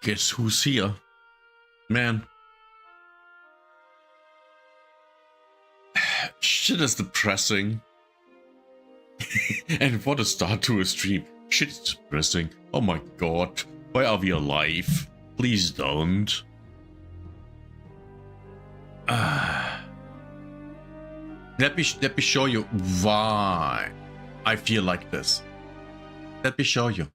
Guess who's here? Man. Shit is depressing. And what a start to a stream. Shit is depressing. Oh my god. Why are we alive? Please don't. Let me show you why I feel like this. Let me show you.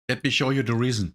Let me show you the reason.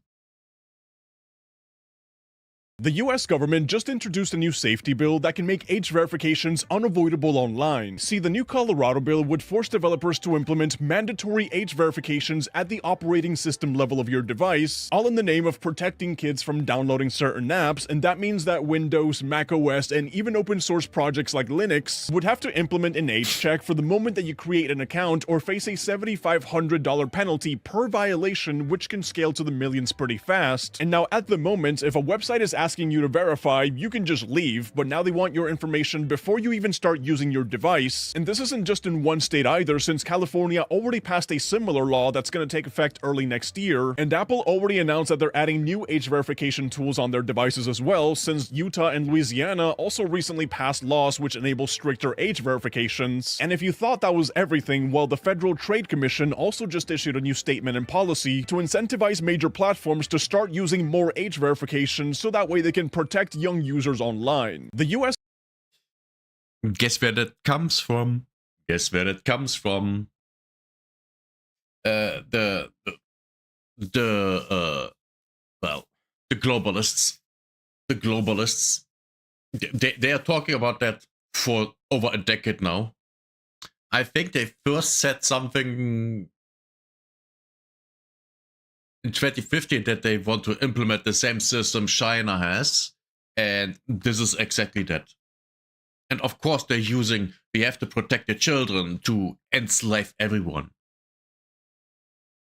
The US government just introduced a new safety bill that can make age verifications unavoidable online. See, the new Colorado bill would force developers to implement mandatory age verifications at the operating system level of your device, all in the name of protecting kids from downloading certain apps, and that means that Windows, Mac OS, and even open source projects like Linux would have to implement an age check for the moment that you create an account or face a $7,500 penalty per violation, which can scale to the millions pretty fast. And now at the moment, if a website is asking you to verify, you can just leave, but now they want your information before you even start using your device. And this isn't just in one state either, since California already passed a similar law that's going to take effect early next year, and Apple already announced that they're adding new age verification tools on their devices as well, since Utah and Louisiana also recently passed laws which enable stricter age verifications. And if you thought that was everything, well, the Federal Trade Commission also just issued a new statement and policy to incentivize major platforms to start using more age verification so that way they can protect young users online. The US... Guess where that comes from? Guess where that comes from? Well, the globalists. The globalists. They are talking about that for over a decade now. I think they first said something in 2015 that they want to implement the same system China has, and this is exactly that. And of course they're using, we have to protect the children to enslave everyone.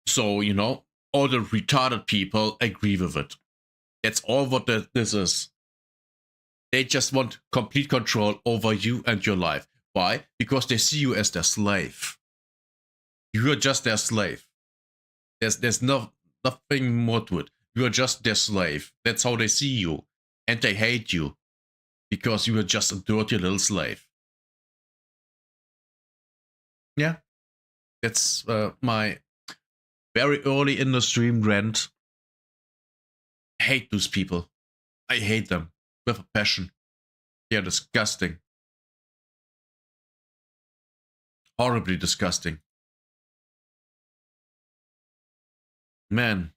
So, you know, all the retarded people agree with it. That's all what this is. They just want complete control over you and your life. Why? Because they see you as their slave. You're just their slave. There's nothing more to it. You are just their slave. That's how they see you. And they hate you. Because you are just a dirty little slave. Yeah. That's my very early in the stream rant. I hate those people. I hate them with a passion. They are disgusting. Horribly disgusting. Man.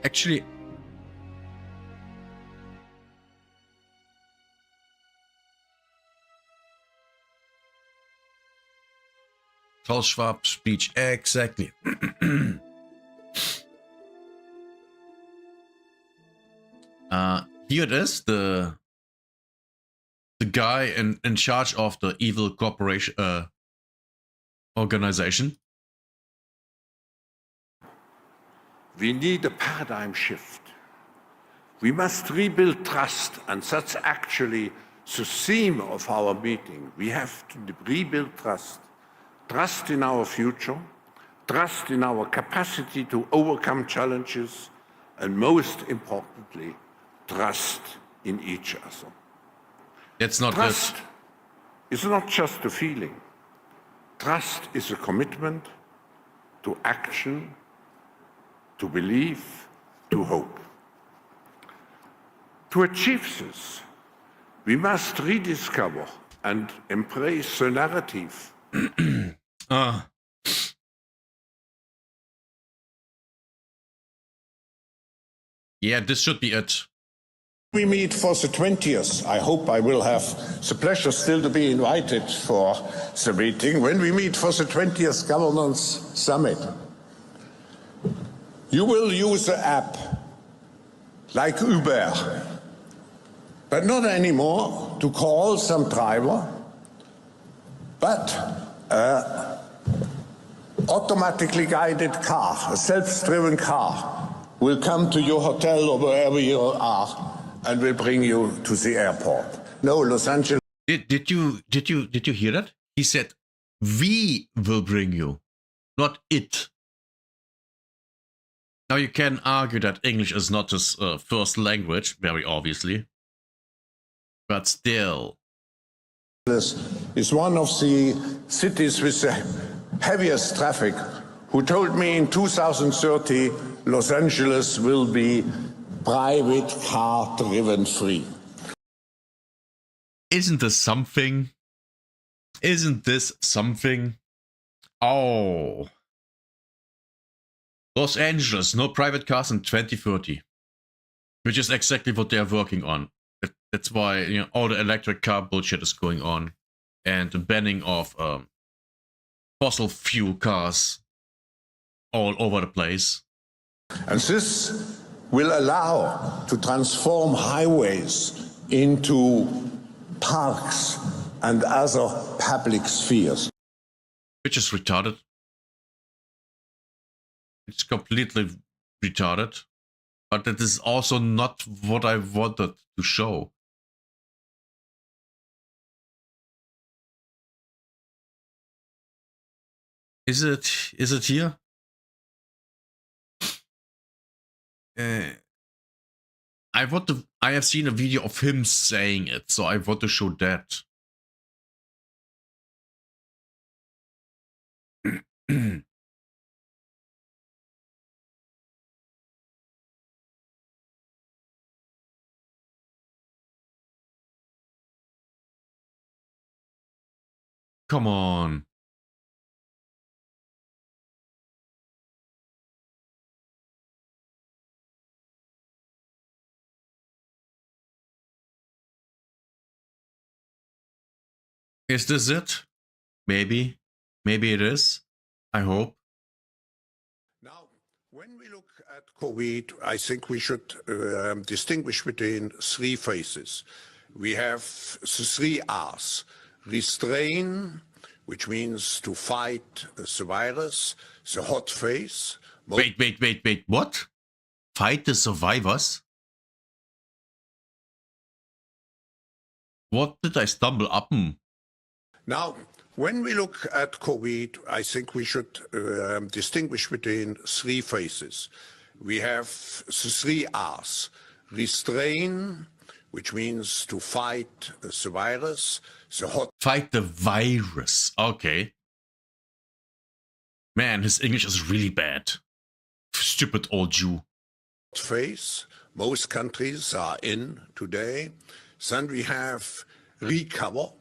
Actually, Klaus Schwab speech, exactly. Here it is, the guy in charge of the evil corporation organization. We need a paradigm shift. We must rebuild trust, and that's actually the theme of our meeting. We have to rebuild trust. Trust in our future, trust in our capacity to overcome challenges, and most importantly, trust in each other. That's not trust is not just a feeling. Trust is a commitment to action, to believe, to hope. To achieve this, we must rediscover and embrace the narrative. Yeah, this should be it. We meet for the 20th. I hope I will have the pleasure still to be invited for the meeting. When we meet for the 20th Governance Summit, you will use the app like Uber, but not anymore to call some driver, but automatically guided car, a self-driven car, will come to your hotel or wherever you are and will bring you to the airport. No, Los Angeles Did you hear that? He said, "We will bring you, not it." Now you can argue that English is not his first language, very obviously, but still. is one of the cities with the heaviest traffic, who told me in 2030 Los Angeles will be private car driven free. Isn't this something? Isn't this something? Oh. Los Angeles, no private cars in 2030. Which is exactly what they're working on. That's why, you know, all the electric car bullshit is going on. And the banning of fossil fuel cars all over the place. And this will allow to transform highways into parks and other public spheres. Which is retarded. It's completely retarded. But that is also not what I wanted to show. Is it here? I have seen a video of him saying it, so I want to show that. Come on. Is this it? Maybe. Maybe it is. I hope. Now, when we look at COVID, I think we should distinguish between three phases. We have the three R's. Restrain, which means to fight the virus, the hot phase. Wait. What? Fight the survivors? What did I stumble upon? Now, when we look at COVID, I think we should distinguish between three phases. We have the three R's. Restrain, which means to fight the virus, the hot... Fight the virus. Okay. Man, his English is really bad. Stupid old Jew. phase. Most countries are in today. Then we have recover,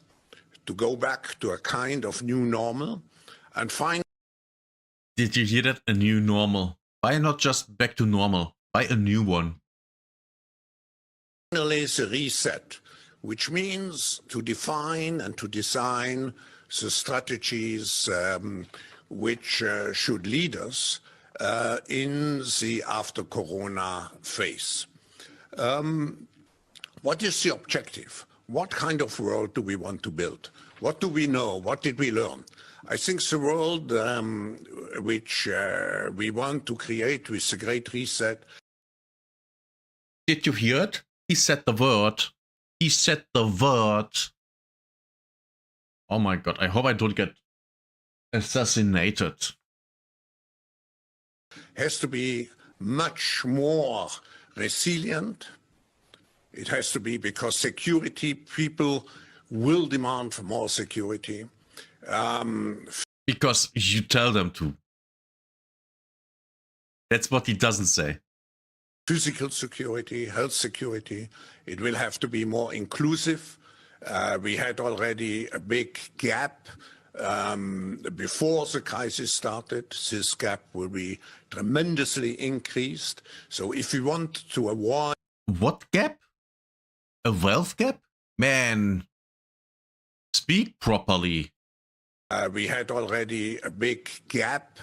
to go back to a kind of new normal, and finally... Did you hear that? A new normal. Why not just back to normal? Buy a new one. Finally, the reset, which means to define and to design the strategies which should lead us in the after-corona phase. What is the objective? What kind of world do we want to build? What do we know? What did we learn? I think the world which we want to create with the Great Reset. Did you hear it? He said the word. He said the word. Oh my god, I hope I don't get assassinated. Has to be much more resilient. It has to be because security, people will demand for more security. Because you tell them to. That's what he doesn't say. Physical security, health security. It will have to be more inclusive. We had already a big gap before the crisis started. This gap will be tremendously increased. So if we want to avoid... What gap? A wealth gap? Man, speak properly. We had already a big gap.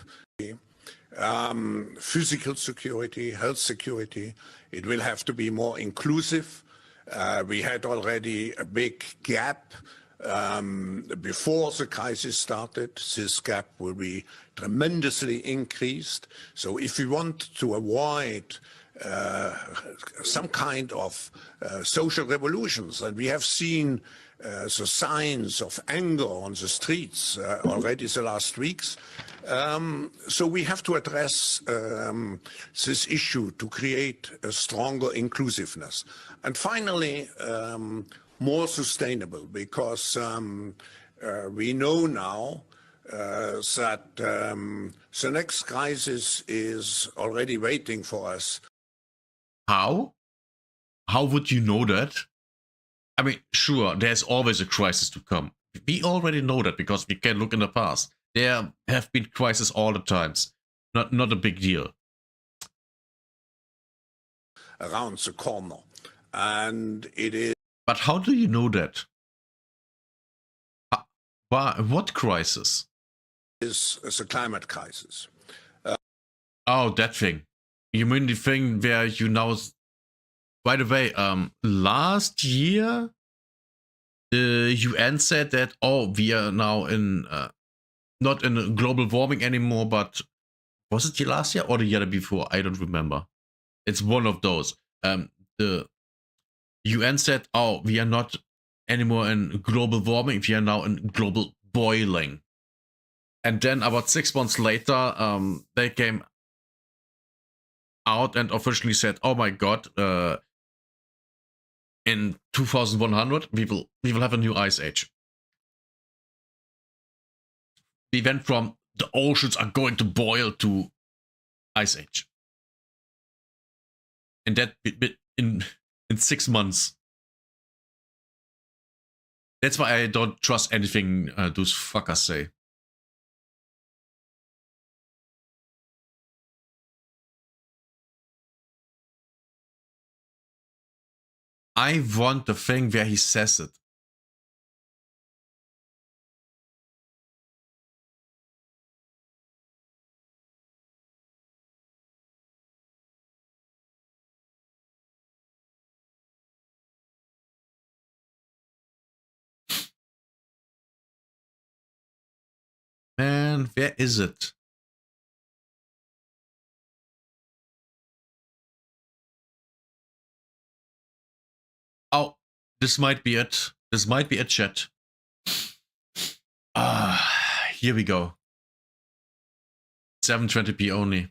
Physical security, health security. It will have to be more inclusive. We had already a big gap before the crisis started. This gap will be tremendously increased. So if we want to avoid some kind of social revolutions. And we have seen the signs of anger on the streets already the last weeks. So we have to address this issue to create a stronger inclusiveness. And finally, more sustainable, because we know now that the next crisis is already waiting for us. How? How would you know that? I mean, sure, there's always a crisis to come. We already know that because we can look in the past. There have been crises all the times. Not a big deal. Around the corner. And it is. But how do you know that? What crisis? Is the climate crisis. Oh, that thing. You mean the thing where you now... By the way, last year, the UN said that, oh, we are now in... not in global warming anymore, but... Was it the last year or the year before? I don't remember. It's one of those. The UN said, oh, we are not anymore in global warming, we are now in global boiling. And then about 6 months later, they came out and officially said, oh my god, in 2100, we will have a new ice age. We went from the oceans are going to boil to ice age. And that in 6 months. That's why I don't trust anything those fuckers say. I want the thing where he says it. Man, where is it? Oh, this might be it. This might be a chat. Here we go. 720p only.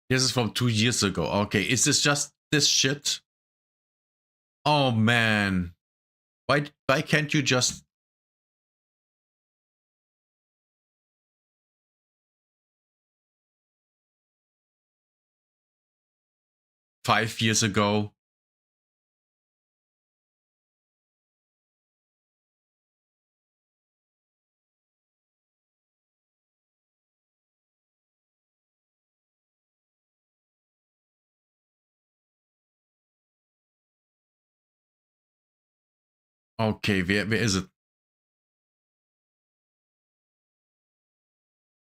This is from 2 years ago. Okay, is this just this shit? Oh man. Why can't you just... ...5 years ago? Okay, where is it?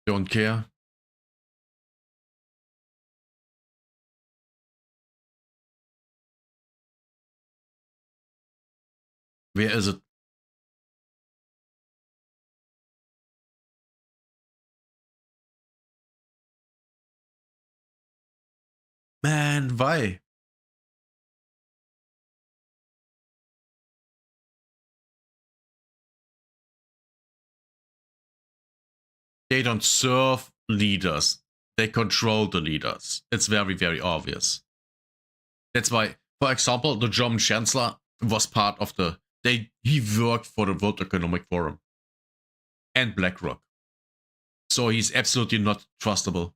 Don't care. Where is it? Man, why? They don't serve leaders. They control the leaders. It's very, very obvious. That's why, for example, the German Chancellor was part of the... He worked for the World Economic Forum and BlackRock. So he's absolutely not trustable.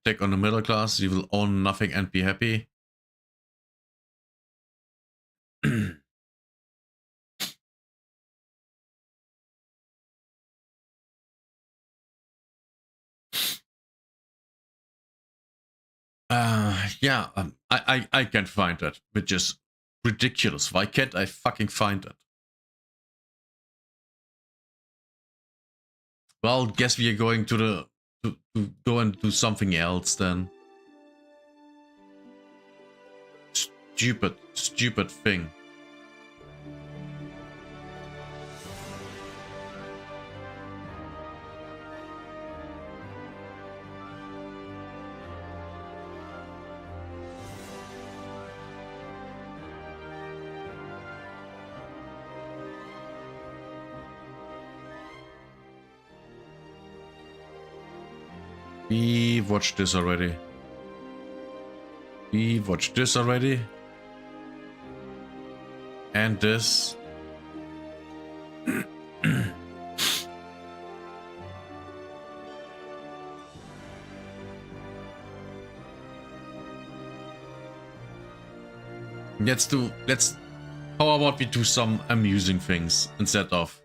Attack on the middle class, you will own nothing and be happy. Yeah, I can't find that, which is ridiculous. Why can't I fucking find it? Well, guess we are going to go and do something else then. Stupid thing. We watched this already. We watched this already. And this. How about we do some amusing things instead of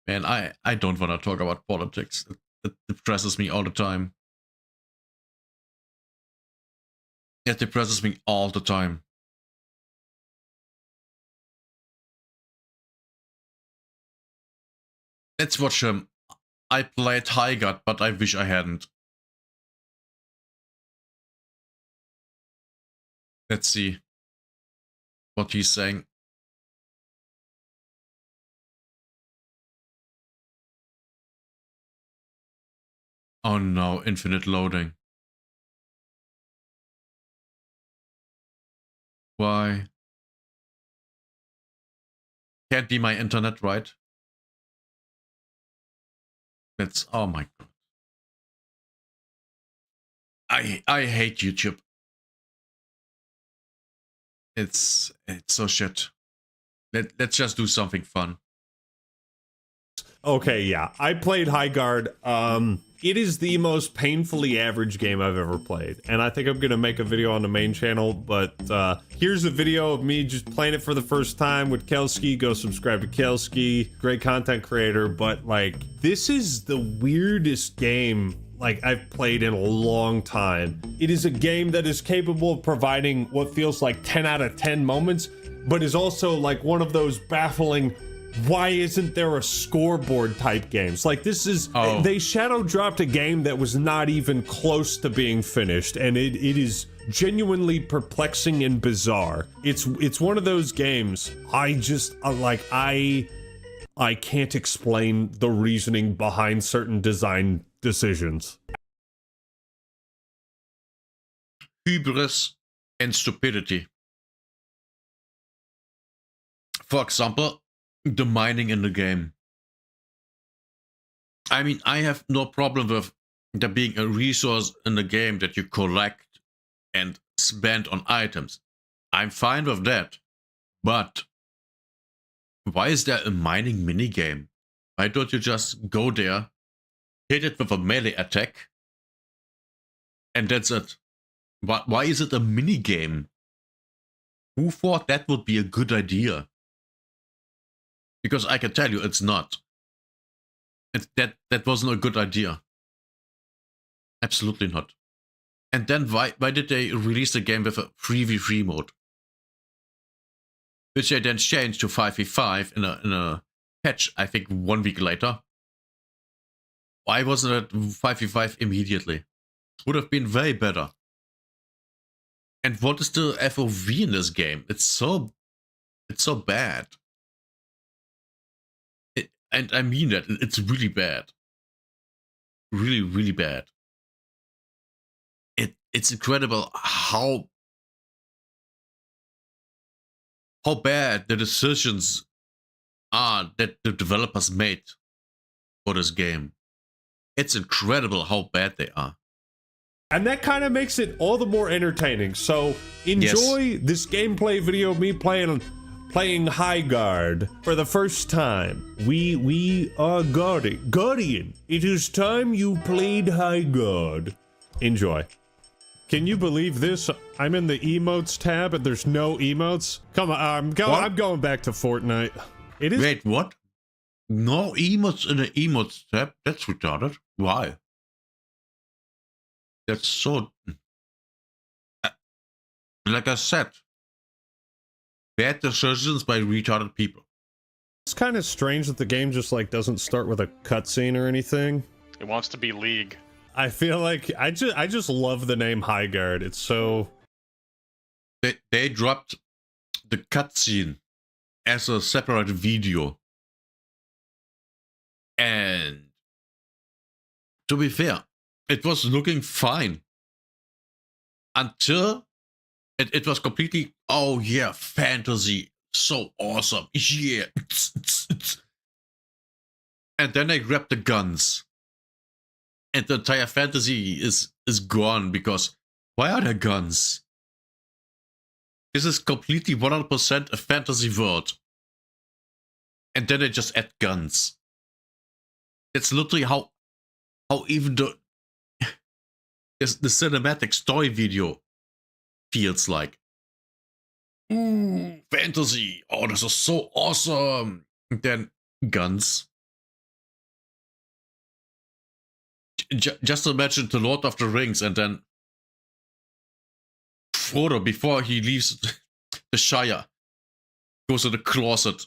man, I don't want to talk about politics. It depresses me all the time. It depresses me all the time. Let's watch him. I played High God, but I wish I hadn't. Let's see what he's saying. Oh no, infinite loading. Why? Can't be my internet, right? That's, oh my god. I hate YouTube. It's so shit. Let's just do something fun. Okay, yeah. I played High Guard. It is the most painfully average game I've ever played. And I think I'm going to make a video on the main channel, but here's a video of me just playing it for the first time with Kelski. Go subscribe to Kelski. Great content creator, but like, this is the weirdest game like I've played in a long time. It is a game that is capable of providing what feels like 10 out of 10 moments, but is also like one of those baffling, why isn't there a scoreboard type games? Like this is, they shadow dropped a game that was not even close to being finished, and it is genuinely perplexing and bizarre. It's one of those games, I just, I can't explain the reasoning behind certain design decisions. Hubris and stupidity. For example, the mining in the game. I mean, I have no problem with there being a resource in the game that you collect and spend on items. I'm fine with that. But why is there a mining minigame? Why don't you just go there, hit it with a melee attack, and that's it? Why is it a minigame? Who thought that would be a good idea? Because I can tell you it's not. That wasn't a good idea. Absolutely not. And then why did they release the game with a 3v3 mode? Which they then changed to 5v5 in a patch, I think 1 week later. Why wasn't it 5v5 immediately? Would have been way better. And what is the FOV in this game? It's so bad. And I mean that, it's really bad. Really, really bad. It's incredible how bad the decisions are that the developers made for this game. It's incredible how bad they are. And that kind of makes it all the more entertaining. So enjoy this gameplay video of me playing High Guard for the first time. We are Guardian. It is time you played High Guard. Enjoy. Can you believe this? I'm in the emotes tab and there's no emotes. Come on, I'm going back to Fortnite. It is. Wait, what? No emotes in the emotes tab? That's retarded. Why? That's so... Like I said, bad decisions by retarded people. It's kind of strange that the game just like doesn't start with a cutscene or anything. It wants to be League. I feel like I just love the name High Guard. It's so... They dropped the cutscene as a separate video. And to be fair, it was looking fine. Until it was completely, oh yeah, fantasy, so awesome, yeah. And then they grabbed the guns. And the entire fantasy is gone because why are there guns? This is completely 100% a fantasy world. And then they just add guns. It's literally how even the cinematic story video feels like. Ooh, fantasy. Oh, this is so awesome. And then guns. Just imagine the Lord of the Rings and then Frodo, before he leaves the Shire, goes to the closet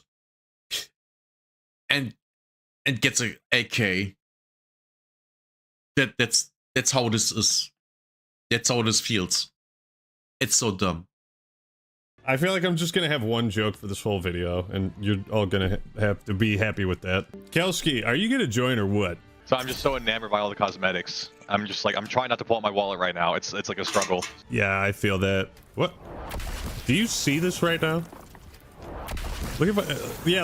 and gets a AK. That's how this is. That's how this feels. It's so dumb. I feel like I'm just gonna have one joke for this whole video, and you're all gonna have to be happy with that. Kelski, are you gonna join or what? So I'm just so enamored by all the cosmetics. I'm just like, I'm trying not to pull out my wallet right now. It's like a struggle. Yeah, I feel that. What? Do you see this right now? Look at my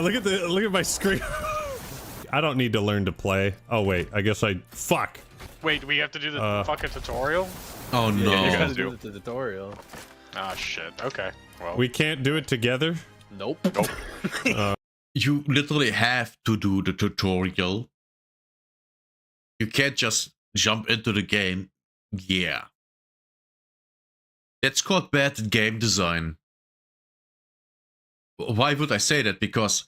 look at my screen. I don't need to learn to play. Oh wait, I guess fuck. Wait, do we have to do the fucking tutorial? Oh no. Yeah, you Gotta guys do. the tutorial. Ah, shit. Okay. Well, We can't do it together? Nope. nope. You literally have to do the tutorial. You can't just jump into the game. Yeah. That's called bad game design. Why would I say that? Because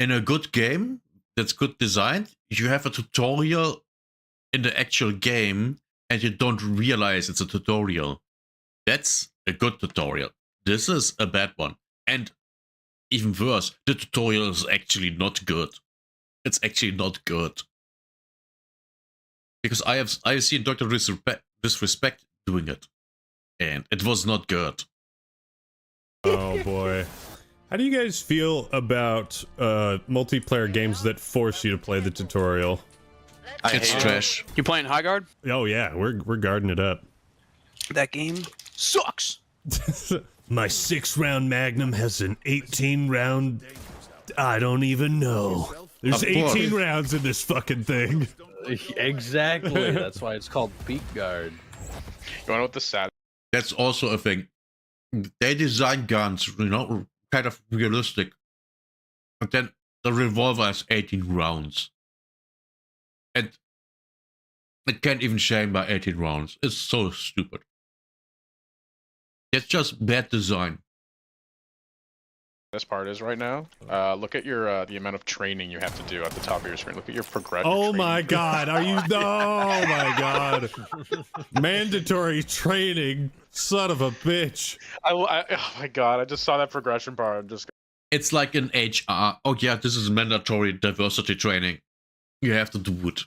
in a good game that's good designed, you have a tutorial in the actual game and you don't realize it's a tutorial. That's a good tutorial. This is a bad one. And even worse, the tutorial is actually not good. It's actually not good. Because I have seen Dr. Disrespect doing it. And it was not good. Oh boy. How do you guys feel about multiplayer games that force you to play the tutorial? It's trash. You playing High Guard? Oh yeah, we're guarding it up. That game sucks. My 6-round Magnum has an 18-round... I don't even know. There's Of course. 18 rounds in this fucking thing. Exactly. That's why it's called Peak Guard. You wanna know what the sad? That's also a thing. They design guns, you know, kind of realistic. And then the revolver has 18 rounds. And it can't even shame by 18 rounds. It's so stupid. It's just bad design. Best part is right now. Look at your the amount of training you have to do at the top of your screen. Look at your progression. Oh my god, are you... Oh my god. Mandatory training. Son of a bitch. Oh my god, I just saw that progression bar. I'm just. It's like in HR. Oh yeah, this is mandatory diversity training. You have to do it.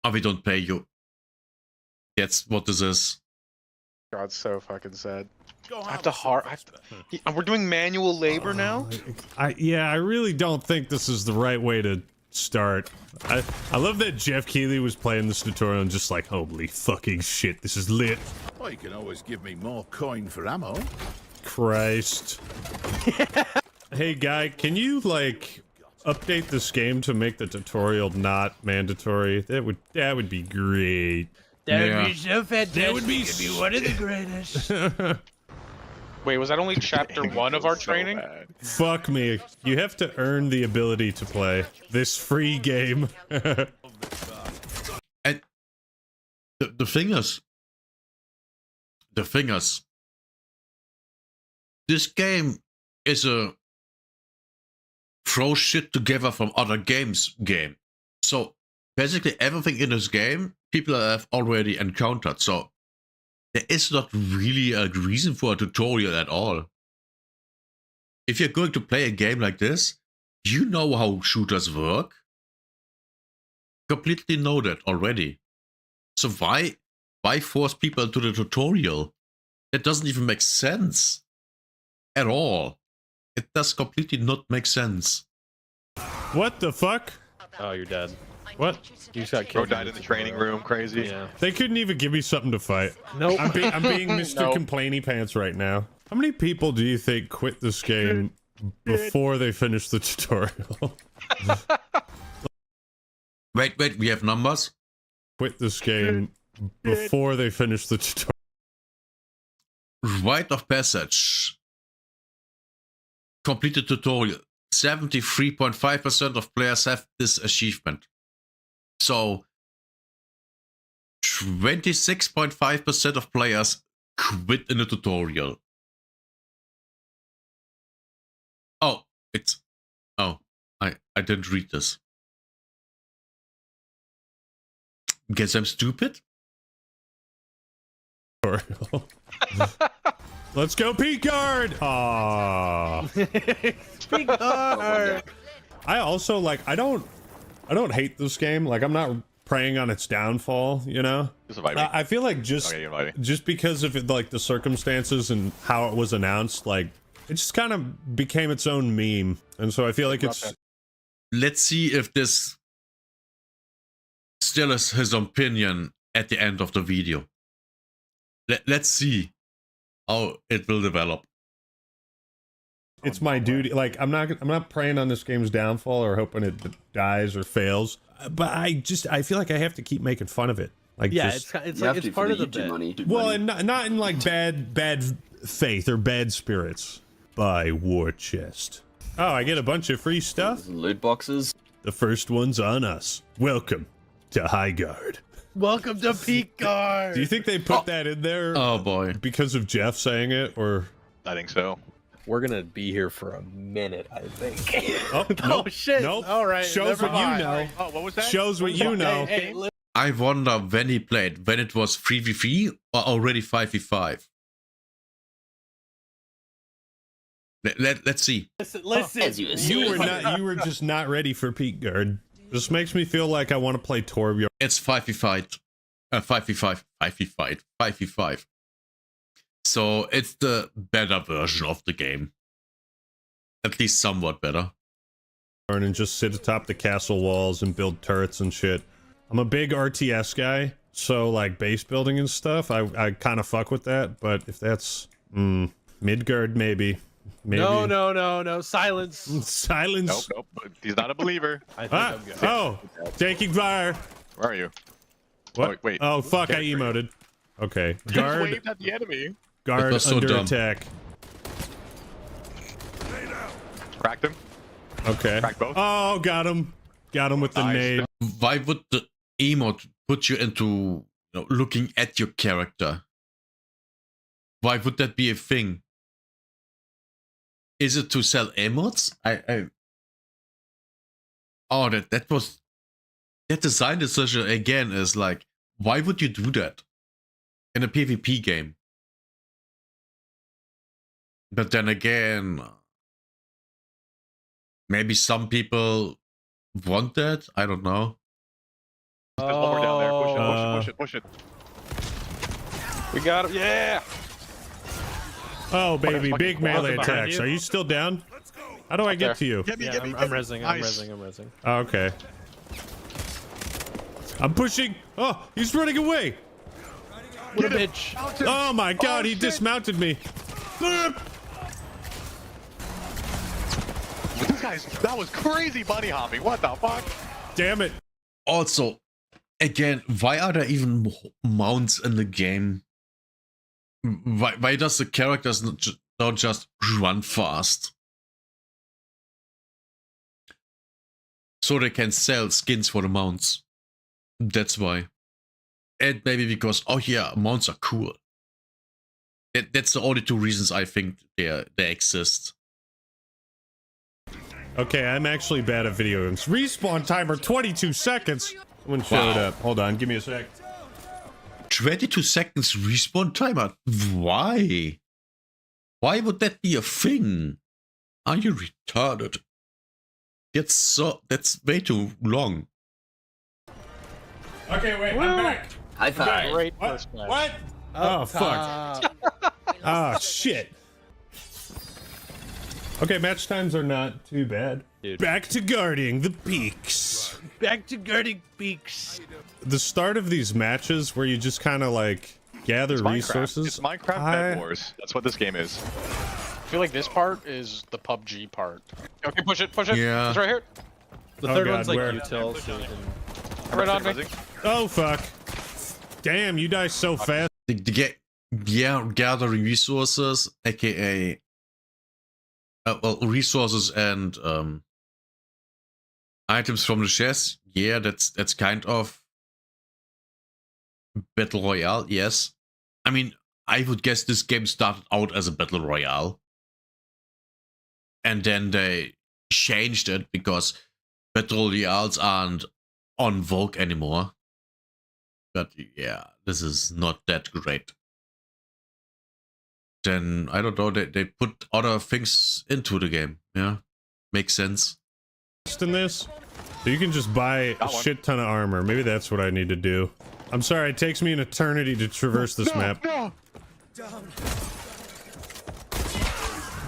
Or we don't pay you. That's what this is. God, so fucking sad. I have to we're doing manual labor now. I really don't think this is the right way to start. I love that Jeff Keighley was playing this tutorial and just like, holy fucking shit, this is lit. Well, you can always give me more coin for ammo. Christ. Hey guy, can you like update this game to make the tutorial not mandatory? That would be great. That would be so fantastic. That would be one of the greatest. Wait, was that only chapter 1 of our training? Fuck me. You have to earn the ability to play this free game. And the thing is, this game is a throw shit together from other games game. So basically everything in this game people have already encountered. So there is not really a reason for a tutorial at all. If you're going to play a game like this, you know how shooters work. Completely know that already. So why force people to the tutorial? That doesn't even make sense at all. It does completely not make sense. What the fuck? Oh, you're dead. What? You just got Bro killed. died in the training room. Crazy. Yeah. They couldn't even give me something to fight. Nope. I'm being Mr. Nope. Complainy Pants right now. How many people do you think quit this game before they finish the tutorial? Wait, we have numbers? Quit this game before they finish the tutorial. Rite of Passage. Completed tutorial. 73.5% of players have this achievement. So 26.5% of players quit in the tutorial. Oh, it's... Oh, I didn't read this. Guess I'm stupid? Let's go, Pete Guard! Aww. Big guard. I also, like, I don't hate this game. Like, I'm not preying on its downfall, you know? Just invite me. I feel like just because of it, like the circumstances and how it was announced, like it just kind of became its own meme, and so I feel like it's. Let's see if this still is his opinion at the end of the video. Let's see how it will develop. It's my duty. Like I'm not preying on this game's downfall or hoping it dies or fails. But I feel like I have to keep making fun of it. Like Yeah, just, it's like it's part of the bit. money. well, and not in like bad faith or bad spirits. Buy War Chest. Oh, I get a bunch of free stuff. Loot boxes. The first one's on us. Welcome to High Guard. Welcome to Peak Guard. Do you think they put that in there Oh boy. because of Jeff saying it, or? I think so. We're gonna be here for a minute, I think. Oh, Oh shit! Nope. All right. Shows never what you mind. know. Oh, what was that? Shows what you know. Hey, I wonder when he played, when it was 3v3 or already 5v5. Let's see. listen. As you You were just not ready for Peak Guard. This makes me feel like I want to play Torbjorn. It's 5v5. 5v5. So it's the better version of the game. At least somewhat better. And just sit atop the castle walls and build turrets and shit. I'm a big RTS guy, so like base building and stuff, I kind of fuck with that. But if that's Midgard, maybe. No. Silence. Silence. Nope. He's not a believer. I think Ah, I'm good. oh, taking fire. Where are you? What? Oh, wait. Oh fuck! I Can't emoted. Okay, You just guard. waved at the enemy. Guard That was so under dumb. attack. Cracked him. Okay. Crack both. Oh, got him. Got him with the Nice. nade. Why would the emote put you into looking at your character? Why would that be a thing? Is it to sell emotes? Oh, that design decision again is like, why would you do that in a PvP game? But then again, maybe some people want that. I don't know. There's one more down there. Push it. We got him. Yeah. Oh, baby, big melee behind attacks. you. Are you still down? How do I get to you? Get me. I'm rezzing. I'm rezzing. Oh, okay. I'm pushing. Oh, he's running away. What a bitch. Oh my god, he dismounted me. That was crazy bunny hopping. What the fuck? Damn it. Also, again, why are there even mounts in the game? Why does the characters not just run fast? So they can sell skins for the mounts. That's why. And maybe because, oh yeah, mounts are cool. That's the only two reasons I think they exist. Okay, I'm actually bad at video games. Respawn timer 22 seconds. Someone showed Wow. up. Hold on, give me a sec. 22 seconds respawn timer. Why? Why would that be a thing? Are you retarded? That's way too long. Okay, wait, I'm back. High five. Great What? first match. What? Oh, fuck. Oh, shit. Okay, match times are not too bad. Dude. Back to guarding the peaks. Back to guarding peaks. The start of these matches where you just kind of like gather resources. It's Minecraft Bed Wars. That's what this game is. I feel like this part is the PUBG part. Okay, push it, push it. Yeah. It's right here. The Oh third God, one's like where? util, so you can... Right on me. Oh, fuck. Damn, you die so fast. Gathering resources, aka well, resources and items from the chest. Yeah, that's kind of battle royale. Yes, I mean, I would guess this game started out as a battle royale, and then they changed it because battle royales aren't on vogue anymore. But yeah, this is not that great. Then I don't know, they put other things into the game. Yeah, makes sense. In this, so you can just buy a shit ton of armor. Maybe that's what I need to do. I'm sorry, it takes me an eternity to traverse this map. No.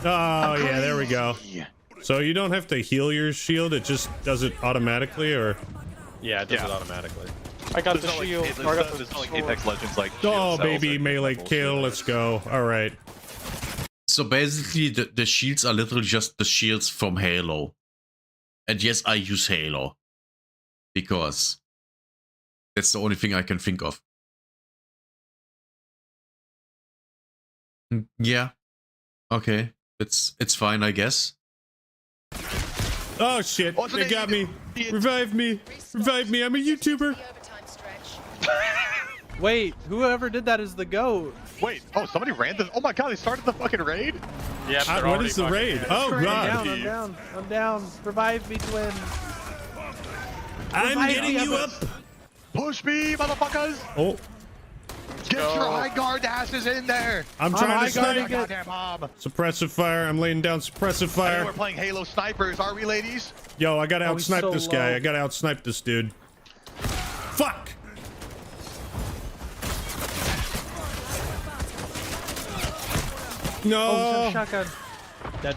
Oh yeah, there we go. So you don't have to heal your shield; it just does it automatically, or? Yeah, it does it automatically. I got the There's not shield. like, I got the there's not like sword. Apex Legends like. Oh shield cells baby, or melee bullshit kill. like Let's that. go. All right. So basically, the shields are literally just the shields from Halo. And yes, I use Halo. Because that's the only thing I can think of. Yeah. Okay. It's fine, I guess. Oh shit! Oh, so They they- got me. Revive me. Revive me. I'm a YouTuber. Wait, whoever did that is the GOAT. Wait, oh, somebody ran this. Oh my god, they started the fucking raid? Yeah, they're What already is the fucking raid? dead. Oh I'm god! down, I'm down, I'm down. Revive me, twin. I'm getting you up. Push me, motherfuckers! Oh, Get your high guard asses in there! I'm trying to snipe. Goddamn mob! Suppressive fire. I'm laying down suppressive I know fire. we're playing Halo snipers, are we, ladies? Yo, I gotta Oh, he's outsnipe so this guy. low. I gotta outsnipe this dude. Fuck! No! Oh, shotgun. Dead.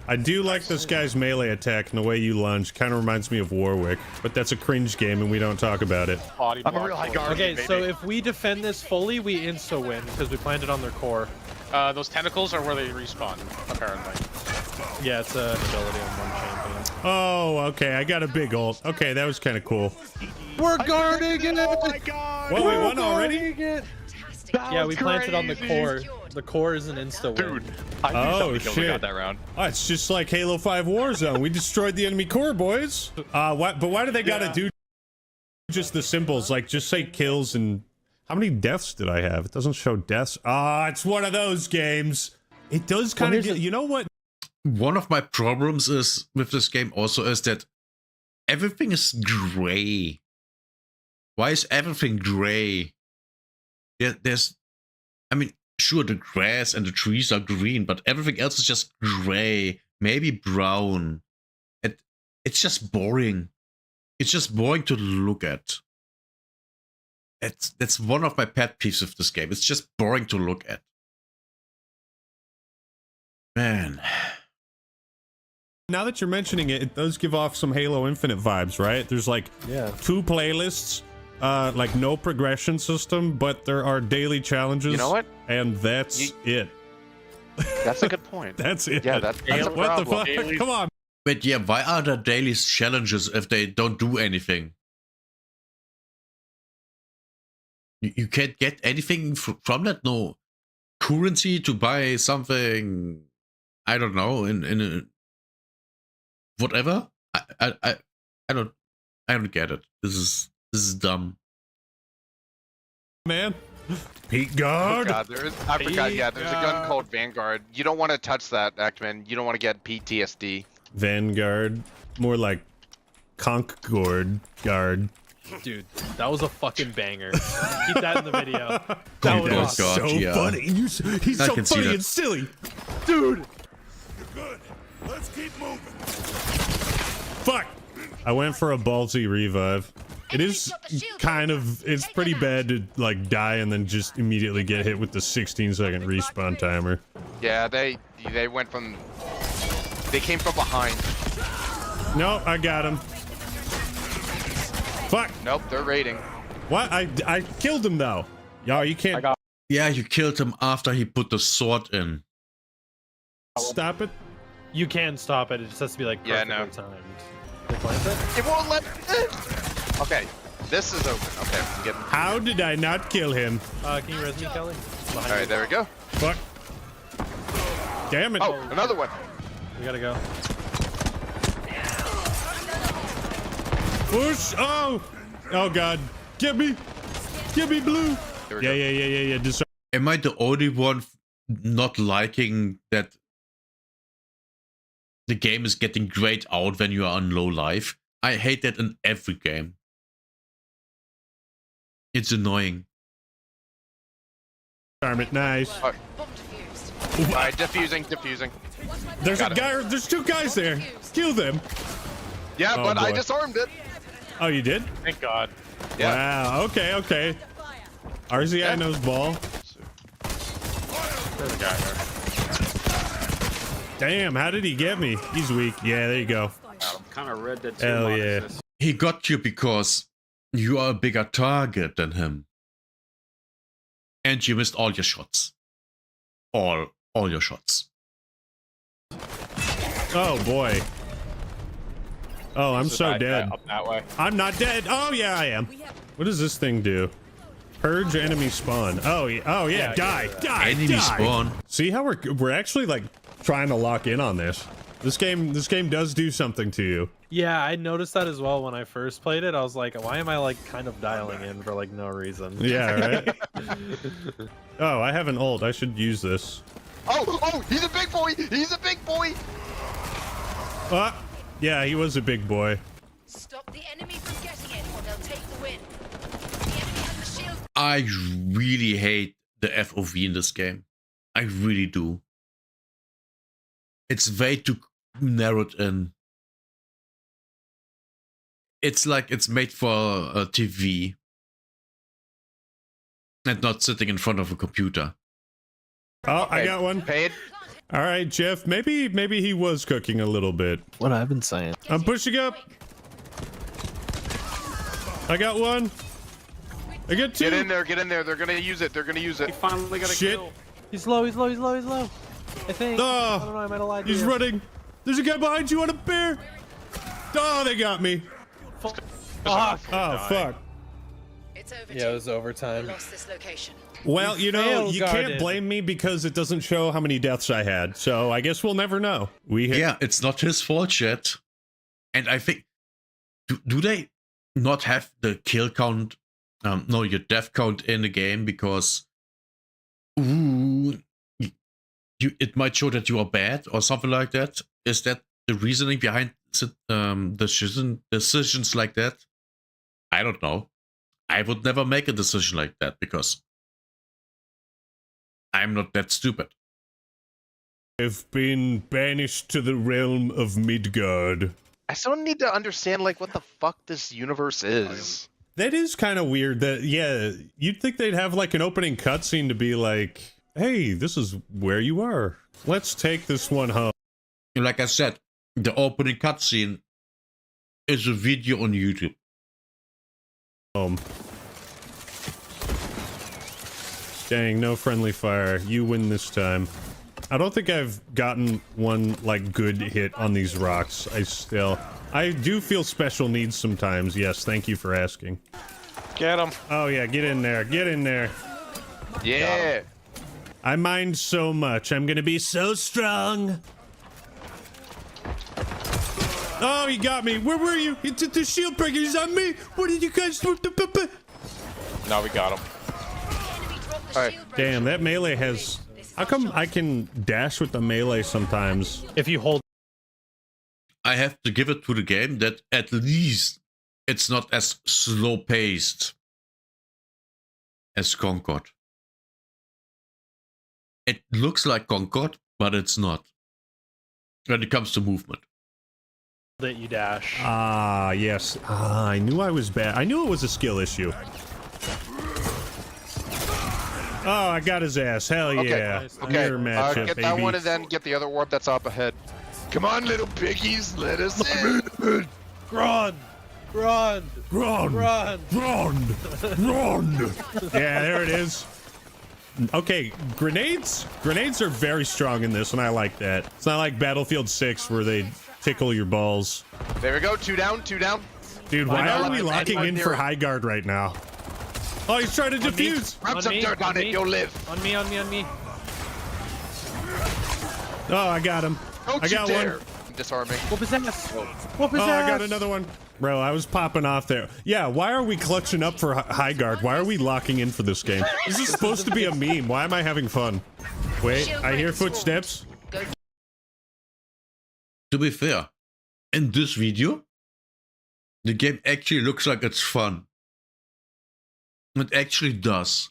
I do like this guy's melee attack and the way you lunge. Kind of reminds me of Warwick, but that's a cringe game and we don't talk about it. Body I'm a block real high for guard. Okay, baby. so if we defend this fully, we insta-win because we planted on their core. those tentacles are where they respawn, apparently. Yeah, it's an ability on one champion. Oh, okay. I got a big ult. Okay, that was kind of cool. We're guarding it! Oh my god! What, we won already? That Yeah, was we planted on the crazy. core. The core is an insta-win. Dude, I knew Oh, somebody killed the shit. god that round. Oh, it's just like Halo 5 Warzone. We destroyed the enemy core, boys. But why do they gotta do just the symbols? Like, just say kills and... How many deaths did I have? It doesn't show deaths. Ah, it's one of those games. It does kind of here's get... You know what? One of my problems is with this game also is that everything is gray. Why is everything gray? There's, I mean, sure, the grass and the trees are green, but everything else is just gray, maybe brown. It's just boring. It's just boring to look at. That's one of my pet peeves of this game. It's just boring to look at. Man. Now that you're mentioning it, it does give off some Halo Infinite vibes, right? There's like 2 playlists, like no progression system, but there are daily challenges. You know what? And that's it. That's a good point. That's it. Yeah, that's a what the problem. fuck? Come on. But yeah, why are there daily challenges if they don't do anything? You can't get anything from that? No currency to buy something, I don't know, in a whatever? I don't get it. This is dumb. Man. Peak Oh guard. God, I forgot. Yeah, there's a gun called Vanguard. You don't want to touch that, Ekman. You don't want to get PTSD. Vanguard. More like Concord guard. Dude, that was a fucking banger. Keep that in the video. That was was awesome. So yeah. funny. He's I so can see funny that. and silly. Dude! Good. Let's keep moving. Fuck. I went for a ballsy revive. It is kind of, it's pretty bad to like die and then just immediately get hit with the 16-second respawn timer. Yeah, they went from. They came from behind. No, I got him. Fuck. Nope, they're raiding. What? I killed him though. Yo, you can't Yeah, you killed him after he put the sword in. stop it. You can stop it, it just has to be like Yeah, perfectly no. timed. They plant it? It won't let. Okay, this is open. Okay, I'm getting. How did I not kill him? Can you res me, Kelly? All right, there we go. Fuck. Damn it. Oh, another one. We gotta go. Push. Oh. Oh god. Get me. Get me, blue. There we Yeah. go. Am I the only one not liking that the game is getting grayed out when you are on low life? I hate that in every game. It's annoying. Darn it. Nice. All right, defusing. There's Got a it. guy. There's two guys there. Kill them. Yeah, Oh, but I boy. disarmed it. Oh, you did? Thank God. Yeah. Wow. Okay. RZI Yeah. knows ball. There's a guy there. Damn. How did he get me? He's weak. Yeah. There you go. Kind of Red Dead 2 Hell mod yeah. exists. He got you because you are a bigger target than him. And you missed all your shots. All your shots. Oh boy. Oh, I'm so dead. Up that way. I'm not dead. Oh yeah, I am. What does this thing do? Purge enemy spawn. Oh yeah. Die. Enemy spawn. See how we're actually like trying to lock in on this. This game does do something to you. Yeah, I noticed that as well when I first played it. I was like, why am I like kind of dialing in for like no reason? Yeah, right? Oh, I have an ult. I should use this. Oh, he's a big boy. He's a big boy. Yeah, he was a big boy. Stop the enemy from getting it, or they'll take the win. The enemy has the shield. I really hate the FOV in this game. I really do. It's way too narrowed in. It's like it's made for a TV and not sitting in front of a computer. Oh, I got one. Paid. All right, Jeff. Maybe he was cooking a little bit. What I've been saying. I'm pushing up. I got one. I got two. Get in there. They're gonna use it. He finally got a Shit. kill. He's low. I think. I don't know, I might have lied to He's you. running. There's a guy behind you on a bear. Oh, they got me. Fuck. Oh, fuck. It's over. Yeah, it was overtime. We lost this location. Well, you know, failed you can't guarded. blame me because it doesn't show how many deaths I had. So I guess we'll never know. Yeah, it's not his fault yet. And I think, do they not have the kill count, no, your death count in the game because it might show that you are bad or something like that? Is that the reasoning behind decisions like that? I don't know. I would never make a decision like that because I'm not that stupid. I've been banished to the realm of Midgard. I still need to understand like what the fuck this universe is. That is kind of weird. That yeah, you'd think they'd have like an opening cutscene to be like, "Hey, this is where you are. Let's take this one home." Like I said, the opening cutscene is a video on YouTube. Dang, no friendly fire. You win this time. I don't think I've gotten one like good hit on these rocks. I do feel special needs sometimes. Yes, thank you for asking. Get him. Oh yeah, get in there. Get in there. Yeah. I mind so much. I'm gonna be so strong. Oh, he got me. Where were you? The shield breaker's on me. What did you guys do? No, we got him. Alright. Damn, that melee has... How come I can dash with the melee sometimes? If you hold. I have to give it to the game that at least it's not as slow paced as Concord. It looks like Concord, but it's not. When it comes to movement. That you dash. Ah, yes. Ah, I knew I was bad. I knew it was a skill issue. Oh, I got his ass. Hell yeah. Okay. Mirror matchup, Get baby. that one and then get the other orb that's up ahead. Come on, little piggies, let us in. Run! Run! Run! Run! Run! Run! Yeah, there it is. Okay, grenades? Grenades are very strong in this, and I like that. It's not like Battlefield 6 where they tickle your balls. There we go, 2 down, 2 down. Dude, why are we locking in for high guard right now? Oh, he's trying to defuse. Rub some dirt on it, you'll live. On me, on me, on me. Oh, I got him. Don't I got you dare. one. I'm disarming. Whoop his ass! Whoop his Oh, ass! I got another one. Bro, I was popping off there. Yeah, why are we clutching up for high guard? Why are we locking in for this game? This is supposed to be a meme. Why am I having fun? Wait, I hear footsteps. To be fair, in this video, the game actually looks like it's fun. It actually does.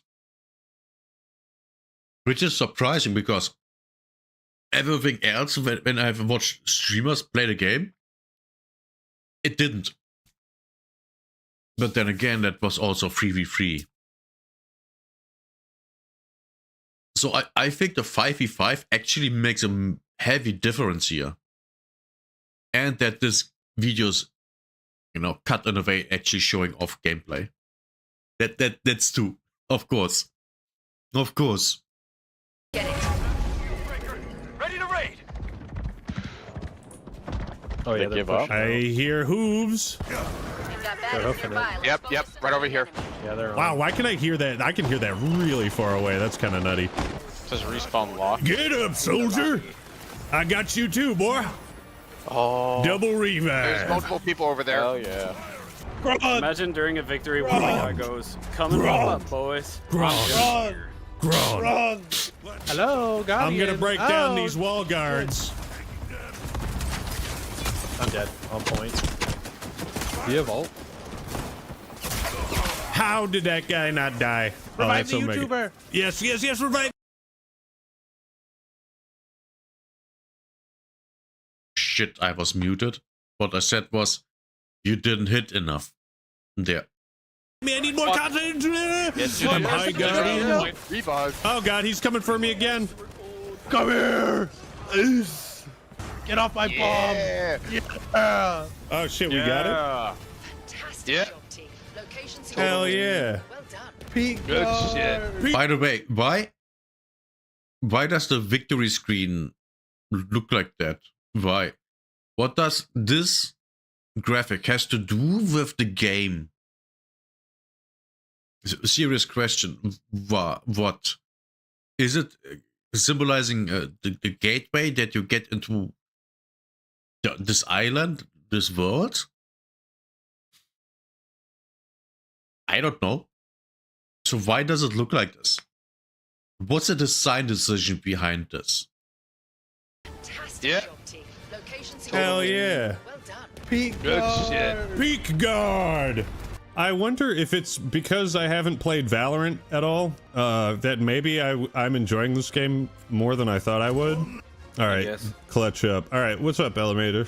Which is surprising because everything else, when I have watched streamers play the game, it didn't. But then again, that was also 3v3. So I think the 5v5 actually makes a heavy difference here. And that this video's, you know, cut in a way actually showing off gameplay. That's true. Of course. Of course. Get it. Ready to raid. Oh yeah, give up. I hear hooves. If that They're bad is hoofing nearby, it. let's Yep, focus right the over here. Yeah, they're on. Wow, why can I hear that? I can hear that really far away. That's kind of nutty. It says respawn lock. Get up, soldier. I got you too, boy. Oh. Double There's revive. multiple people over there. Hell yeah. Imagine during a victory when the guy goes, "Come and roll up, boys." Grunt. Grunt. Hello, Guardian. I'm gonna break down Oh, these wall guards. I'm dead. On point. Do you have ult? How did that guy not die? Revive the Omega. YouTuber. Yes, yes, yes, revive. Shit, I was muted. What I said was, you didn't hit enough. There. Man, I need more content. Yes, you I'm do. high guardian. Revive. Oh god, he's coming for me again. Come here. Get off my Yeah. bomb. Oh shit, we got it. Fantastic Yeah. job, team. Location Hell secure. yeah. Well done. Peak Good guard. shit. By the way, why does the victory screen look like that? Why? What does this graphic has to do with the game? Serious question. What? Is it symbolizing the gateway that you get into this island, this world? I don't know. So why does it look like this? What's the design decision behind this? Fantastic Yeah. job, team. Location secure. Hell yeah. Well done. Peak Good guard. shit. Peak guard. I wonder if it's because I haven't played Valorant at all, that maybe I'm enjoying this game more than I thought I would. All right, guess. clutch up. All right, what's up, Elevator?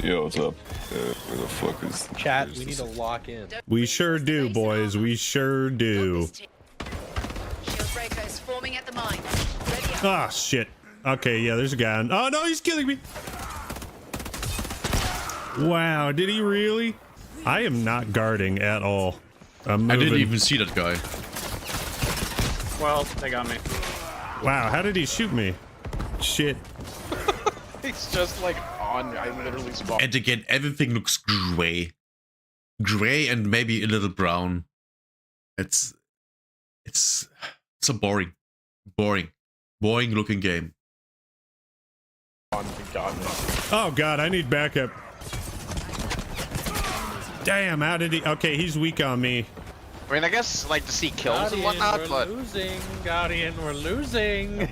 Yo, what's up? Where the fuck is... Chat, we need to lock in. We sure do, boys. We sure do. Shield breaker is forming at the mine. Ready up. Ah, shit. Okay, yeah, there's a guy. Oh no, he's killing me. Wow, did he really? I am not guarding at all. I'm I moving. didn't even see that guy. Well, they got me. Wow, how did he shoot me? Shit. It's just like on. I literally spawned. And again, everything looks gray. Gray and maybe a little brown. It's a boring looking game. Oh god, I need backup. Damn, how did he? Okay, he's weak on me. I mean, I guess like to see kills and Guardian, whatnot, we're but losing. Guardian, we're losing.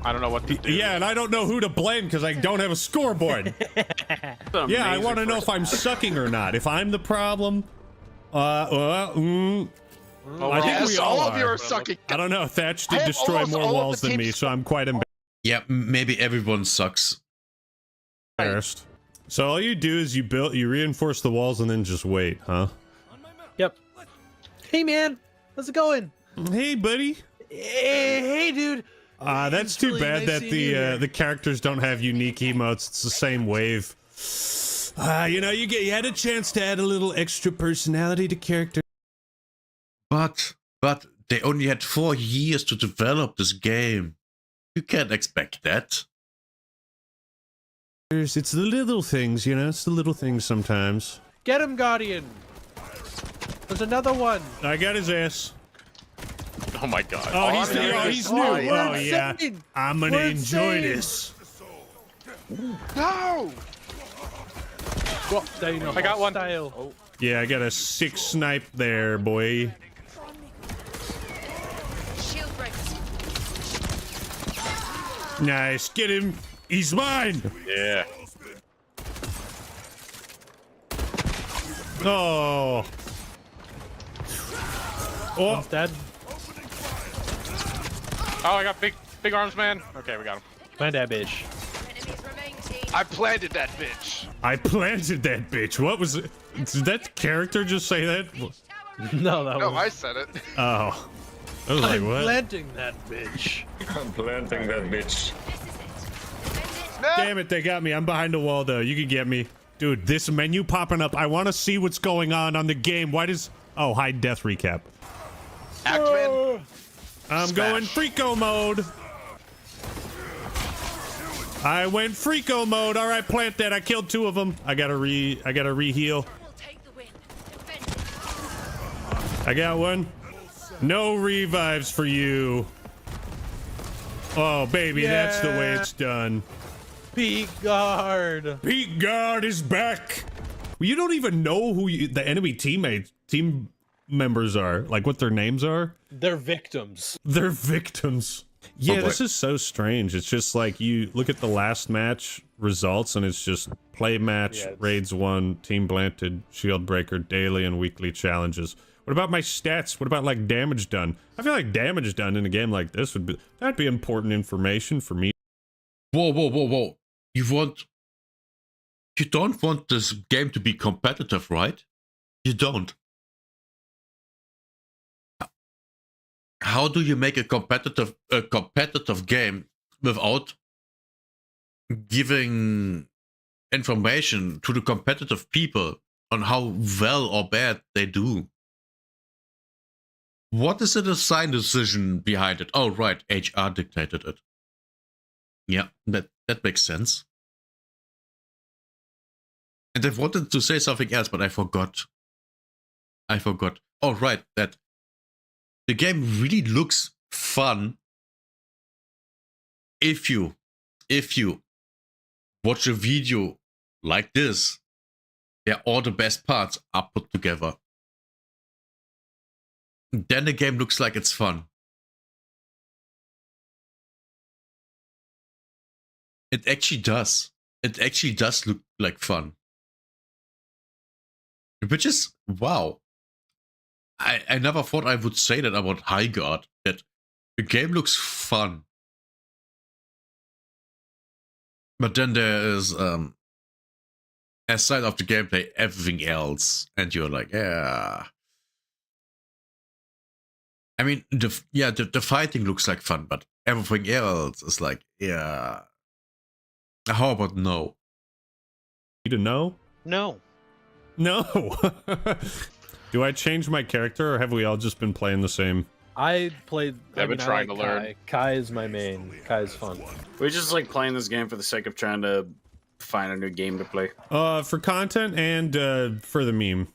I don't know what to do. Yeah, and I don't know who to blame because I don't have a scoreboard. Yeah, I want to know if I'm sucking or not. If I'm the problem, I think we all of you are sucking. I don't know. Thatch did destroy more walls than me, so I'm quite Yeah, maybe everyone sucks. embarrassed. So all you do is you reinforce the walls and then just wait, huh? Yep. Hey man, how's it going? Hey, buddy. Hey dude. That's too bad that the characters don't have unique emotes. It's the same wave. You know, you had a chance to add a little extra personality to character. But they only had 4 years to develop this game. You can't expect that. It's the little things, you know. It's the little things sometimes. Get him, Guardian. There's another one. I got his ass. Oh my god. Oh, he's new. Oh yeah. I'm gonna enjoy this. No! I got one. Oh. Yeah, I got a 6 snipe there, boy. Shield breaks. Nice, get him. He's mine. Yeah. Oh. Oh. One's dead. Oh, I got big arms, man. Okay, we got him. Find that bitch. Enemies remain, team. I planted that bitch. I planted that bitch. What was it? Did that character just say that? No, that No, was. I said it. Oh. I was like, I'm what? planting that bitch. I'm planting that bitch. Damn it, they got me. I'm behind the wall, though. You can get me. Dude, this menu popping up. I want to see what's going on the game. Why does... Oh, hide death recap. Axeman. I'm going Freako mode. I went Freako mode. All right, plant that. I killed 2 of them. I gotta re-heal. We'll take the win. Defend. I got one. No revives for you. Oh, baby, that's the way it's done. Peak guard. Peak guard is back. Well, you don't even know who the enemy team members are, like what their names are. They're victims. They're victims. Yeah, this is so strange. It's just like you look at the last match results and it's just play match, raids 1, team planted, shield breaker, daily and weekly challenges. What about my stats? What about like damage done? I feel like damage done in a game like this that'd be important information for me. Whoa. You don't want this game to be competitive, right? You don't. How do you make a competitive game without giving information to the competitive people on how well or bad they do? What is the design decision behind it? Oh, right, HR dictated it. Yeah, that makes sense. And I wanted to say something else, but I forgot. Oh, right, that the game really looks fun if you watch a video like this, where all the best parts are put together. Then the game looks like it's fun. It actually does. It actually does look like fun. Which is, wow. I never thought I would say that about High Guard, that the game looks fun. But then there is, aside of the gameplay, everything else. And you're like, yeah. I mean, the fighting looks like fun, but everything else is like, yeah. How about no? You to know? No. No. Do I change my character, or have we all just been playing the same? I played. I've been trying to learn. Kai is my main. Kai is fun. We just like playing this game for the sake of trying to find a new game to play. For content and for the meme.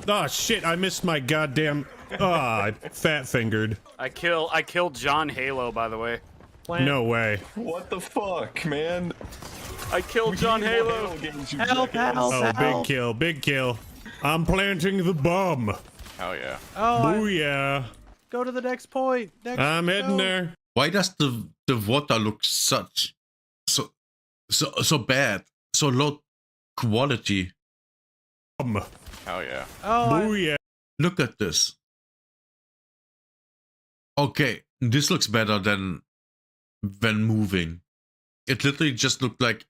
Oh shit! I missed my goddamn. I fat fingered. I killed John Halo, by the way. No way. What the fuck, man? I killed John Halo. Help! Big kill. I'm planting the bomb. Hell yeah. Oh, Booyah. Go to the next point. I'm heading there. Why does the water look so bad? So low quality. Hell yeah. Oh yeah. Look at this. Okay, this looks better than when moving. It literally just looked like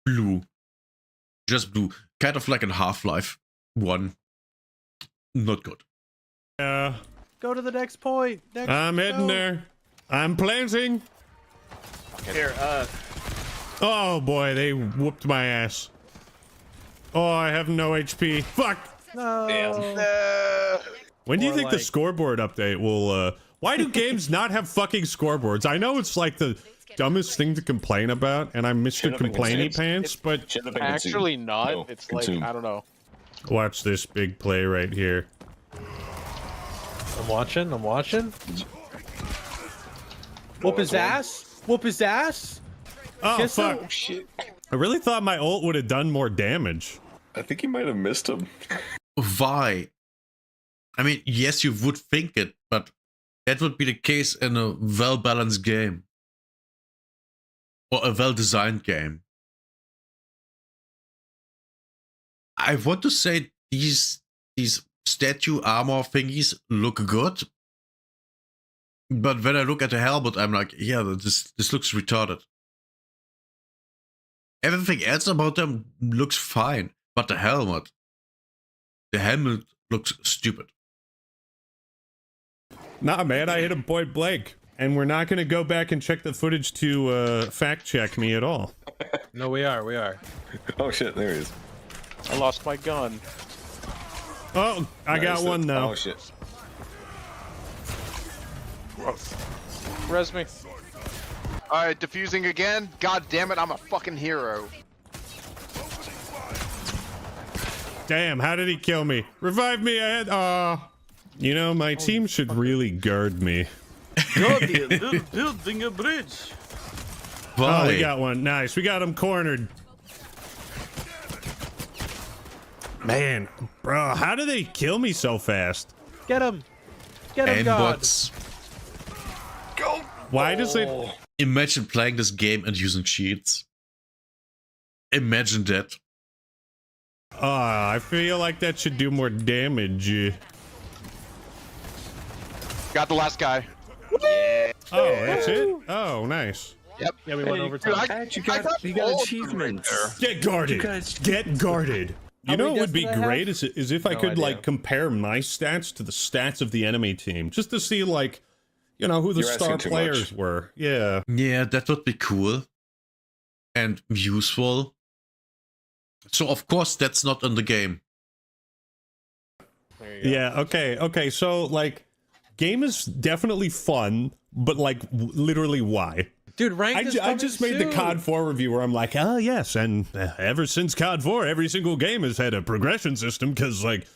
blue. Just blue. Kind of like in Half-Life 1. Not good. Yeah. Go to the next point. I'm heading there. I'm planting. Here, Oh boy, they whooped my ass. Oh, I have no HP. Fuck. No. When do you Or think the like- scoreboard update will, why do games not have fucking scoreboards? I know it's like the dumbest thing to complain about, and I'm Mr. Complainy Pants, but... Actually not. No, It's consume. like, I don't know. Watch this big play right here. I'm watching. Whoop his ass. Whoop his ass. Oh, Kiss fuck. him. Shit. I really thought my ult would have done more damage. I think he might have missed him. Why? I mean, yes, you would think it, but that would be the case in a well-balanced game. Or a well-designed game. I want to say these statue armor thingies look good. But when I look at the helmet, I'm like, yeah, this looks retarded. Everything else about them looks fine, but the helmet looks stupid. Nah, man, I hit him point blank. And we're not going to go back and check the footage to fact check me at all. No, we are. Oh shit, there he is. I lost my gun. Oh, I got one now. Oh shit. Res me. Alright, defusing again. God damn it, I'm a fucking hero. Damn, how did he kill me? Revive me, I had... You know, my team should really guard me. building a bridge. Oh, we got one. Nice. We got him cornered. Man, bro, how do they kill me so fast? Get him. Get him, God. Aimbots. Go! Why does it... Imagine playing this game and using cheats. Imagine that. I feel like that should do more damage. Got the last guy. Oh, that's it? Oh, nice. Yep. Yeah, we went over time. You got achievements. Get guarded. Get guarded. You know what would be great is if I could, like, compare my stats to the stats of the enemy team. Just to see, like, you know, who the You're star asking too players were. Yeah. Yeah, that would be cool. And useful. So, of course, that's not in the game. Yeah, okay, so, like, game is definitely fun, but, like, literally why? Dude, ranked I just made the COD 4 review where I'm like, oh, yes, and ever since COD 4, every single game has had a progression system, because, like,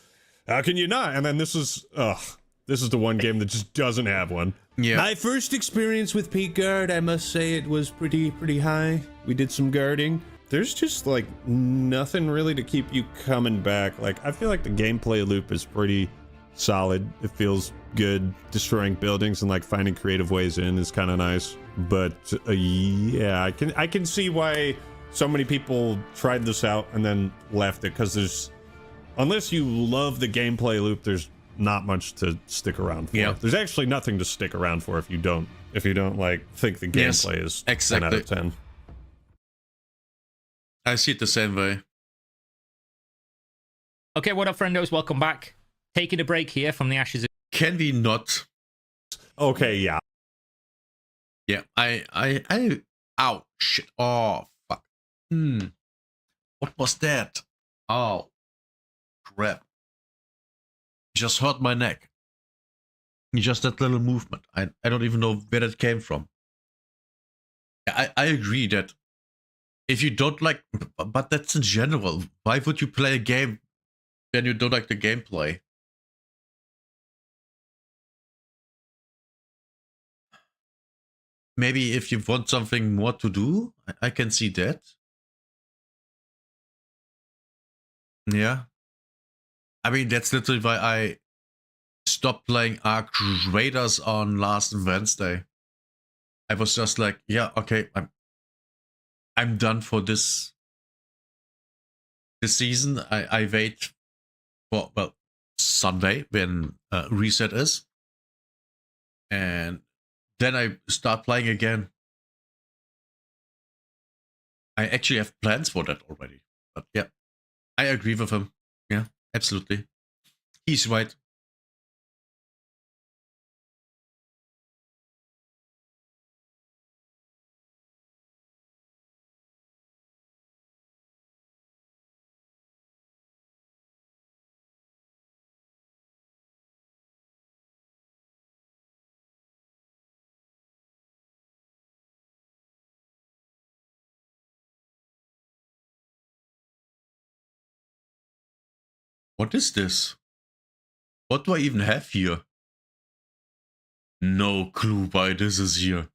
how can you not? And then this is the one game that just doesn't have one. Yeah. My first experience with peak guard, I must say it was pretty high. We did some guarding. There's just, like, nothing really to keep you coming back. Like, I feel like the gameplay loop is pretty solid. It feels good. Destroying buildings and, like, finding creative ways in is kind of nice. But, yeah, I can see why so many people tried this out and then left it, because there's... Unless you love the gameplay loop, there's not much to stick around for. Yeah. There's actually nothing to stick around for if you don't like think the gameplay is 10 out of 10. I see it the same way. Okay, what up, friendos? Welcome back. Taking a break here from the ashes. Can we not? Okay, yeah. Yeah, ow, shit, oh, fuck. What was that? Oh, crap. Just hurt my neck. Just that little movement. I don't even know where that came from. I agree that if you don't like, but that's in general. Why would you play a game when you don't like the gameplay? Maybe if you want something more to do, I can see that. Yeah. I mean, that's literally why stopped playing Arc Raiders on last Wednesday. I was just like, yeah, okay, I'm done for this season. I wait for, well, Sunday when reset is, and then I start playing again. I actually have plans for that already. But yeah, I agree with him. Yeah, absolutely. He's right. What is this? What do I even have here? No clue why this is here.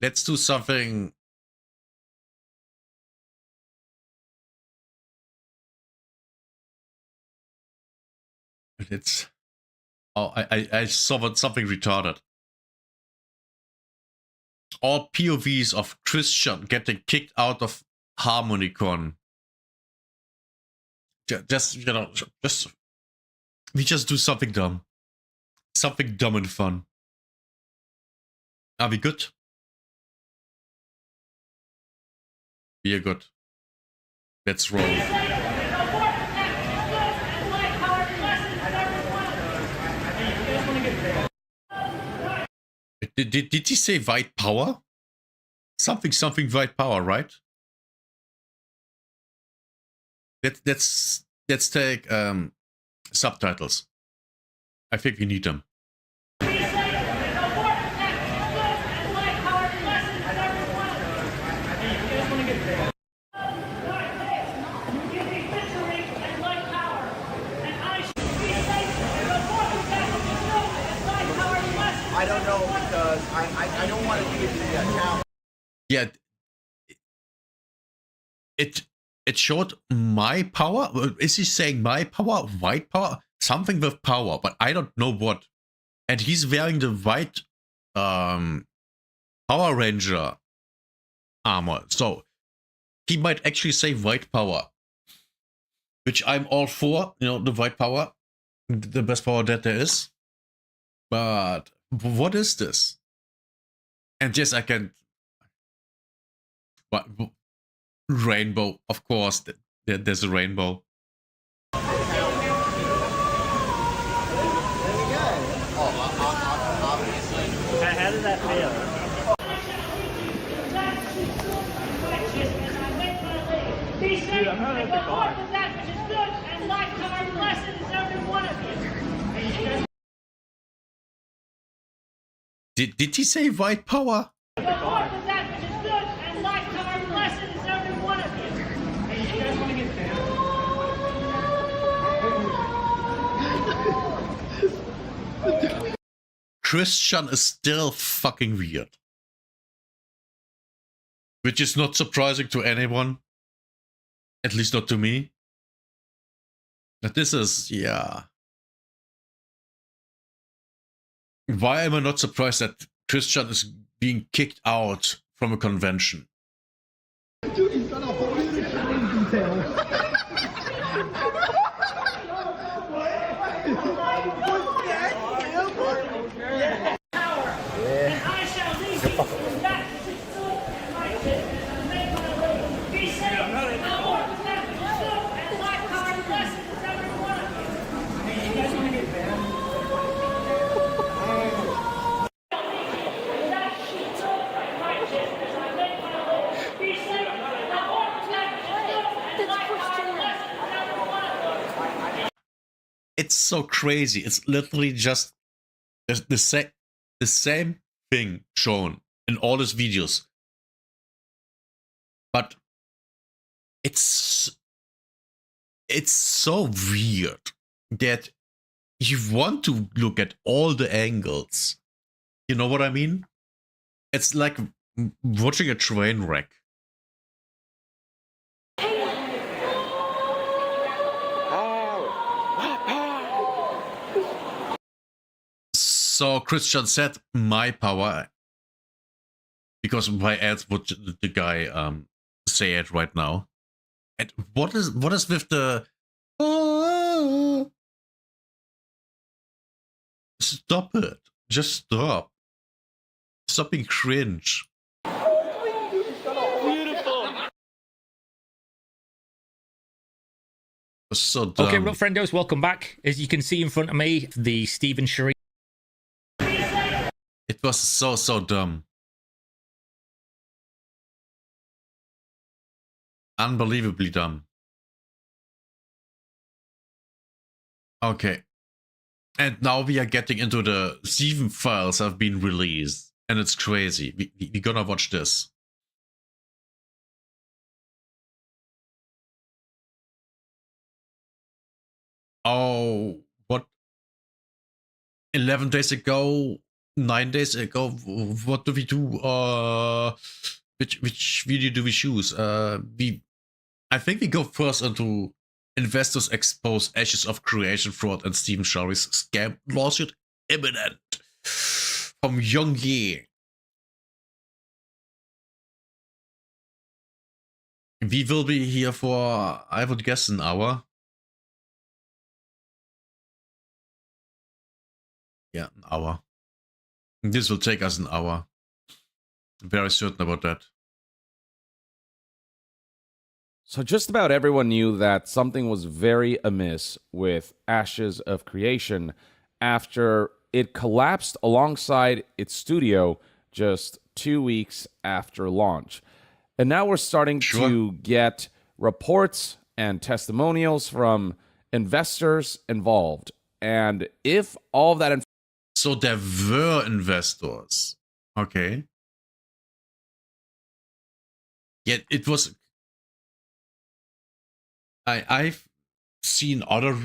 Let's do something. It's. Oh, I saw something retarded. All POVs of Christian getting kicked out of HarmonyCon. Just, you know, we just do something dumb. Something dumb and fun. Are we good? We are good. Let's roll. Did he say white power? Something white power, right? Let's take subtitles. I think we need them. I don't know because I don't want to give the account. Yeah, it showed my power. Is he saying my power, white power, something with power, but I don't know what. And he's wearing the white Power Ranger armor, so he might actually say white power, which I'm all for. You know, the white power, the best power that there is. But what is this? And yes, I can. What? Rainbow, of course. There's a rainbow. How did that fail? Dude, I'm not at the car. Did he say white power? Christian is still fucking weird. Which is not surprising to anyone. At least not to me. But this is, yeah. Why am I not surprised that Christian is being kicked out from a convention? Dude, he's got a whole new shining detail. It's so crazy. It's literally just the same thing shown in all his videos. But it's so weird that you want to look at all the angles. You know what I mean? It's like watching a train wreck. So Christian said my power, because why else would the guy say it right now? And what is with the stop it? Just stop. Stop being cringe. Beautiful. So dumb. Okay, well, friendos, welcome back. As you can see in front of me, the Stephen Sharif. It was so dumb. Unbelievably dumb. Okay. And now we are getting into the Steven files have been released. And it's crazy. We're gonna watch this. Oh, what? 11 days ago, 9 days ago, what do we do? Which video do we choose? I think we go first into investors expose ashes of creation fraud and Stephen Shari's scam lawsuit imminent from Young Ye. We will be here for, I would guess, an hour. Yeah, an hour. This will take us an hour. Very certain about that. So just about everyone knew that something was very amiss with Ashes of Creation after it collapsed alongside its studio just 2 weeks after launch. And now we're starting to get reports and testimonials from investors involved. And if all of that... So there were investors. Okay. Yet it was... I've seen other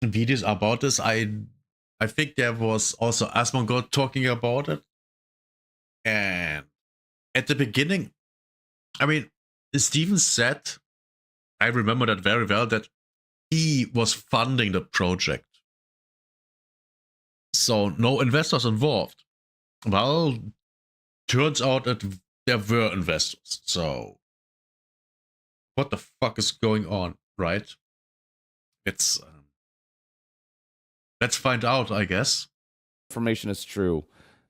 videos about this. I think there was also Asmongold talking about it. And at the beginning, I mean, Steven said, I remember that very well, that he was funding the project. So no investors involved. Well, turns out that there were investors. So what the fuck is going on, right? It's let's find out, I guess. Information is true.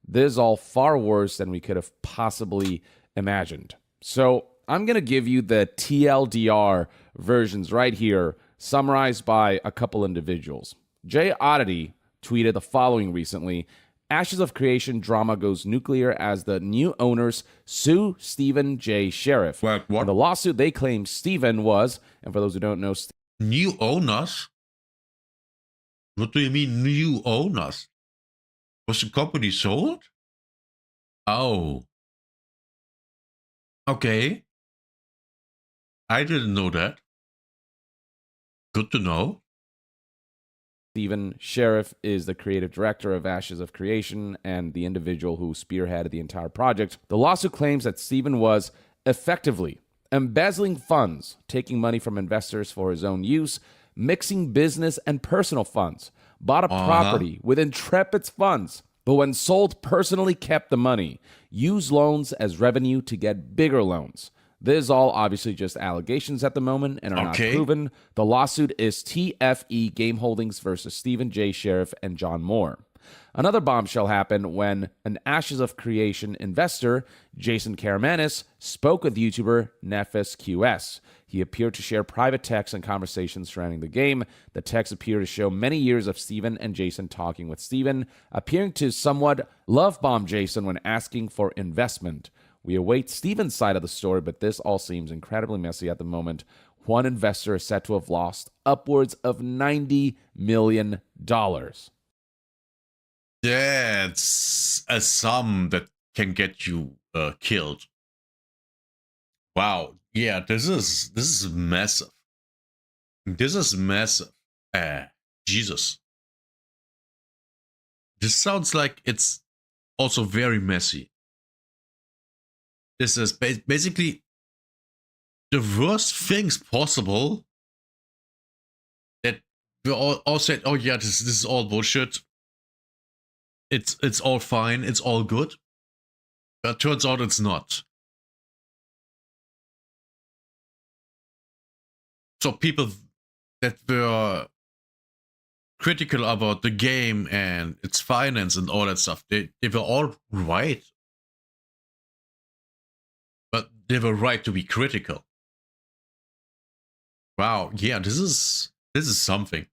This is all far worse than we could have possibly imagined. So I'm going to give you the TLDR versions right here, summarized by a couple individuals. Jay Oddity tweeted the following recently: Ashes of Creation drama goes nuclear as the new owners sue Stephen J. Sheriff. What? In the lawsuit, they claim Stephen was, and for those who don't know... New owners? What do you mean new owners? Was the company sold? Oh. Okay. I didn't know that. Good to know. Stephen Sheriff is the creative director of Ashes of Creation and the individual who spearheaded the entire project. The lawsuit claims that Stephen was effectively embezzling funds, taking money from investors for his own use, mixing business and personal funds, bought a property with Intrepid's funds, but when sold, personally kept the money, used loans as revenue to get bigger loans. This is all obviously just allegations at the moment and are not proven. The lawsuit is TFE Game Holdings versus Stephen J. Sheriff and John Moore. Another bombshell happened when an Ashes of Creation investor, Jason Karamanis, spoke with YouTuber Nephis QS. He appeared to share private texts and conversations surrounding the game. The texts appear to show many years of Stephen and Jason talking with Stephen, appearing to somewhat love bomb Jason when asking for investment. We await Stephen's side of the story, but this all seems incredibly messy at the moment. One investor is said to have lost upwards of $90 million. That's a sum that can get you killed. Wow. Yeah, this is massive. This is massive. Jesus. This sounds like it's also very messy. This is basically the worst things possible that we all said, oh yeah, this is all bullshit. it's all fine, it's all good. But turns out it's not. So people that were critical about the game and its finance and all that stuff, they were all right. But they were right to be critical. Wow, yeah, this is something.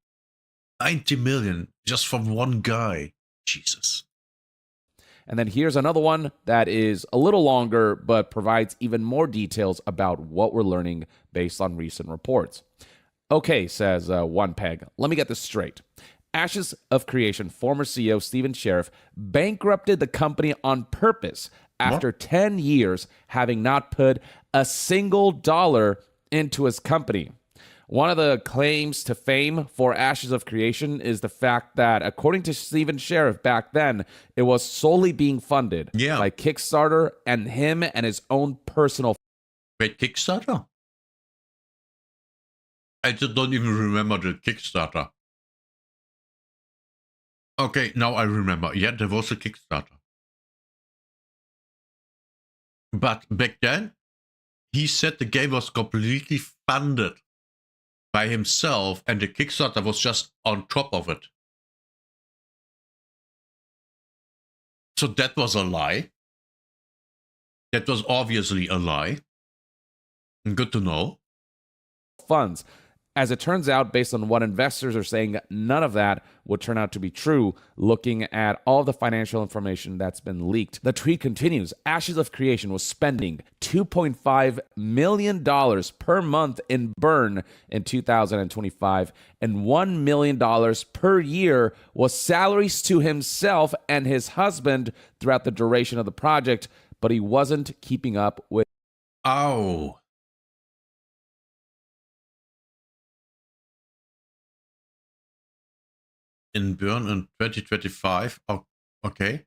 90 million just from one guy. Jesus. And then here's another one that is a little longer, but provides even more details about what we're learning based on recent reports. Okay, says One Peg. Let me get this straight. Ashes of Creation former CEO Steven Sheriff bankrupted the company on purpose after 10 years having not put a single dollar into his company. One of the claims to fame for Ashes of Creation is the fact that, according to Steven Sheriff back then, it was solely being funded by Kickstarter and him and his own personal... Wait, Kickstarter? I just don't even remember the Kickstarter. Okay, now I remember. Yeah, there was a Kickstarter. But back then, he said the game was completely funded by himself, and the Kickstarter was just on top of it. So that was a lie. That was obviously a lie. Good to know. Funds. As it turns out, based on what investors are saying, none of that would turn out to be true, looking at all the financial information that's been leaked. The tweet continues. Ashes of Creation was spending $2.5 million per month in burn in 2025, and $1 million per year was salaries to himself and his husband throughout the duration of the project, but he wasn't keeping up with... Ow. In burn in 2025. Oh, okay.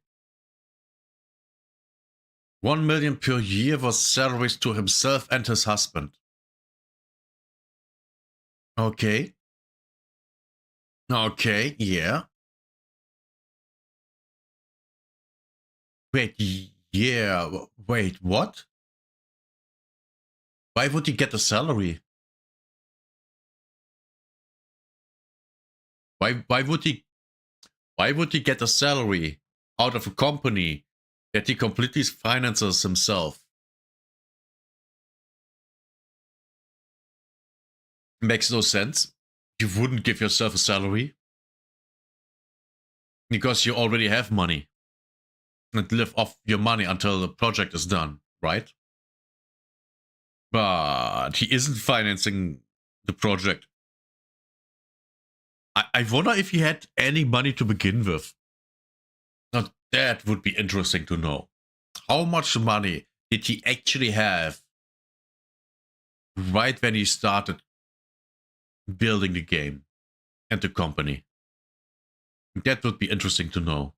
1 million per year was salaries to himself and his husband. Okay. Okay, yeah. Wait, yeah. Wait, what? Why would he get a salary? Why would he get a salary out of a company that he completely finances himself? Makes no sense. You wouldn't give yourself a salary because you already have money and live off your money until the project is done, right? But he isn't financing the project. I wonder if he had any money to begin with. Now that would be interesting to know. How much money did he actually have right when he started building the game and the company? That would be interesting to know.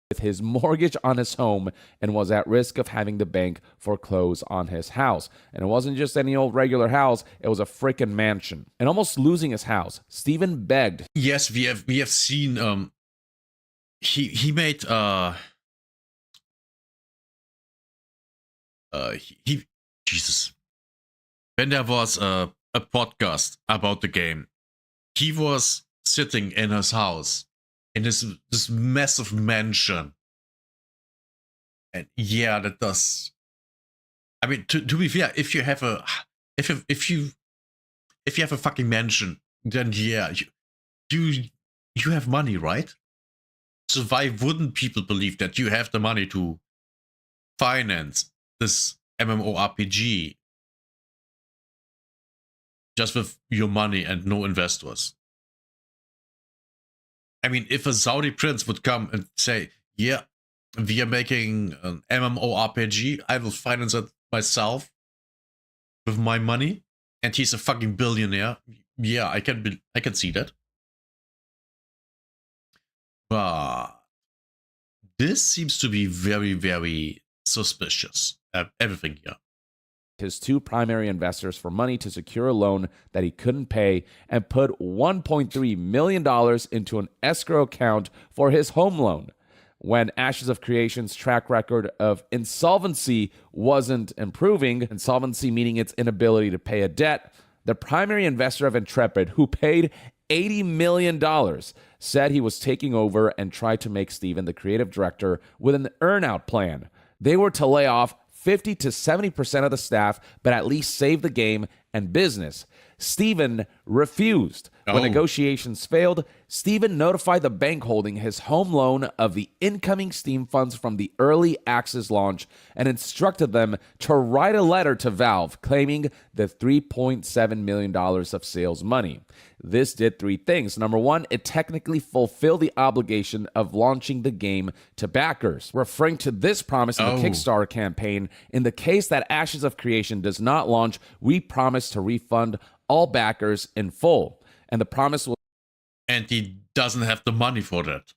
With his mortgage on his home and was at risk of having the bank foreclose on his house. And it wasn't just any old regular house, it was a freaking mansion. And almost losing his house, Steven begged. Yes, we have seen he made Jesus. When there was a podcast about the game, he was sitting in his house in this massive mansion. And yeah, that does. I mean, to be fair, if you have a if you have a fucking mansion, then yeah, you have money, right? So why wouldn't people believe that you have the money to finance this MMORPG just with your money and no investors? I mean, if a Saudi prince would come and say, yeah, we are making an MMORPG, I will finance it myself with my money, and he's a fucking billionaire, yeah, I can see that. But this seems to be very, very suspicious. Everything here. His two primary investors for money to secure a loan that he couldn't pay and put $1.3 million into an escrow account for his home loan. when Ashes of Creation's track record of insolvency wasn't improving, insolvency meaning its inability to pay a debt, the primary investor of Intrepid, who paid $80 million, said he was taking over and tried to make Steven the creative director with an earn-out plan. They were to lay off 50 to 70% of the staff, but at least save the game and business. Steven refused. When negotiations failed, Steven notified the bank holding his home loan of the incoming Steam funds from the early access launch and instructed them to write a letter to Valve claiming the $3.7 million of sales money. This did three things. Number one, it technically fulfilled the obligation of launching the game to backers, referring to this promise in the Kickstarter campaign. In the case that Ashes of Creation does not launch, we promise to refund all backers in full. And the promise was... And he doesn't have the money for that.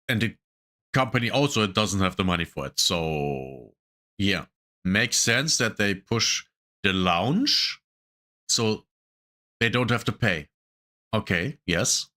And the company also doesn't have the money for it. So, yeah. Makes sense that they push the launch so they don't have to pay. Okay, yes.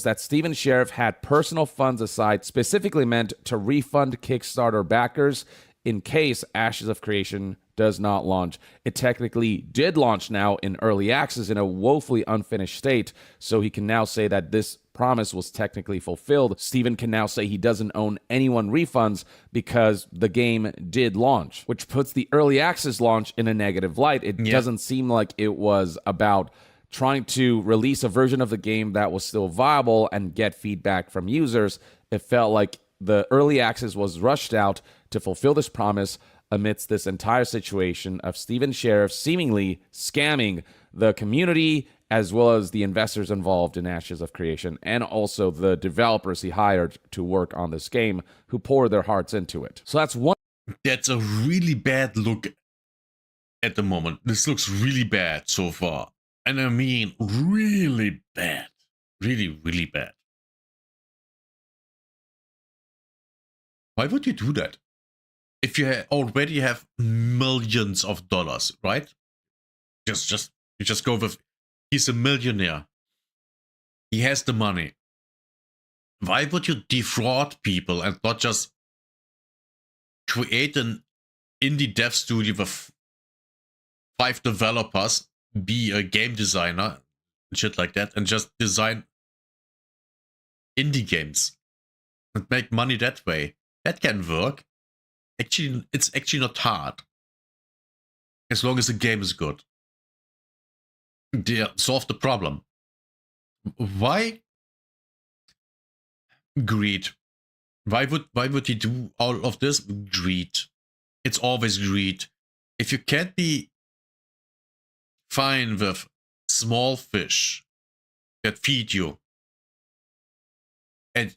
That Steven Sheriff had personal funds aside specifically meant to refund Kickstarter backers in case Ashes of Creation does not launch. It technically did launch now in early access in a woefully unfinished state, so he can now say that this promise was technically fulfilled. Steven can now say he doesn't owe anyone refunds because the game did launch, which puts the early access launch in a negative light. It doesn't seem like it was about trying to release a version of the game that was still viable and get feedback from users. It felt like the early access was rushed out to fulfill this promise amidst this entire situation of Steven Sheriff seemingly scamming the community as well as the investors involved in Ashes of Creation and also the developers he hired to work on this game who poured their hearts into it. So that's one. That's a really bad look at the moment. This looks really bad so far. And I mean really bad. Really, really bad. Why would you do that? If you already have millions of dollars, right? You just go with, he's a millionaire. He has the money. Why would you defraud people and not just create an indie dev studio with 5 developers, be a game designer, shit like that, and just design indie games and make money that way? That can work. Actually, it's actually not hard. As long as the game is good. They solve the problem. Why greed? Why would he do all of this? Greed. It's always greed. If you can't be fine with small fish that feed you, and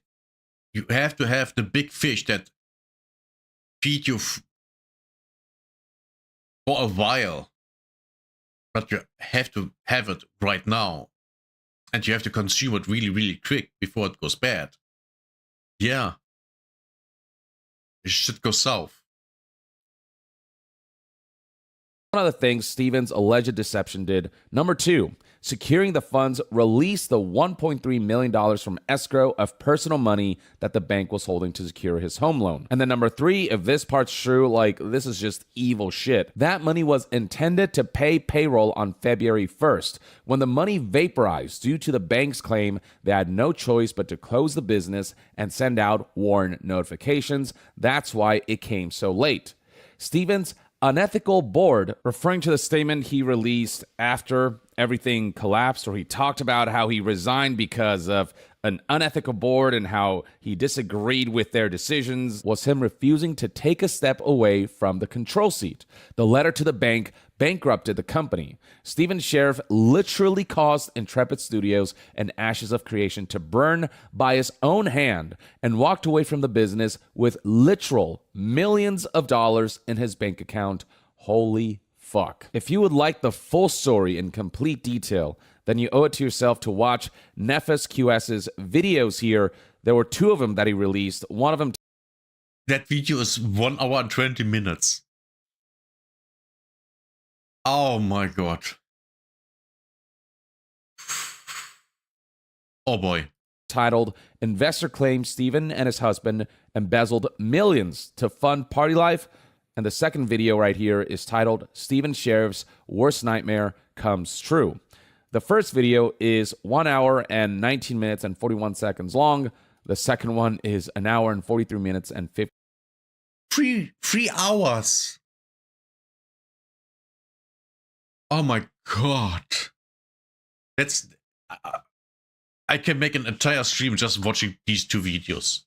you have to have the big fish that feed you for a while, but you have to have it right now, and you have to consume it really, really quick before it goes bad. Yeah, it should go south. One of the things Steven's alleged deception did. Number 2, securing the funds released the $1.3 million from escrow of personal money that the bank was holding to secure his home loan. And then number 3, if this part's true, like, this is just evil shit. That money was intended to pay payroll on February 1st. When the money vaporized due to the bank's claim they had no choice but to close the business and send out warn notifications, that's why it came so late. Steven's unethical board, referring to the statement he released after everything collapsed, or he talked about how he resigned because of an unethical board and how he disagreed with their decisions, was him refusing to take a step away from the control seat. The letter to the bank bankrupted the company. Steven Sheriff literally caused Intrepid Studios and Ashes of Creation to burn by his own hand and walked away from the business with literal millions of dollars in his bank account. Holy fuck. If you would like the full story in complete detail, then you owe it to yourself to watch Nefas QS's videos here. There were 2 of them that he released. One of them... That video is 1 hour and 20 minutes. Oh my god. Oh boy. titled Investor Claims Stephen and his husband embezzled millions to fund party life. And the second video right here is titled Stephen Sheriff's Worst Nightmare Comes True. The first video is 1 hour and 19 minutes and 41 seconds long. The second one is 1 hour and 43 minutes and 50. 3 hours. Oh my god. That's... I can make an entire stream just watching these two videos.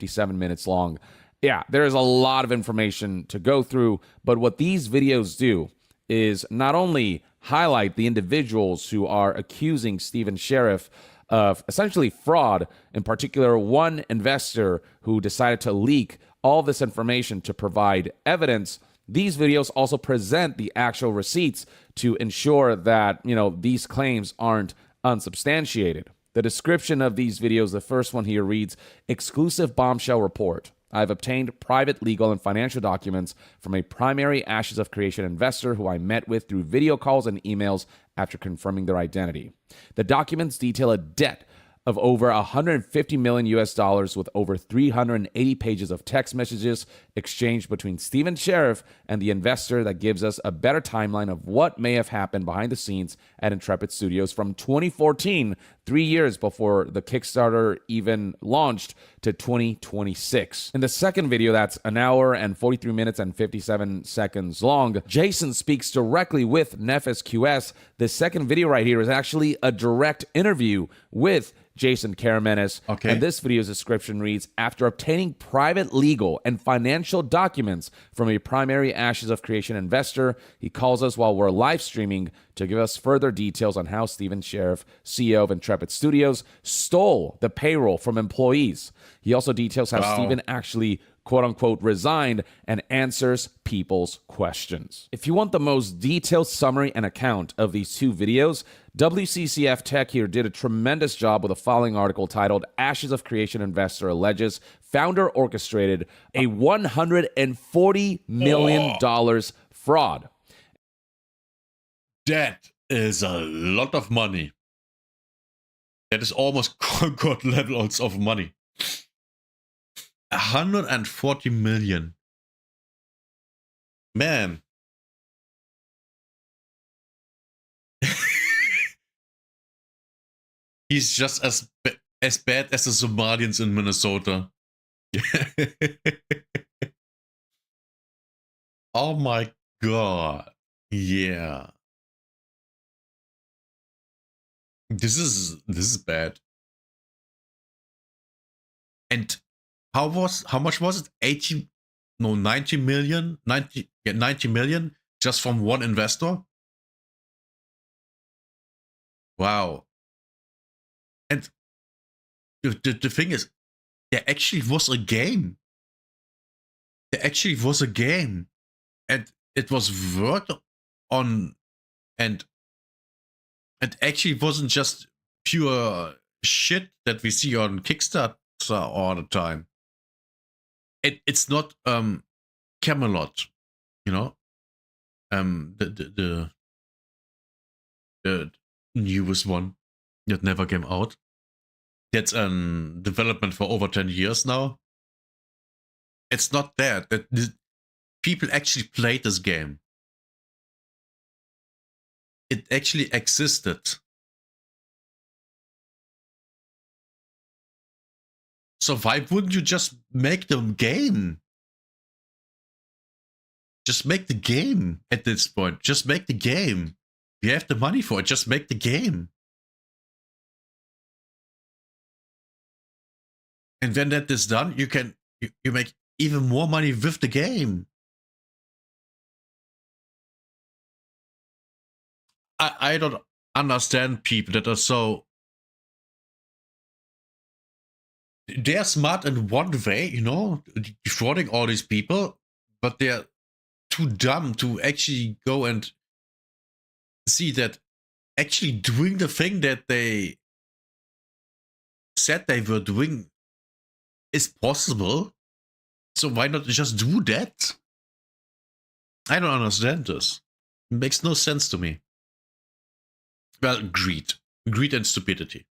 57 minutes long. Yeah, there is a lot of information to go through, but what these videos do is not only highlight the individuals who are accusing Stephen Sheriff of essentially fraud, in particular one investor who decided to leak all this information to provide evidence. These videos also present the actual receipts to ensure that, these claims aren't unsubstantiated. The description of these videos, the first one here reads, exclusive bombshell report. I've obtained private legal and financial documents from a primary Ashes of Creation investor who I met with through video calls and emails after confirming their identity. The documents detail a debt of over $150 million with over 380 pages of text messages exchanged between Stephen Sheriff and the investor that gives us a better timeline of what may have happened behind the scenes at Intrepid Studios from 2014, 3 years before the Kickstarter even launched, to 2026. In the second video, that's 1 hour and 43 minutes and 57 seconds long, Jason speaks directly with Nephis QS. The second video right here is actually a direct interview with Jason Karamenis. Okay. And this video's description reads, after obtaining private legal and financial documents from a primary Ashes of Creation investor, he calls us while we're live streaming to give us further details on how Stephen Sheriff, CEO of Intrepid Studios, stole the payroll from employees. He also details how Stephen actually quote-unquote resigned and answers people's questions. If you want the most detailed summary and account of these two videos, WCCF Tech here did a tremendous job with a following article titled Ashes of Creation Investor Alleges Founder Orchestrated a $140 million fraud. That is a lot of money. That is almost God levels of money. 140 million. Man. He's just as bad as the Somalians in Minnesota. Oh my god. Yeah. This is bad. And how much was it? 90 million? 90 million just from one investor? Wow. And the thing is, there actually was a game. There actually was a game. And it was worked on, and it actually wasn't just pure shit that we see on Kickstarter all the time. It's not Camelot, the newest one that never came out. That's development for over 10 years now. It's not that people actually played this game. It actually existed. So why wouldn't you just make the game? Just make the game at this point. Just make the game. You have the money for it. Just make the game. And when that is done, you make even more money with the game. I don't understand people that are so... They're smart in one way, defrauding all these people, but they're too dumb to actually go and see that actually doing the thing that they said they were doing is possible. So why not just do that? I don't understand this. It makes no sense to me. Well, greed and stupidity.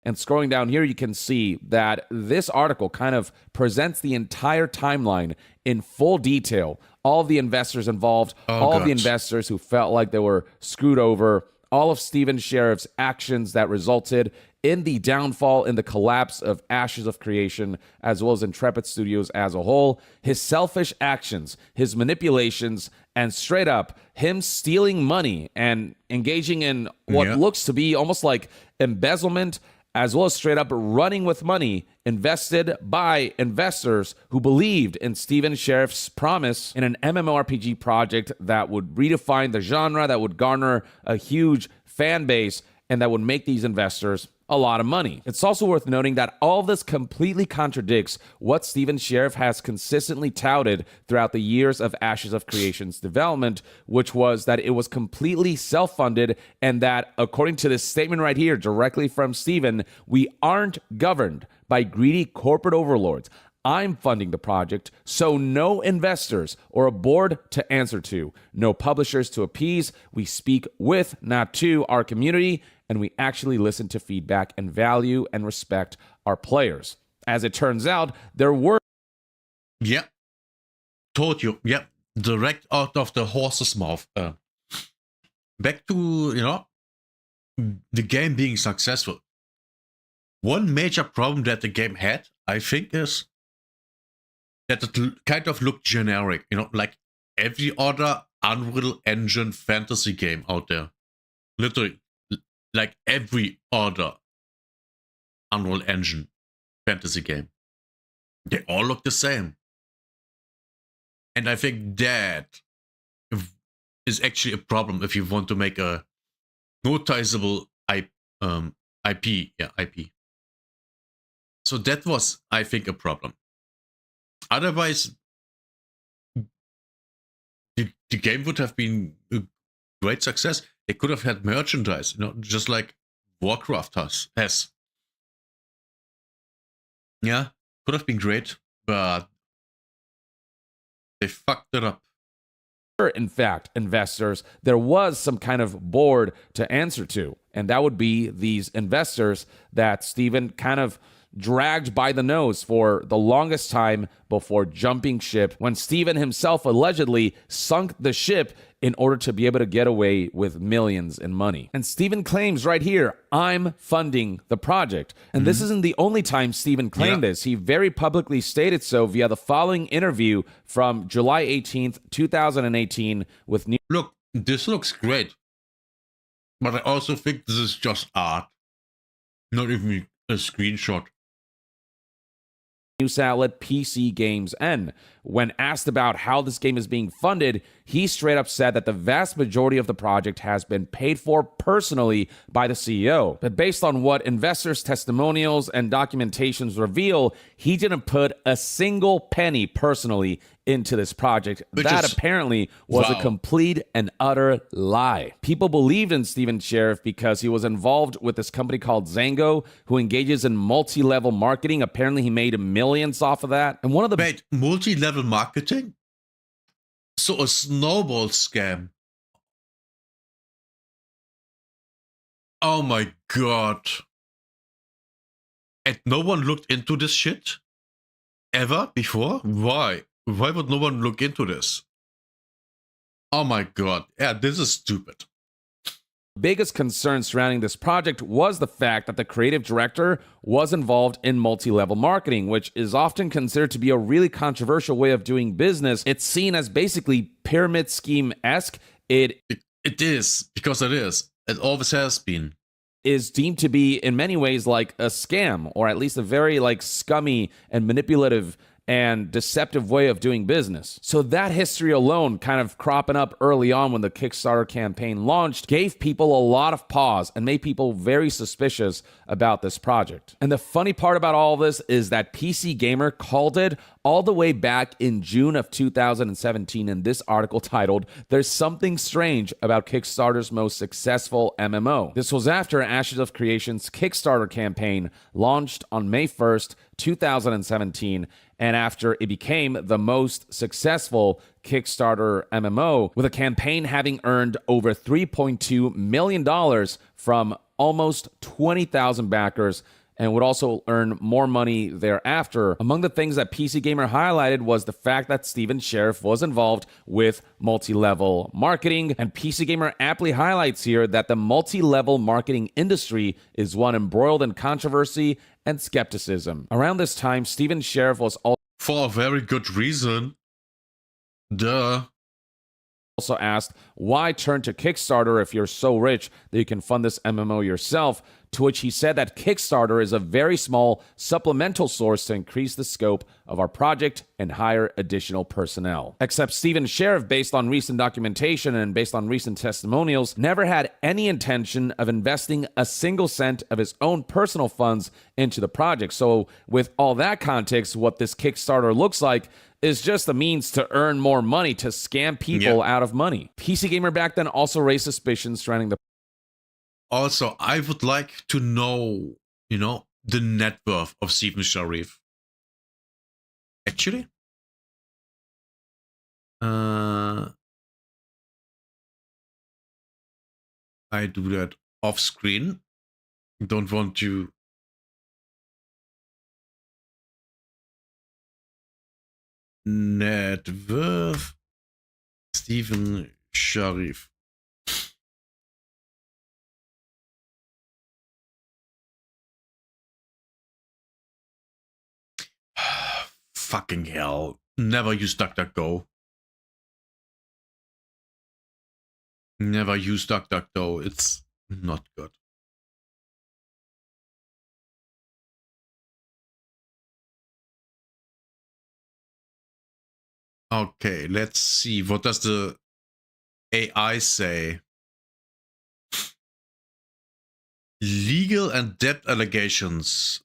And scrolling down here, you can see that this article kind of presents the entire timeline in full detail. All of the investors involved, all of the investors who felt like they were screwed over, all of Steven Sheriff's actions that resulted in the downfall, in the collapse of Ashes of Creation, as well as Intrepid Studios as a whole, his selfish actions, his manipulations, and straight up him stealing money and engaging in what looks to be almost like embezzlement, as well as straight up running with money invested by investors who believed in Steven Sheriff's promise in an MMORPG project that would redefine the genre, that would garner a huge fan base, and that would make these investors a lot of money. It's also worth noting that all of this completely contradicts what Steven Sheriff has consistently touted throughout the years of Ashes of Creation's development, which was that it was completely self-funded and that, according to this statement right here, directly from Steven, we aren't governed by greedy corporate overlords. I'm funding the project, so no investors or a board to answer to, no publishers to appease. We speak with, not to, our community, and we actually listen to feedback and value and respect our players. As it turns out, there were... Yep. Told you. Yep. Direct out of the horse's mouth. Back to, the game being successful. One major problem that the game had, I think, is that it kind of looked generic, like every other Unreal Engine fantasy game out there. Literally, like every other Unreal Engine fantasy game. They all look the same. And I think that is actually a problem if you want to make a noticeable IP. IP. So that was, I think, a problem. Otherwise, the game would have been a great success. They could have had merchandise, just like Warcraft has. Yeah, could have been great, but they fucked it up. In fact, investors, there was some kind of board to answer to, and that would be these investors that Steven kind of dragged by the nose for the longest time before jumping ship, when Steven himself allegedly sunk the ship in order to be able to get away with millions in money. And Steven claims right here, I'm funding the project. And this isn't the only time Steven claimed this. He very publicly stated so via the following interview from July 18th, 2018 with New... Look, this looks great. But I also think this is just art. Not even a screenshot. News outlet PC Games N. When asked about how this game is being funded, he straight up said that the vast majority of the project has been paid for personally by the CEO. But based on what investors' testimonials and documentations reveal, he didn't put a single penny personally into this project. That apparently was a complete and utter lie. People believed in Steven Sheriff because he was involved with this company called Zango, who engages in multi-level marketing. Apparently he made millions off of that. And one of the... Wait, multi-level marketing? So a snowball scam. Oh my god. And no one looked into this shit? Ever before? Why? Why would no one look into this? Oh my god. Yeah, this is stupid. Biggest concern surrounding this project was the fact that the creative director was involved in multi-level marketing, which is often considered to be a really controversial way of doing business. It's seen as basically pyramid scheme-esque. It is, because it is. It always has been. Is deemed to be in many ways like a scam, or at least a very scummy and manipulative and deceptive way of doing business. So that history alone, kind of cropping up early on when the Kickstarter campaign launched, gave people a lot of pause and made people very suspicious about this project. And the funny part about all this is that PC Gamer called it all the way back in June of 2017 in this article titled, "There's Something Strange About Kickstarter's Most Successful MMO." This was after Ashes of Creation's Kickstarter campaign launched on May 1st, 2017, and after it became the most successful Kickstarter MMO, with a campaign having earned over $3.2 million from almost 20,000 backers and would also earn more money thereafter. Among the things that PC Gamer highlighted was the fact that Steven Sheriff was involved with multi-level marketing, and PC Gamer aptly highlights here that the multi-level marketing industry is one embroiled in controversy and skepticism. Around this time, Steven Sheriff was for a very good reason. Duh. Also asked, why turn to Kickstarter if you're so rich that you can fund this MMO yourself? To which he said that Kickstarter is a very small supplemental source to increase the scope of our project and hire additional personnel. Except Steven Sheriff, based on recent documentation and based on recent testimonials, never had any intention of investing a single cent of his own personal funds into the project. So with all that context, what this Kickstarter looks like is just a means to earn more money, to scam people out of money. PC Gamer back then also raised suspicions surrounding the... Also, I would like to know, the net worth of Steven Sheriff. Actually? I do that off screen. Don't want to... Net worth Steven Sheriff. Fucking hell. Never use DuckDuckGo. Never use DuckDuckGo. It's not good. Okay, let's see. What does the AI say? Legal and debt allegations.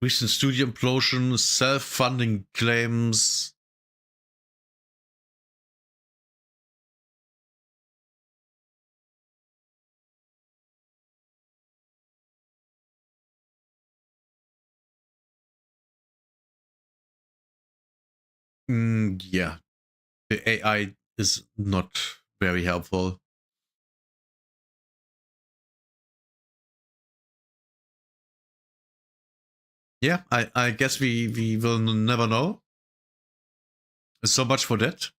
Recent studio implosion, self-funding claims. Yeah, the AI is not very helpful. Yeah, I guess we will never know. So much for that.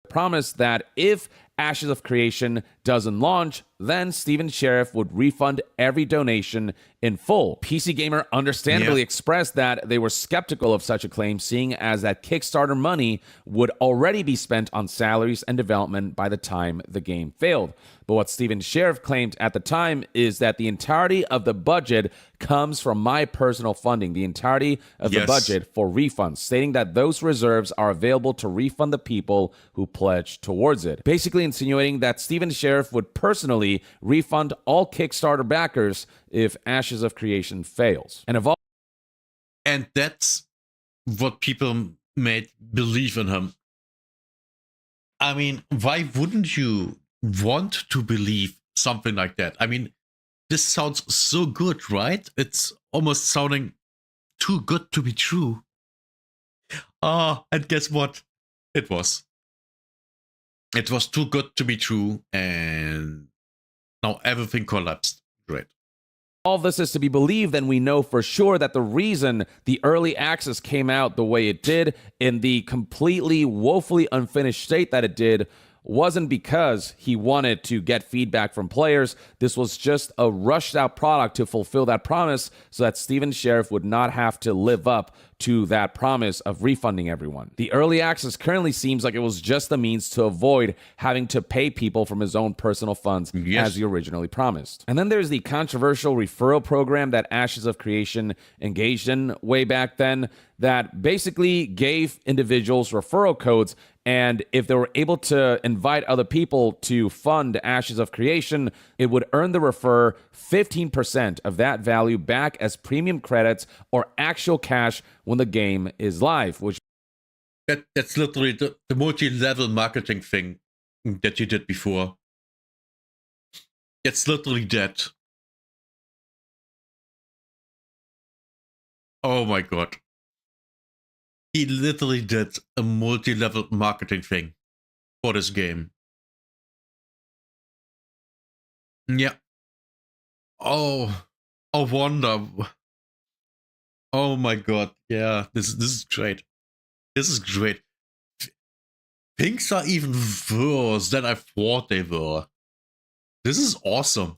Promised that if Ashes of Creation doesn't launch, then Steven Sheriff would refund every donation in full. PC Gamer understandably expressed that they were skeptical of such a claim, seeing as that Kickstarter money would already be spent on salaries and development by the time the game failed. But what Steven Sheriff claimed at the time is that the entirety of the budget comes from my personal funding, the entirety of the budget for refunds, stating that those reserves are available to refund the people who pledged towards it. Basically insinuating that Steven Sheriff would personally refund all Kickstarter backers if Ashes of Creation fails. And that's what people made believe in him. I mean, why wouldn't you want to believe something like that? I mean, this sounds so good, right? It's almost sounding too good to be true. And guess what? It was. It was too good to be true, and now everything collapsed. Great. All this is to be believed, then we know for sure that the reason the early access came out the way it did, in the completely woefully unfinished state that it did, wasn't because he wanted to get feedback from players. This was just a rushed out product to fulfill that promise so that Steven Sheriff would not have to live up to that promise of refunding everyone. The early access currently seems like it was just a means to avoid having to pay people from his own personal funds as he originally promised. And then there's the controversial referral program that Ashes of Creation engaged in way back then that basically gave individuals referral codes, and if they were able to invite other people to fund Ashes of Creation, it would earn the referrer 15% of that value back as premium credits or actual cash when the game is live, which that's literally the multi-level marketing thing that you did before. It's literally that. Oh my god. He literally did a multi-level marketing thing for this game. Yeah. Oh, I wonder. Oh my god. Yeah, this is great. This is great. Things are even worse than I thought they were. This is awesome.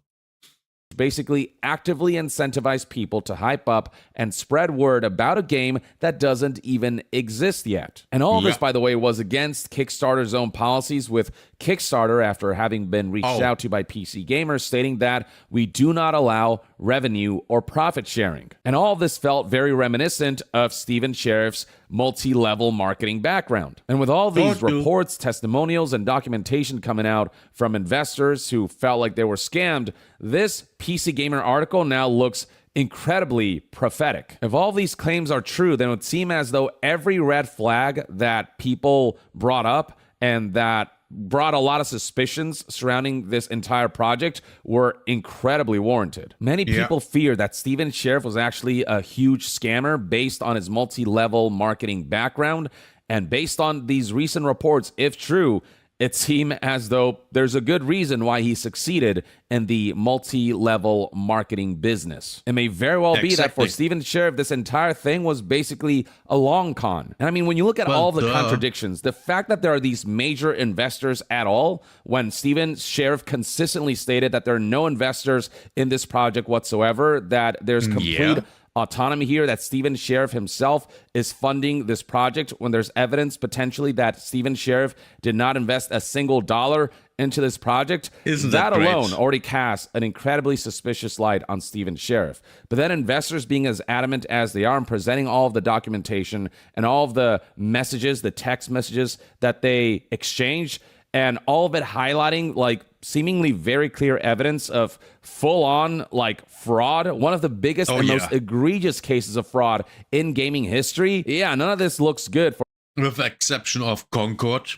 Basically actively incentivize people to hype up and spread word about a game that doesn't even exist yet. And all this, by the way, was against Kickstarter's own policies, with Kickstarter, after having been reached out to by PC gamers, stating that we do not allow revenue or profit sharing. And all this felt very reminiscent of Steven Sheriff's multi-level marketing background. And with all these reports, testimonials, and documentation coming out from investors who felt like they were scammed, this PC Gamer article now looks incredibly prophetic. If all these claims are true, then it would seem as though every red flag that people brought up and that brought a lot of suspicions surrounding this entire project were incredibly warranted. Many people fear that Steven Sheriff was actually a huge scammer based on his multi-level marketing background, and based on these recent reports, if true, it seemed as though there's a good reason why he succeeded in the multi-level marketing business. It may very well be that for Steven Sheriff, this entire thing was basically a long con. And I mean, when you look at all the contradictions, the fact that there are these major investors at all, when Steven Sheriff consistently stated that there are no investors in this project whatsoever, that there's complete autonomy here, that Steven Sheriff himself is funding this project, when there's evidence potentially that Steven Sheriff did not invest a single dollar into this project, that alone already casts an incredibly suspicious light on Steven Sheriff. But then investors being as adamant as they are and presenting all of the documentation and all of the messages, the text messages that they exchanged, and all of it highlighting like seemingly very clear evidence of full-on like fraud, one of the biggest and most egregious cases of fraud in gaming history. Yeah, none of this looks good. With the exception of Concord.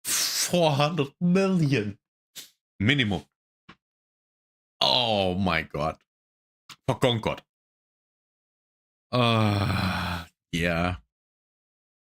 400 million. Minimum. Oh my god. For Concord. Yeah.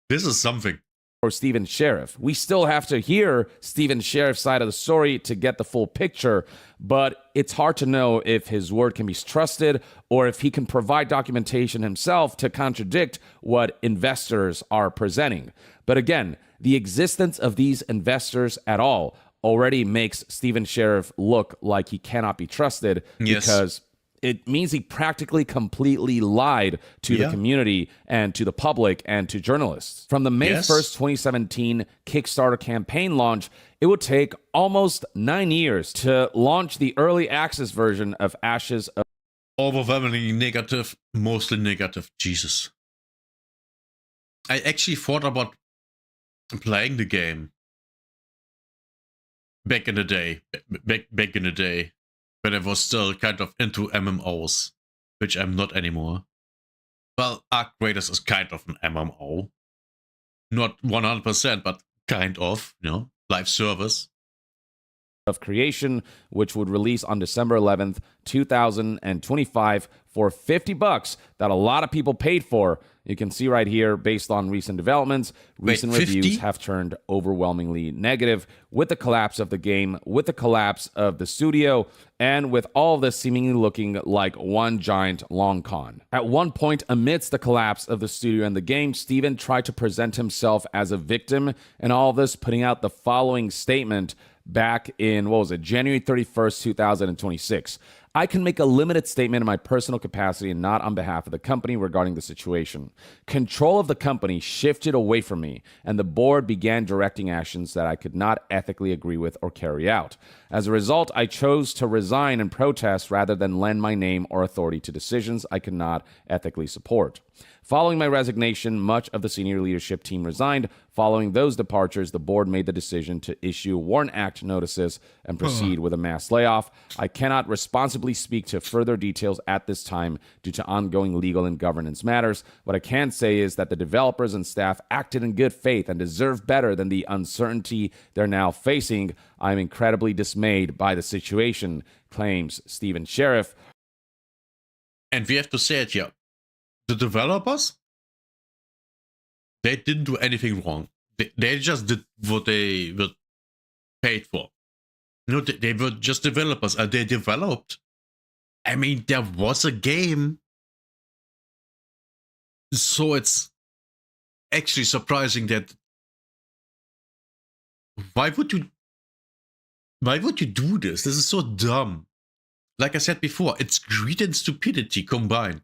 This is something. Or Steven Sheriff. We still have to hear Steven Sheriff's side of the story to get the full picture, but it's hard to know if his word can be trusted or if he can provide documentation himself to contradict what investors are presenting. But again, the existence of these investors at all already makes Steven Sheriff look like he cannot be trusted, because it means he practically completely lied to the community and to the public and to journalists. From the May 1st, 2017 Kickstarter campaign launch, it would take almost 9 years to launch the early access version of Ashes of... Overwhelmingly negative, mostly negative. Jesus. I actually thought about playing the game back in the day. Back in the day. But I was still kind of into MMOs, which I'm not anymore. Well, Arc Raiders is kind of an MMO. Not 100%, but kind of, you know, live service. Of Creation, which would release on December 11th, 2025 for $50 that a lot of people paid for. You can see right here, based on recent developments, recent reviews have turned overwhelmingly negative with the collapse of the game, with the collapse of the studio, and with all of this seemingly looking like one giant long con. At one point, amidst the collapse of the studio and the game, Steven tried to present himself as a victim, and all of this putting out the following statement back in, January 31st, 2026. I can make a limited statement in my personal capacity and not on behalf of the company regarding the situation. Control of the company shifted away from me, and the board began directing actions that I could not ethically agree with or carry out. As a result, I chose to resign and protest rather than lend my name or authority to decisions I could not ethically support. Following my resignation, much of the senior leadership team resigned. Following those departures, the board made the decision to issue Warrant Act notices and proceed with a mass layoff. I cannot responsibly speak to further details at this time due to ongoing legal and governance matters. What I can say is that the developers and staff acted in good faith and deserve better than the uncertainty they're now facing. I'm incredibly dismayed by the situation, claims Steven Sheriff. And we have to say it here. The developers, they didn't do anything wrong. They just did what they were paid for. No, they were just developers, and they developed. I mean, there was a game. So it's actually surprising that why would you do this? This is so dumb. Like I said before, it's greed and stupidity combined.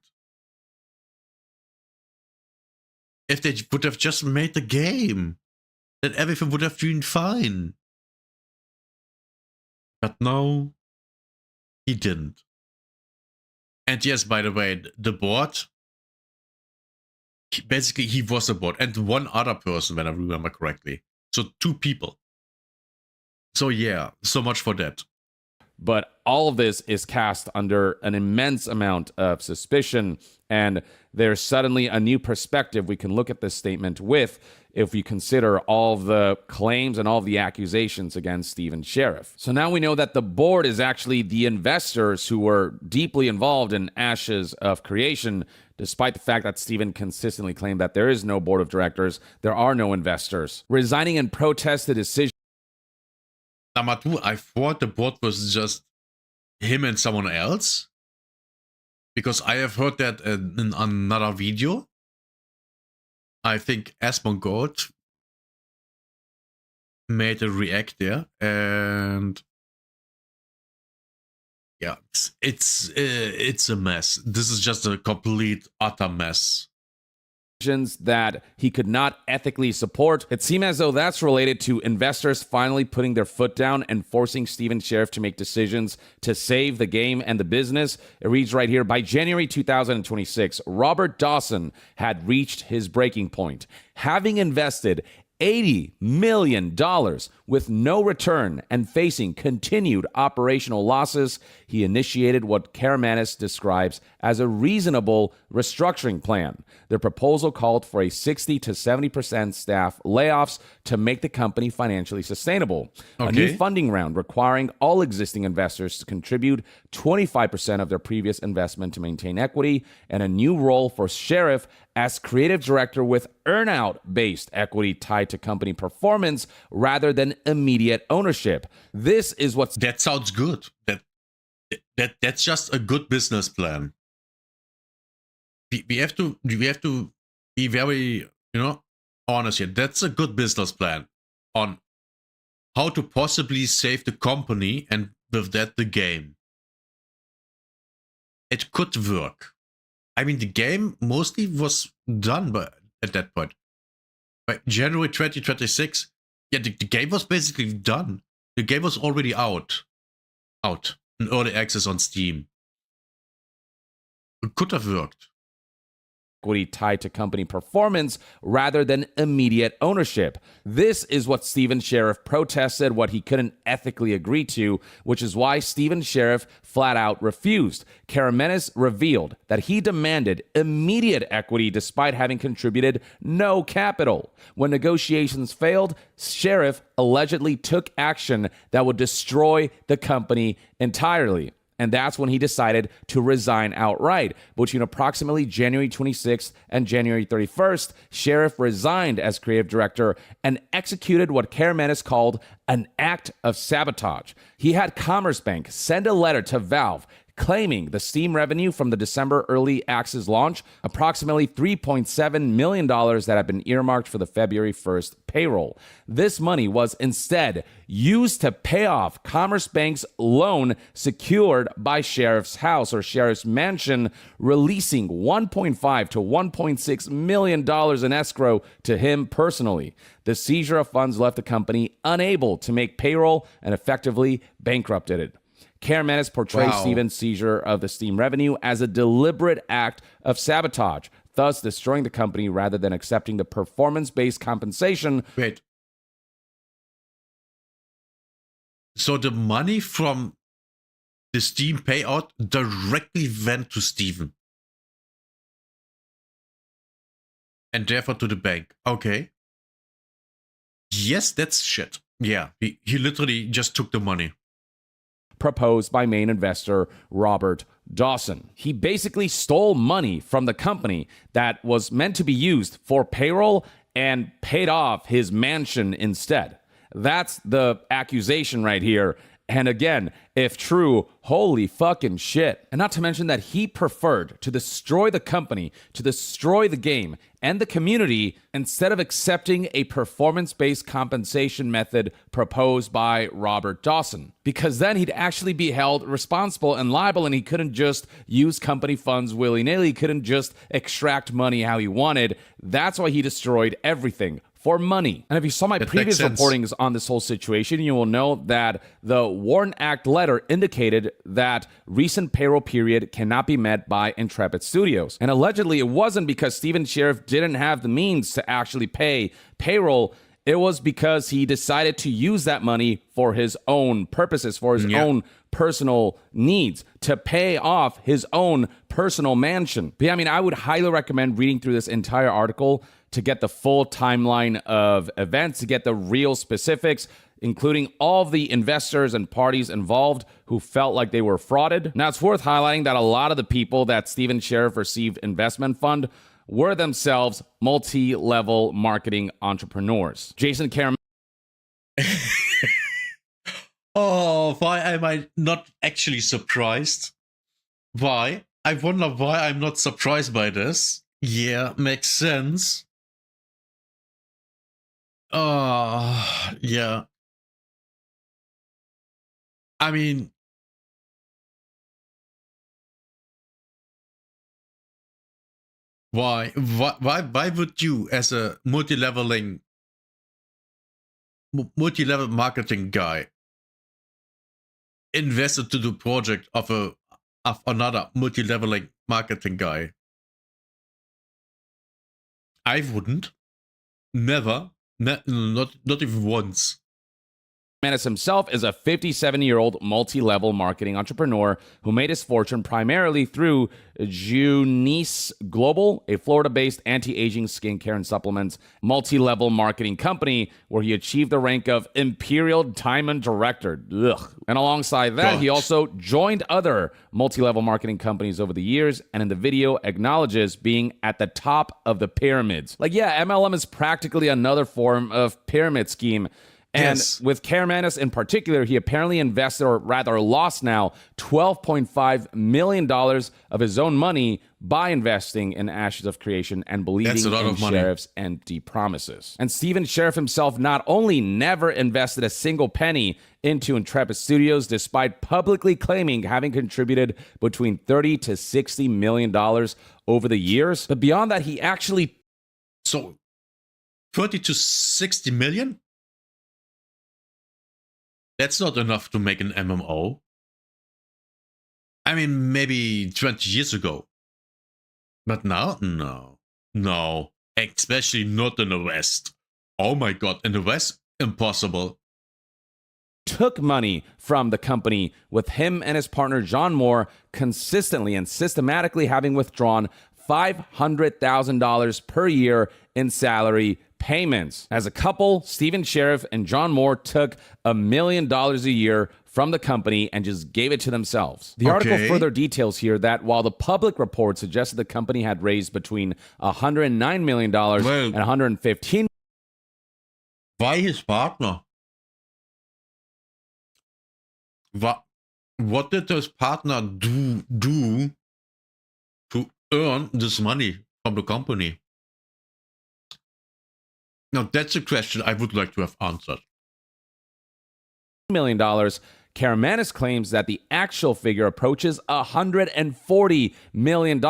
If they would have just made the game, then everything would have been fine. But no, he didn't. And yes, by the way, the board, basically he was the board and one other person, when I remember correctly. So 2 people. So yeah, so much for that. But all of this is cast under an immense amount of suspicion, and there's suddenly a new perspective we can look at this statement with if we consider all of the claims and all of the accusations against Steven Sheriff. So now we know that the board is actually the investors who were deeply involved in Ashes of Creation, despite the fact that Steven consistently claimed that there is no board of directors, there are no investors. Resigning in protest the decision. Namatu, I thought the board was just him and someone else. Because I have heard that in another video. I think Asmongold made a react there. And yeah, it's a mess. This is just a complete, utter mess. That he could not ethically support. It seems as though that's related to investors finally putting their foot down and forcing Steven Sheriff to make decisions to save the game and the business. It reads right here, by January 2026, Robert Dawson had reached his breaking point, having invested $80 million with no return and facing continued operational losses. He initiated what Karamanis describes as a reasonable restructuring plan. The proposal called for a 60 to 70% staff layoffs to make the company financially sustainable. A new funding round requiring all existing investors to contribute 25% of their previous investment to maintain equity, and a new role for Sheriff as creative director with earnout-based equity tied to company performance rather than immediate ownership. This is what's... That sounds good. That's just a good business plan. We have to be very, honest here. That's a good business plan on how to possibly save the company and with that the game. It could work. I mean, the game mostly was done at that point. By January 2026, yeah, the game was basically done. The game was already out in early access on Steam. It could have worked. Equity tied to company performance rather than immediate ownership. This is what Steven Sheriff protested, what he couldn't ethically agree to, which is why Steven Sheriff flat out refused. Karamanis revealed that he demanded immediate equity despite having contributed no capital. When negotiations failed, Sheriff allegedly took action that would destroy the company entirely. And that's when he decided to resign outright. Between approximately January 26th and January 31st, Sheriff resigned as creative director and executed what Karamanis called an act of sabotage. He had Commerce Bank send a letter to Valve claiming the Steam revenue from the December early access launch, approximately $3.7 million that had been earmarked for the February 1st payroll. This money was instead used to pay off Commerce Bank's loan secured by Sheriff's house or Sheriff's mansion, releasing $1.5 to $1.6 million in escrow to him personally. The seizure of funds left the company unable to make payroll and effectively bankrupted it. Karamanis portrays Steven's seizure of the Steam revenue as a deliberate act of sabotage, thus destroying the company rather than accepting the performance-based compensation. Wait. So the money from the Steam payout directly went to Steven. And therefore to the bank. Okay. Yes, that's shit. Yeah, he literally just took the money. Proposed by main investor Robert Dawson. He basically stole money from the company that was meant to be used for payroll and paid off his mansion instead. That's the accusation right here. And again, if true, holy fucking shit. And not to mention that he preferred to destroy the company, to destroy the game and the community instead of accepting a performance-based compensation method proposed by Robert Dawson. Because then he'd actually be held responsible and liable, and he couldn't just use company funds willy-nilly. He couldn't just extract money how he wanted. That's why he destroyed everything. For money. And if you saw my previous reportings on this whole situation, you will know that the Warren Act letter indicated that recent payroll period cannot be met by Intrepid Studios. And allegedly, it wasn't because Steven Sheriff didn't have the means to actually pay payroll. It was because he decided to use that money for his own purposes, for his own personal needs, to pay off his own personal mansion. But yeah, I mean, I would highly recommend reading through this entire article to get the full timeline of events, to get the real specifics, including all of the investors and parties involved who felt like they were frauded. Now, it's worth highlighting that a lot of the people that Steven Sheriff received investment fund were themselves multi-level marketing entrepreneurs. Jason Caram. Oh, why am I not actually surprised? Why? I wonder why I'm not surprised by this. Yeah, makes sense. Yeah. I mean, why would you, as a multi-level marketing guy, invest into the project of another multi-leveling marketing guy? I wouldn't. Never. Not even once. Manis himself is a 57-year-old multi-level marketing entrepreneur who made his fortune primarily through Junice Global, a Florida-based anti-aging skincare and supplements multi-level marketing company where he achieved the rank of Imperial Diamond Director. Ugh. And alongside that, he also joined other multi-level marketing companies over the years, and in the video acknowledges being at the top of the pyramids. Like, yeah, MLM is practically another form of pyramid scheme. And with Karamanis in particular, he apparently invested, or rather lost now, $12.5 million of his own money by investing in Ashes of Creation and believing in Sheriff's empty promises. And Steven Sheriff himself not only never invested a single penny into Intrepid Studios, despite publicly claiming having contributed between $30 to $60 million over the years, but beyond that, he actually... So, 30 to 60 million? That's not enough to make an MMO. I mean, maybe 20 years ago. But now, no. Especially not in the West. Oh my god, in the West, impossible. Took money from the company, with him and his partner John Moore consistently and systematically having withdrawn $500,000 per year in salary payments. As a couple, Steven Sheriff and John Moore took $1 million a year from the company and just gave it to themselves. The article further details here that while the public report suggested the company had raised between $109 million and $115 million. Why his partner? What did his partner do to earn this money from the company? Now, that's a question I would like to have answered. $1 million. Karamanis claims that the actual figure approaches $140 million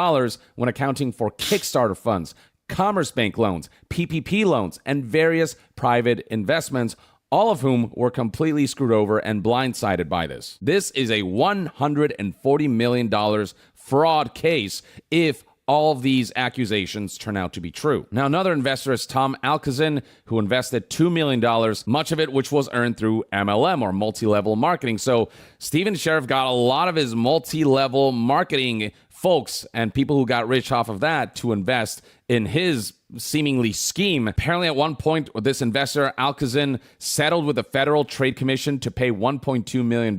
when accounting for Kickstarter funds, Commerce Bank loans, PPP loans, and various private investments, all of whom were completely screwed over and blindsided by this. This is a $140 million fraud case if all of these accusations turn out to be true. Now, another investor is Tom Alkazin, who invested $2 million, much of it which was earned through MLM, or multi-level marketing. So Steven Sheriff got a lot of his multi-level marketing folks and people who got rich off of that to invest in his seemingly scheme. Apparently, at one point, this investor, Alkazin, settled with the Federal Trade Commission to pay $1.2 million,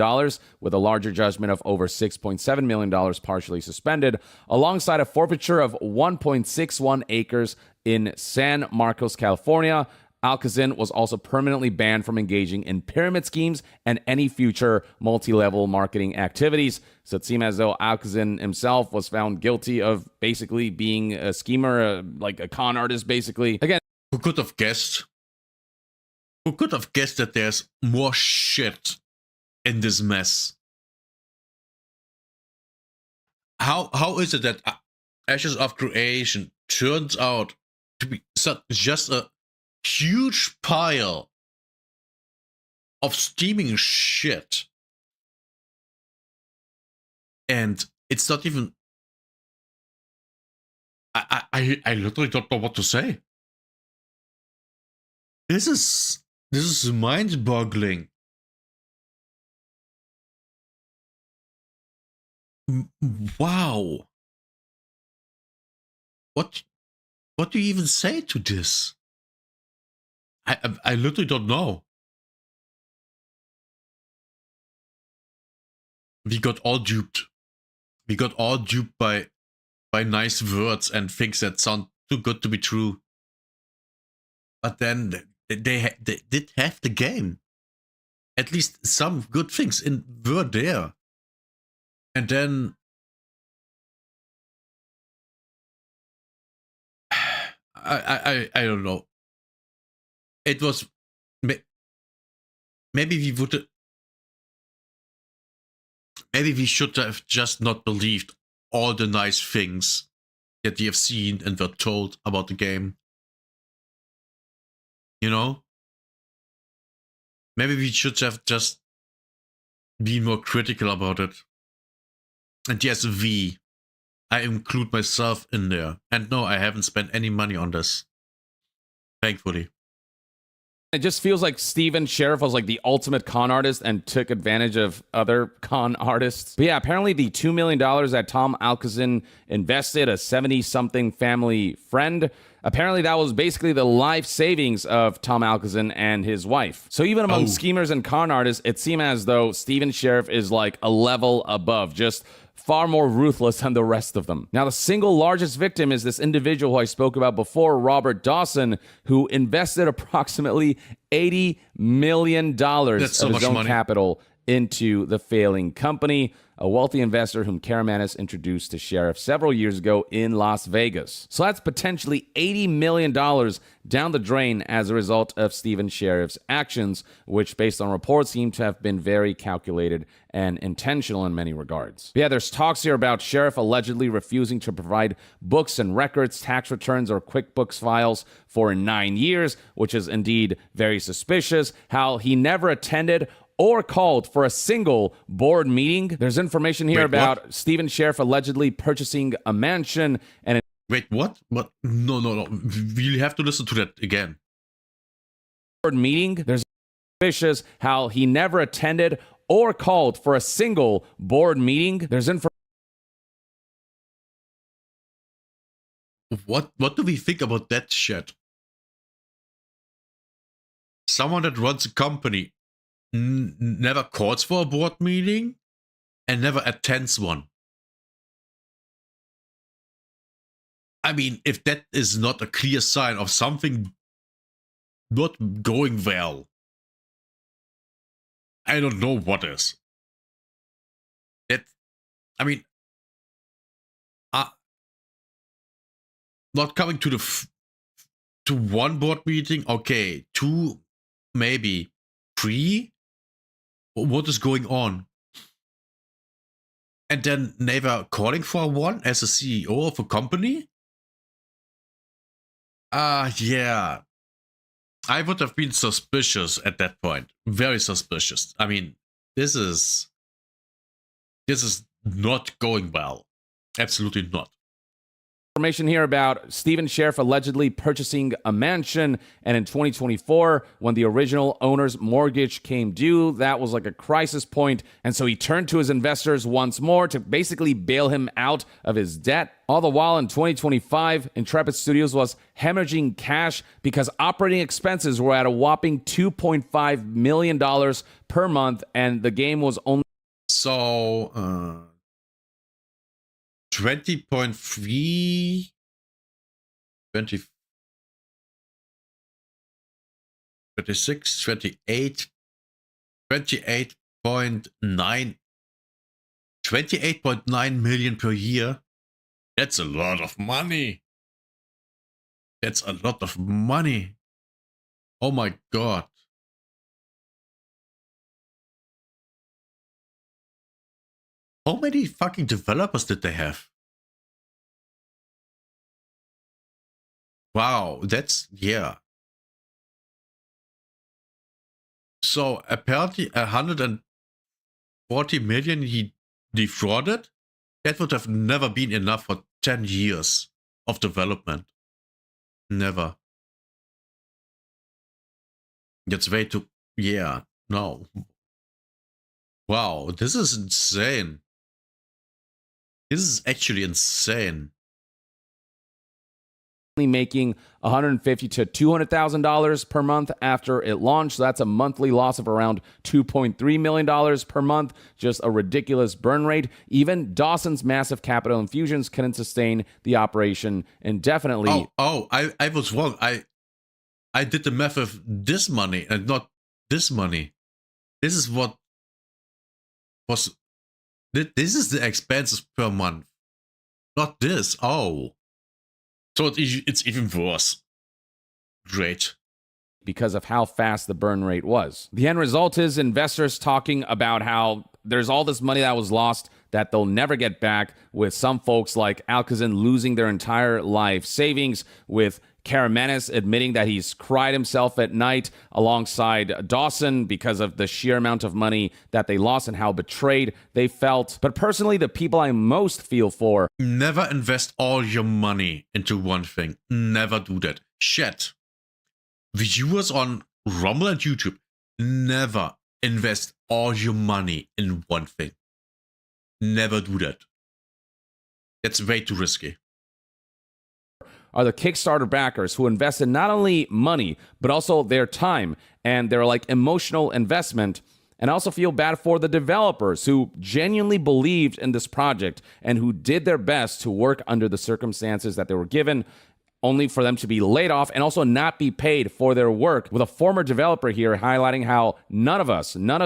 with a larger judgment of over $6.7 million partially suspended, alongside a forfeiture of 1.61 acres in San Marcos, California. Alcazin was also permanently banned from engaging in pyramid schemes and any future multi-level marketing activities. So it seemed as though Alcazin himself was found guilty of basically being a schemer, like a con artist, basically. Again, who could have guessed? Who could have guessed that there's more shit in this mess? How is it that Ashes of Creation turns out to be just a huge pile of steaming shit, and it's not even. I literally don't know what to say. This is mind-boggling. Wow. What do you even say to this? I literally don't know. We got all duped. We got all duped by nice words and things that sound too good to be true. But then they did have the game. At least some good things were there. And then I don't know. It was maybe we should have just not believed all the nice things that we have seen and were told about the game. You know? Maybe we should have just been more critical about it. And yes, I include myself in there. And no, I haven't spent any money on this. Thankfully. It just feels like Steven Sheriff was like the ultimate con artist and took advantage of other con artists. But yeah, apparently the $2 million that Tom Alcazin invested, a 70-something family friend, apparently that was basically the life savings of Tom Alcazin and his wife. So even among schemers and con artists, it seemed as though Steven Sheriff is like a level above, just far more ruthless than the rest of them. Now, the single largest victim is this individual who I spoke about before, Robert Dawson, who invested approximately $80 million of his own capital into the failing company, a wealthy investor whom Karamanis introduced to Sheriff several years ago in Las Vegas. So that's potentially $80 million down the drain as a result of Steven Sheriff's actions, which, based on reports, seem to have been very calculated and intentional in many regards. But yeah, there's talks here about Sheriff allegedly refusing to provide books and records, tax returns, or QuickBooks files for 9 years, which is indeed very suspicious. How he never attended or called for a single board meeting. There's information here about Steven Sheriff allegedly purchasing a mansion and... Wait, what? What? No. We'll have to listen to that again. Board meeting. There's suspicious how he never attended or called for a single board meeting. There's information... What do we think about that shit? Someone that runs a company never calls for a board meeting and never attends one. I mean, if that is not a clear sign of something not going well, I don't know what is. That, I mean, not coming to to one board meeting, okay, 2, maybe 3. What is going on? And then never calling for one as a CEO of a company? Yeah. I would have been suspicious at that point. Very suspicious. I mean, this is not going well. Absolutely not. Information here about Steven Sheriff allegedly purchasing a mansion, and in 2024, when the original owner's mortgage came due, that was like a crisis point, and so he turned to his investors once more to basically bail him out of his debt. All the while in 2025, Intrepid Studios was hemorrhaging cash because operating expenses were at a whopping $2.5 million per month, and the game was only... So, 20.3, 20. 26, 28, 28.9, 28.9 million per year. That's a lot of money. That's a lot of money. Oh my god. How many fucking developers did they have? Wow, that's, yeah. So apparently 140 million he defrauded? That would have never been enough for 10 years of development. Never. That's way too, yeah, no. Wow, this is insane. This is actually insane. Making $150,000 to $200,000 per month after it launched. So that's a monthly loss of around $2.3 million per month. Just a ridiculous burn rate. Even Dawson's massive capital infusions couldn't sustain the operation indefinitely. I was wrong. I did the math of this money and not this money. This is what was. This is the expenses per month, not this. Oh. So it's even worse. Great. Because of how fast the burn rate was. The end result is investors talking about how there's all this money that was lost that they'll never get back, with some folks like Alcazin losing their entire life savings, with Karamanis admitting that he's cried himself at night alongside Dawson because of the sheer amount of money that they lost and how betrayed they felt. But personally, the people I most feel for... Never invest all your money into one thing. Never do that. Shit. Viewers on Rumble and YouTube, never invest all your money in one thing. Never do that. That's way too risky. Are the Kickstarter backers who invested not only money, but also their time and their emotional investment. And I also feel bad for the developers who genuinely believed in this project and who did their best to work under the circumstances that they were given, only for them to be laid off and also not be paid for their work. With a former developer here highlighting how none of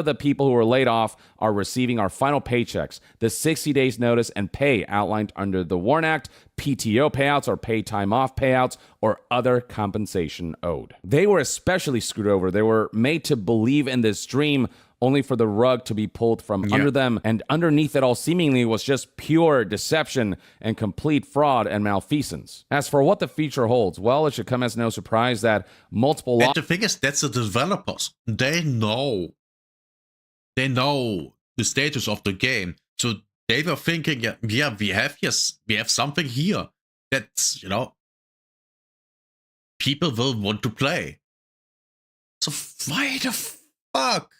the people who were laid off are receiving our final paychecks, the 60 days notice and pay outlined under the WARN Act, PTO payouts or paid time off payouts, or other compensation owed. They were especially screwed over. They were made to believe in this dream only for the rug to be pulled from under them, and underneath it all seemingly was just pure deception and complete fraud and malfeasance. As for what the future holds, well, it should come as no surprise that multiple... And the thing is, that's the developers. They know the status of the game, so they were thinking, yeah, we have something here that's, people will want to play. So why the fuck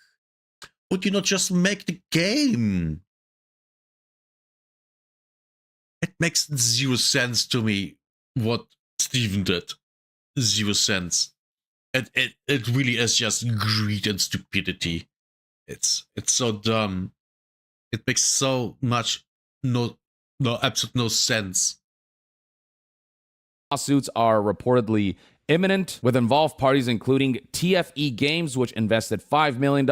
would you not just make the game? It makes zero sense to me what Steven did. Zero sense. It really is just greed and stupidity. It's so dumb. It makes so much absolute no sense. Lawsuits are reportedly imminent, with involved parties including TFE Games, which invested $5 million,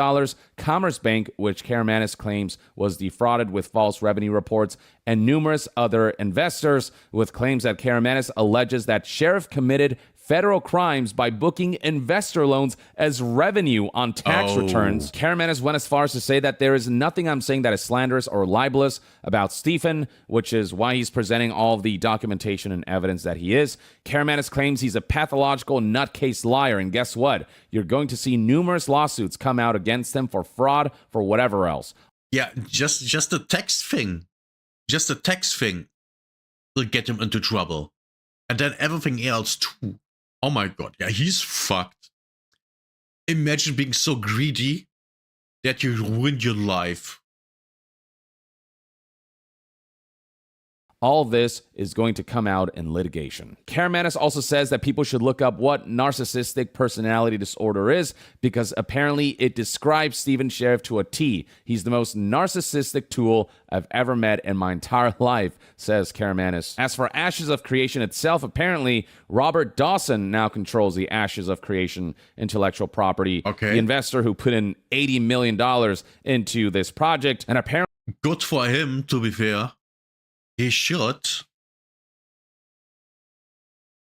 Commerce Bank, which Karamanis claims was defrauded with false revenue reports, and numerous other investors, with claims that Karamanis alleges that Sheriff committed federal crimes by booking investor loans as revenue on tax returns. Karamanis went as far as to say that there is nothing I'm saying that is slanderous or libelous about Stephen, which is why he's presenting all of the documentation and evidence that he is. Karamanis claims he's a pathological nutcase liar, and guess what? You're going to see numerous lawsuits come out against him for fraud, for whatever else. Yeah, just the text thing. Just the text thing will get him into trouble. And then everything else too. Oh my god, yeah, he's fucked. Imagine being so greedy that you ruin your life. all this is going to come out in litigation. Karamanis also says that people should look up what narcissistic personality disorder is, because apparently it describes Steven Sheriff to a T. He's the most narcissistic tool I've ever met in my entire life, says Karamanis. As for Ashes of Creation itself, apparently Robert Dawson now controls the Ashes of Creation intellectual property. Okay. The investor who put in $80 million into this project, and apparently good for him, to be fair. He should.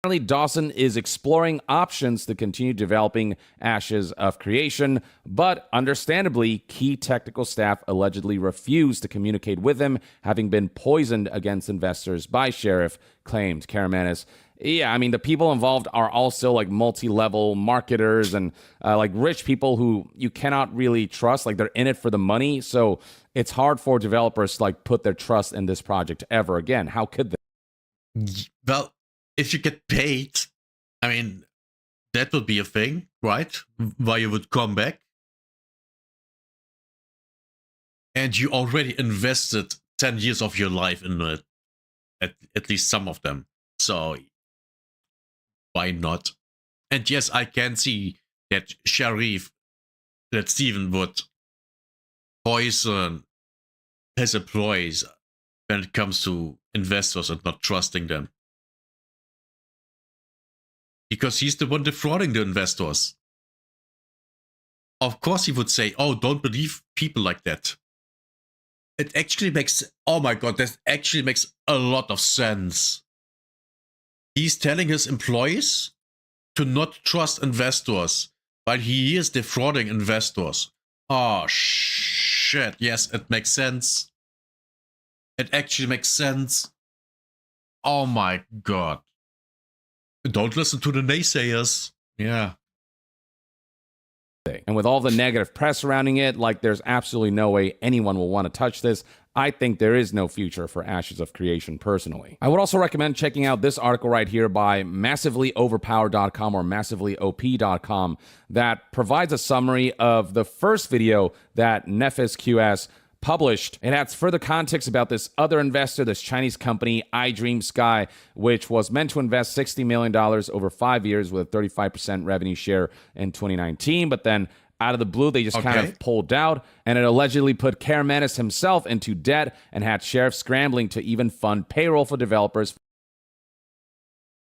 Apparently, Dawson is exploring options to continue developing Ashes of Creation, but understandably, key technical staff allegedly refused to communicate with him, having been poisoned against investors by Sheriff, claimed Karamanis. Yeah, I mean, the people involved are also like multi-level marketers and like rich people who you cannot really trust. Like, they're in it for the money, so it's hard for developers to like put their trust in this project ever again. How could they? Well, if you get paid, I mean, that would be a thing, right? Why you would come back. And you already invested 10 years of your life in it, at least some of them. So why not? And yes, I can see that that Steven would poison his employees when it comes to investors and not trusting them. Because he's the one defrauding the investors. Of course he would say, oh, don't believe people like that. It actually makes, oh my god, that actually makes a lot of sense. He's telling his employees to not trust investors, while he is defrauding investors. Oh shit, yes, it makes sense. It actually makes sense. Oh my god. Don't listen to the naysayers. Yeah. And with all the negative press surrounding it, like, there's absolutely no way anyone will want to touch this. I think there is no future for Ashes of Creation personally. I would also recommend checking out this article right here by MassivelyOverpowered.com or MassivelyOP.com that provides a summary of the first video that Nephis QS published. It adds further context about this other investor, this Chinese company, iDream Sky, which was meant to invest $60 million over 5 years with a 35% revenue share in 2019. But then out of the blue, they just kind of pulled out, and it allegedly put Karamanis himself into debt and had Sheriff scrambling to even fund payroll for developers.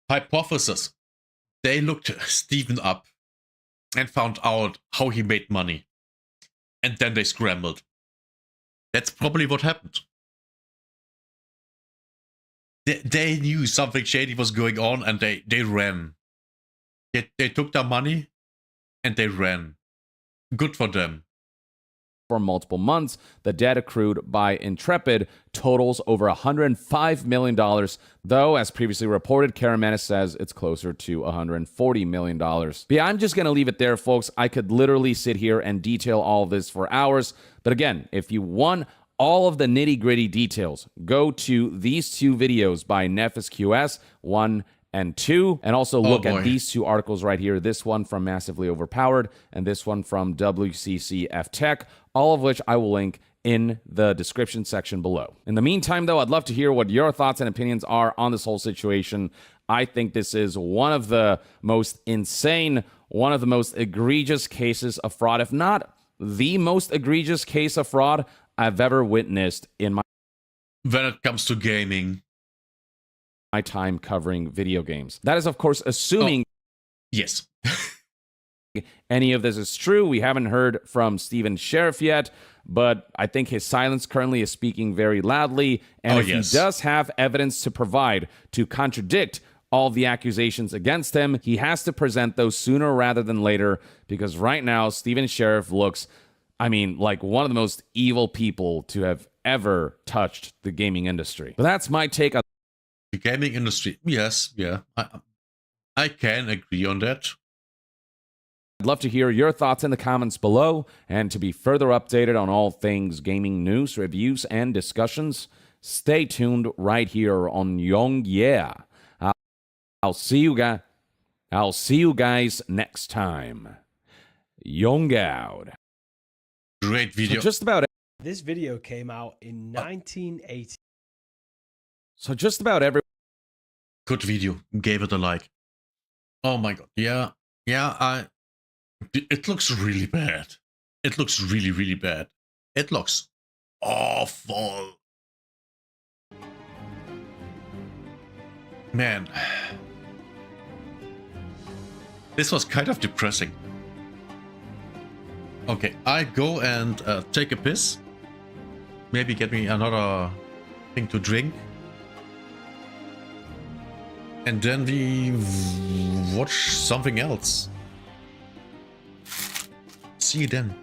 Hypothesis. They looked Steven up and found out how he made money. And then they scrambled. That's probably what happened. They knew something shady was going on, and they ran. They took their money and they ran. Good for them. For multiple months, the debt accrued by Intrepid totals over $105 million, though, as previously reported, Karamanis says it's closer to $140 million. But yeah, I'm just going to leave it there, folks. I could literally sit here and detail all of this for hours. But again, if you want all of the nitty-gritty details, go to these two videos by Nephis QS, 1 and 2, and also look at these two articles right here, this one from Massively Overpowered and this one from WCCF Tech, all of which I will link in the description section below. In the meantime, though, I'd love to hear what your thoughts and opinions are on this whole situation. I think this is one of the most insane, one of the most egregious cases of fraud, if not the most egregious case of fraud I've ever witnessed in my when it comes to gaming. My time covering video games. That is, of course, assuming yes, any of this is true. We haven't heard from Steven Sheriff yet, but I think his silence currently is speaking very loudly. And if he does have evidence to provide to contradict all the accusations against him, he has to present those sooner rather than later, because right now, Steven Sheriff looks, I mean, like one of the most evil people to have ever touched the gaming industry. But that's my take on the gaming industry. Yes, yeah. I can agree on that. I'd love to hear your thoughts in the comments below, and to be further updated on all things gaming news, reviews, and discussions, stay tuned right here on Young Yeah. I'll see you guys next time. Young out. Great video. So just about this video came out in 1980. So just about every Good video. Gave it a like. Oh my god. Yeah. Yeah, it looks really bad. It looks really, really bad. It looks awful. Man. This was kind of depressing. Okay, I go and take a piss. Maybe get me another thing to drink. And then we watch something else. See you then.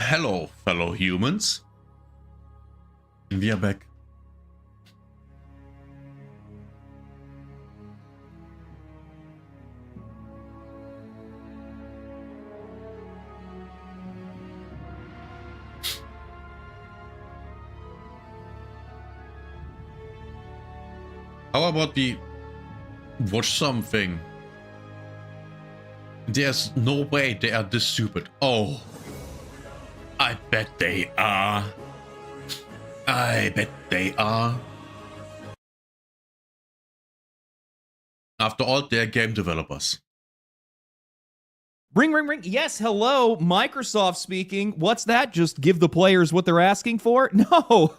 Hello, fellow humans. We are back. How about we watch something? There's no way they are this stupid. Oh, I bet they are. I bet they are. After all, they're game developers. Ring, ring, ring. Yes, hello. Microsoft speaking. What's that? Just give the players what they're asking for? No.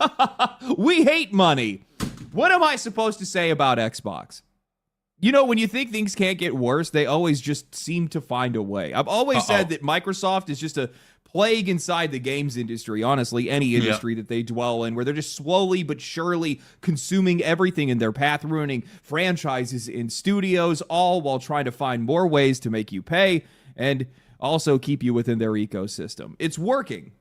We hate money. What am I supposed to say about Xbox? You know, when you think things can't get worse, they always just seem to find a way. I've always said that Microsoft is just a plague inside the games industry, honestly, any industry that they dwell in, where they're just slowly but surely consuming everything in their path, ruining franchises in studios, all while trying to find more ways to make you pay and also keep you within their ecosystem. It's working.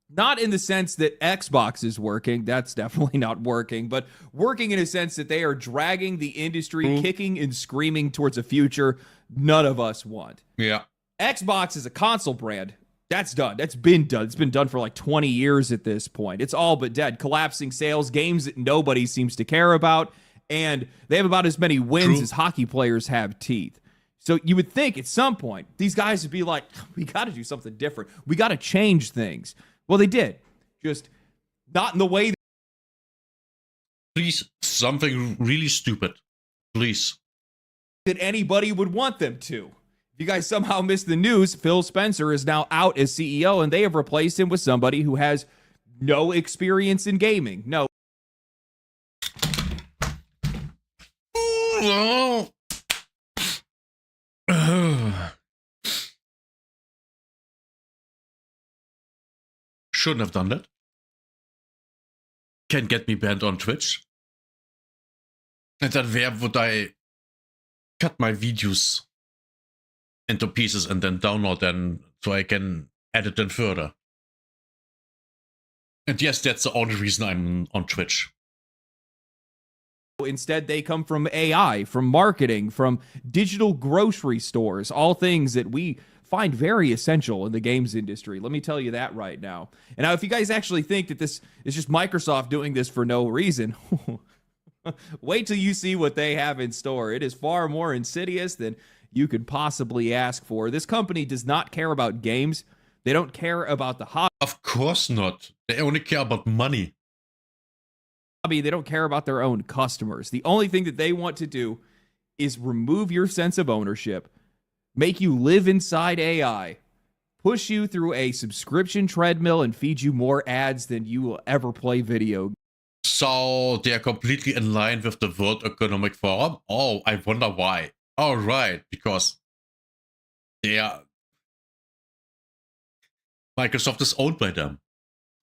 Not in the sense that Xbox is working, that's definitely not working, but working in a sense that they are dragging the industry kicking and screaming towards a future none of us want. Yeah. Xbox is a console brand. That's done. That's been done. It's been done for like 20 years at this point. It's all but dead. Collapsing sales, games that nobody seems to care about, and they have about as many wins as hockey players have teeth. So you would think at some point, these guys would be like, we got to do something different. We got to change things. Well, they did. Just not in the way. Please, something really stupid. Please. That anybody would want them to. If you guys somehow missed the news, Phil Spencer is now out as CEO, and they have replaced him with somebody who has no experience in gaming. No. Shouldn't have done that. Can get me banned on Twitch. And then where would I cut my videos into pieces and then download them so I can edit them further? And yes, that's the only reason I'm on Twitch. Instead, they come from AI, from marketing, from digital grocery stores, all things that we find very essential in the games industry. Let me tell you that right now. And now, if you guys actually think that this is just Microsoft doing this for no reason, wait till you see what they have in store. It is far more insidious than you could possibly ask for. This company does not care about games. They don't care about the hobby. Of course not. They only care about money. They don't care about their own customers. The only thing that they want to do is remove your sense of ownership, make you live inside AI, push you through a subscription treadmill, and feed you more ads than you will ever play video. So they're completely in line with the World Economic Forum? Oh, I wonder why. Oh, right, because Microsoft is owned by them,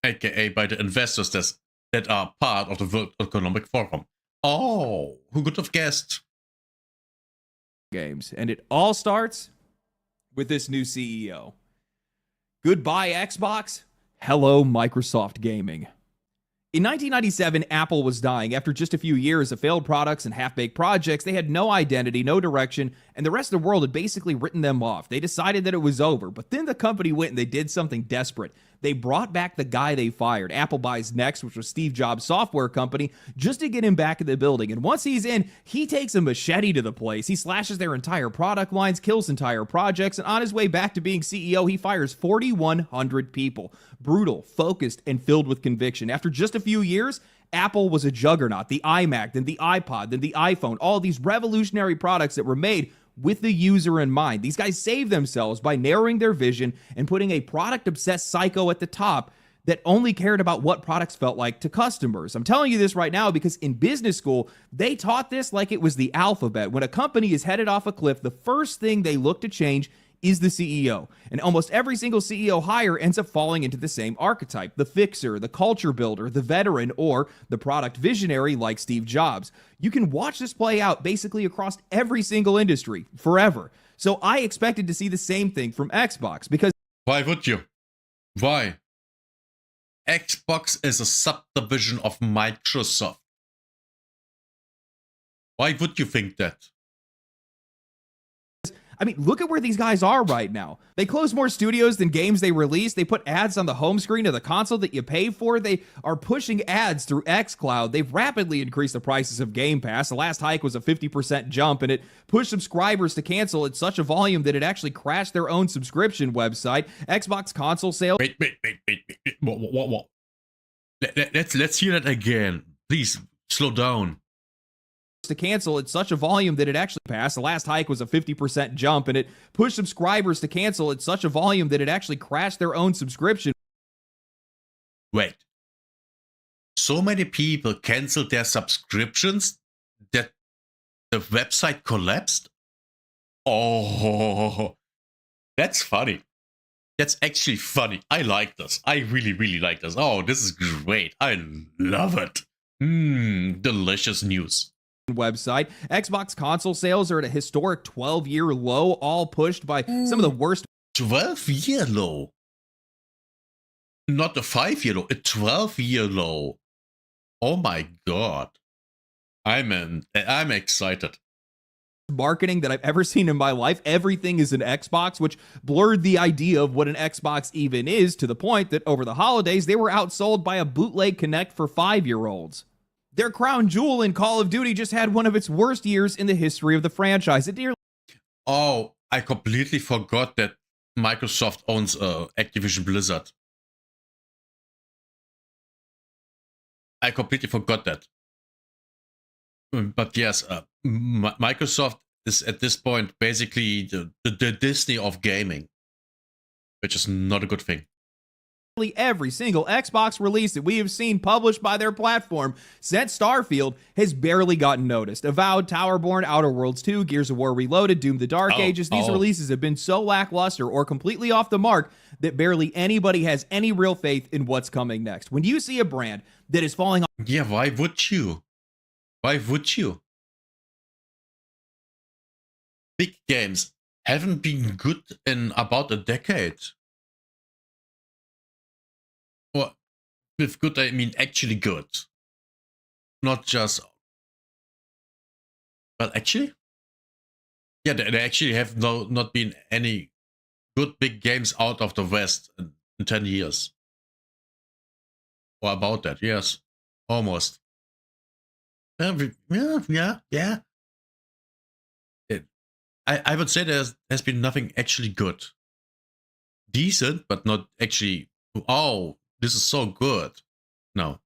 aka by the investors that are part of the World Economic Forum. Oh, who could have guessed? Games. And it all starts with this new CEO. Goodbye, Xbox. Hello, Microsoft Gaming. In 1997, Apple was dying. After just a few years of failed products and half-baked projects, they had no identity, no direction, and the rest of the world had basically written them off. They decided that it was over, but then the company went and they did something desperate. They brought back the guy they fired. Apple buys Next, which was Steve Jobs' software company, just to get him back in the building. And once he's in, he takes a machete to the place. He slashes their entire product lines, kills entire projects, and on his way back to being CEO, he fires 4,100 people. Brutal, focused, and filled with conviction. After just a few years, Apple was a juggernaut. The iMac, then the iPod, then the iPhone, all these revolutionary products that were made with the user in mind. These guys saved themselves by narrowing their vision and putting a product-obsessed psycho at the top that only cared about what products felt like to customers. I'm telling you this right now because in business school, they taught this like it was the alphabet. When a company is headed off a cliff, the first thing they look to change is the CEO. And almost every single CEO hire ends up falling into the same archetype: the fixer, the culture builder, the veteran, or the product visionary like Steve Jobs. You can watch this play out basically across every single industry forever. So I expected to see the same thing from Xbox because... Why would you? Why? Xbox is a subdivision of Microsoft. Why would you think that? I mean, look at where these guys are right now. They close more studios than games they release. They put ads on the home screen of the console that you pay for. They are pushing ads through xCloud. They've rapidly increased the prices of Game Pass. The last hike was a 50% jump, and it pushed subscribers to cancel at such a volume that it actually crashed their own subscription website. Xbox console sales. Wait. What? Let's hear that again. Please, slow down. To cancel at such a volume that it actually passed. The last hike was a 50% jump, and it pushed subscribers to cancel at such a volume that it actually crashed their own subscription. Wait. So many people canceled their subscriptions that the website collapsed? Oh, that's funny. That's actually funny. I like this. I really like this. Oh, this is great. I love it. Delicious news. Website. Xbox console sales are at a historic 12-year low, all pushed by some of the worst. 12-year low. Not a 5-year low, a 12-year low. Oh my god. I'm excited. Marketing that I've ever seen in my life. Everything is an Xbox, which blurred the idea of what an Xbox even is, to the point that over the holidays they were outsold by a bootleg Kinect for 5-year-olds. Their crown jewel in Call of Duty just had one of its worst years in the history of the franchise. Oh, I completely forgot that Microsoft owns Activision Blizzard. I completely forgot that. But yes, Microsoft is at this point basically the Disney of gaming, which is not a good thing. Every single Xbox release that we have seen published by their platform since Starfield has barely gotten noticed. Avowed, Towerborn, Outer Worlds 2, Gears of War Reloaded, Doom the Dark Ages, these releases have been so lackluster or completely off the mark that barely anybody has any real faith in what's coming next. When you see a brand that is falling off... Yeah, why would you? Why would you? Big games haven't been good in about a decade. Well, with good, I mean actually good. Not just... Well, actually? Yeah, there actually have not been any good big games out of the West in 10 years. Or about that, yes. Almost. Yeah. I would say there has been nothing actually good. Decent, but not actually, oh, this is so good. No.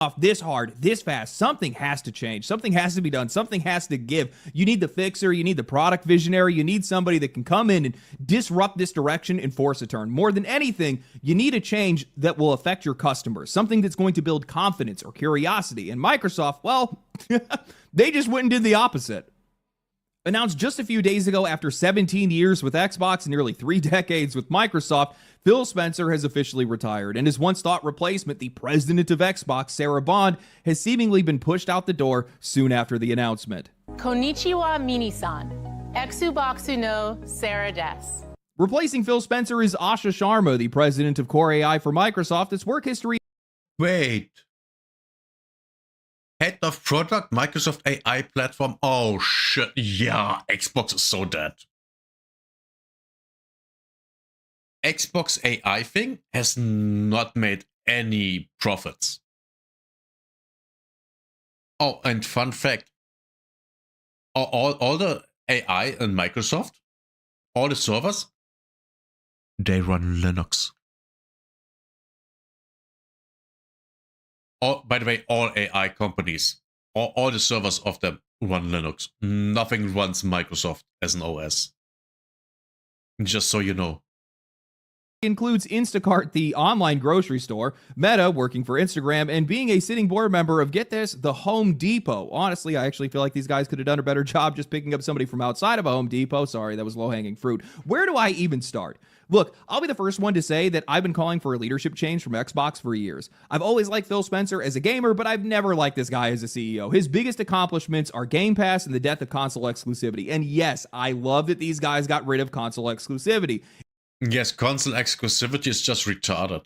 Off this hard, this fast, something has to change. Something has to be done. Something has to give. You need the fixer. You need the product visionary. You need somebody that can come in and disrupt this direction and force a turn. More than anything, you need a change that will affect your customers. Something that's going to build confidence or curiosity. And Microsoft, well, they just went and did the opposite. Announced just a few days ago, after 17 years with Xbox and nearly 3 decades with Microsoft, Phil Spencer has officially retired, and his once-thought replacement, the president of Xbox, Sarah Bond, has seemingly been pushed out the door soon after the announcement. Konnichiwa Mini-san. Exuboxu no Sarah des. Replacing Phil Spencer is Asha Sharma, the president of Core AI for Microsoft. Its work history... Wait. Head of product, Microsoft AI platform. Oh shit, yeah, Xbox is so dead. Xbox AI thing has not made any profits. Oh, and fun fact, all the AI in Microsoft, all the servers, they run Linux. By the way, all AI companies, all the servers of them run Linux. Nothing runs Microsoft as an OS. Just so you know. Includes Instacart, the online grocery store, Meta, working for Instagram, and being a sitting board member of, get this, the Home Depot. Honestly, I actually feel like these guys could have done a better job just picking up somebody from outside of a Home Depot. Sorry, that was low-hanging fruit. Where do I even start? Look, I'll be the first one to say that I've been calling for a leadership change from Xbox for years. I've always liked Phil Spencer as a gamer, but I've never liked this guy as a CEO. His biggest accomplishments are Game Pass and the death of console exclusivity. And yes, I love that these guys got rid of console exclusivity. Yes, console exclusivity is just retarded.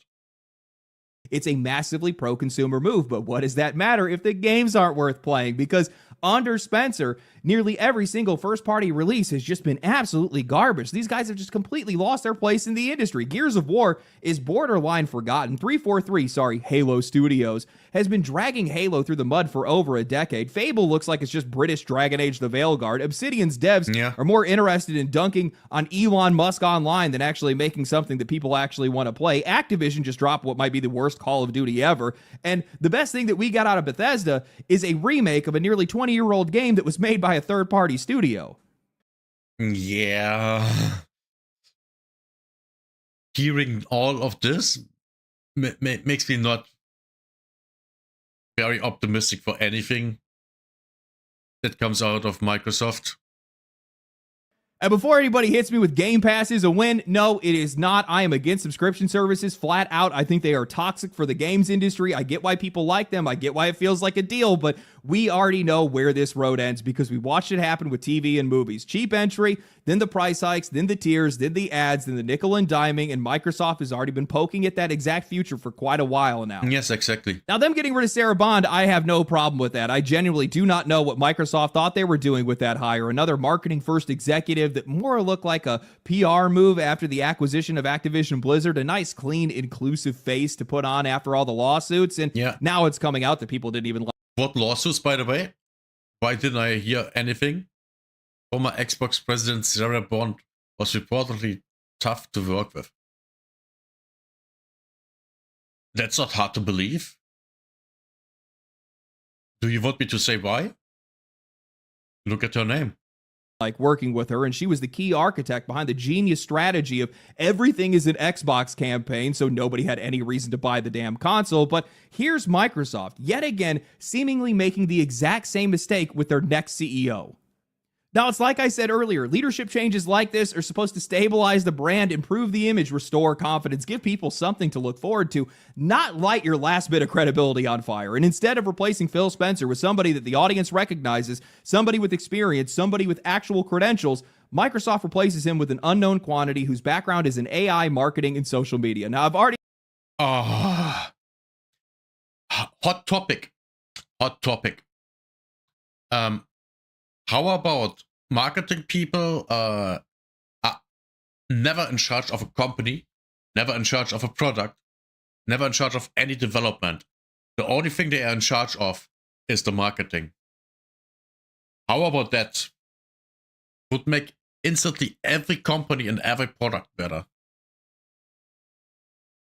It's a massively pro-consumer move, but what does that matter if the games aren't worth playing? Because under Spencer, nearly every single first-party release has just been absolutely garbage. These guys have just completely lost their place in the industry. Gears of War is borderline forgotten. 343, Halo Studios, has been dragging Halo through the mud for over a decade. Fable looks like it's just British Dragon Age the Veilguard. Obsidian's devs are more interested in dunking on Elon Musk online than actually making something that people actually want to play. Activision just dropped what might be the worst Call of Duty ever. And the best thing that we got out of Bethesda is a remake of a nearly 20-year-old game that was made by a third-party studio. Yeah. Hearing all of this makes me not very optimistic for anything that comes out of Microsoft. And before anybody hits me with Game Pass is a win, no, it is not. I am against subscription services flat out. I think they are toxic for the games industry. I get why people like them. I get why it feels like a deal, but we already know where this road ends because we watched it happen with TV and movies. Cheap entry, then the price hikes, then the tiers, then the ads, then the nickel and diming, and Microsoft has already been poking at that exact future for quite a while now. Yes, exactly. Now, them getting rid of Sarah Bond, I have no problem with that. I genuinely do not know what Microsoft thought they were doing with that hire. Another marketing-first executive that more looked like a PR move after the acquisition of Activision Blizzard. A nice, clean, inclusive face to put on after all the lawsuits. And now it's coming out that people didn't even like. What lawsuits, by the way? Why didn't I hear anything? Former Xbox president Sarah Bond was reportedly tough to work with. That's not hard to believe. Do you want me to say why? Look at her name. Like working with her, and she was the key architect behind the genius strategy of everything is an Xbox campaign, so nobody had any reason to buy the damn console. But here's Microsoft, yet again, seemingly making the exact same mistake with their next CEO. Now, it's like I said earlier, leadership changes like this are supposed to stabilize the brand, improve the image, restore confidence, give people something to look forward to, not light your last bit of credibility on fire. And instead of replacing Phil Spencer with somebody that the audience recognizes, somebody with experience, somebody with actual credentials, Microsoft replaces him with an unknown quantity whose background is in AI, marketing, and social media. Now, I've already... Hot topic. How about marketing people are never in charge of a company, never in charge of a product, never in charge of any development. The only thing they are in charge of is the marketing. How about that? Would make instantly every company and every product better.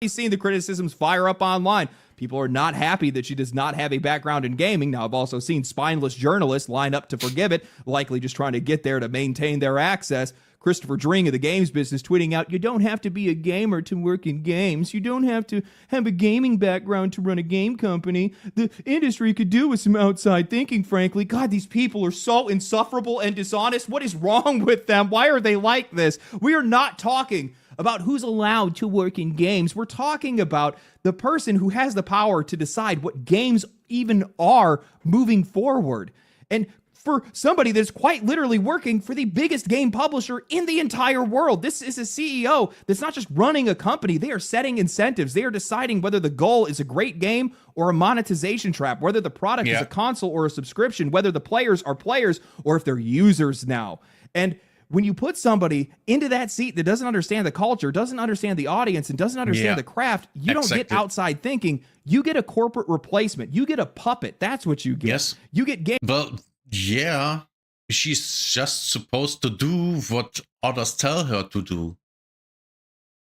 Seen the criticisms fire up online. People are not happy that she does not have a background in gaming. Now, I've also seen spineless journalists line up to forgive it, likely just trying to get there to maintain their access. Christopher Dring of the games business tweeting out, "You don't have to be a gamer to work in games. You don't have to have a gaming background to run a game company. The industry could do with some outside thinking, frankly. God, these people are so insufferable and dishonest. What is wrong with them? Why are they like this?" We are not talking about who's allowed to work in games. We're talking about the person who has the power to decide what games even are moving forward. And for somebody that's quite literally working for the biggest game publisher in the entire world. This is a CEO that's not just running a company. They are setting incentives. They are deciding whether the goal is a great game or a monetization trap, whether the product is a console or a subscription, whether the players are players or if they're users now. And when you put somebody into that seat that doesn't understand the culture, doesn't understand the audience, and doesn't understand the craft, you don't get outside thinking. You get a corporate replacement. You get a puppet. That's what you get. Yes. You get game. Well, yeah. She's just supposed to do what others tell her to do.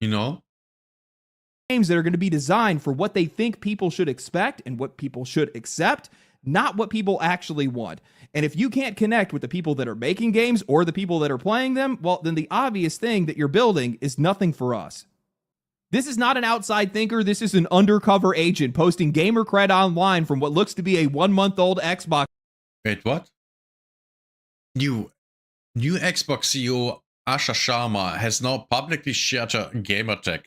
You know? Games that are going to be designed for what they think people should expect and what people should accept, not what people actually want. And if you can't connect with the people that are making games or the people that are playing them, well, then the obvious thing that you're building is nothing for us. This is not an outside thinker. This is an undercover agent posting gamer cred online from what looks to be a 1-month-old Xbox. Wait, what? New Xbox CEO Asha Sharma has now publicly shared her gamertag.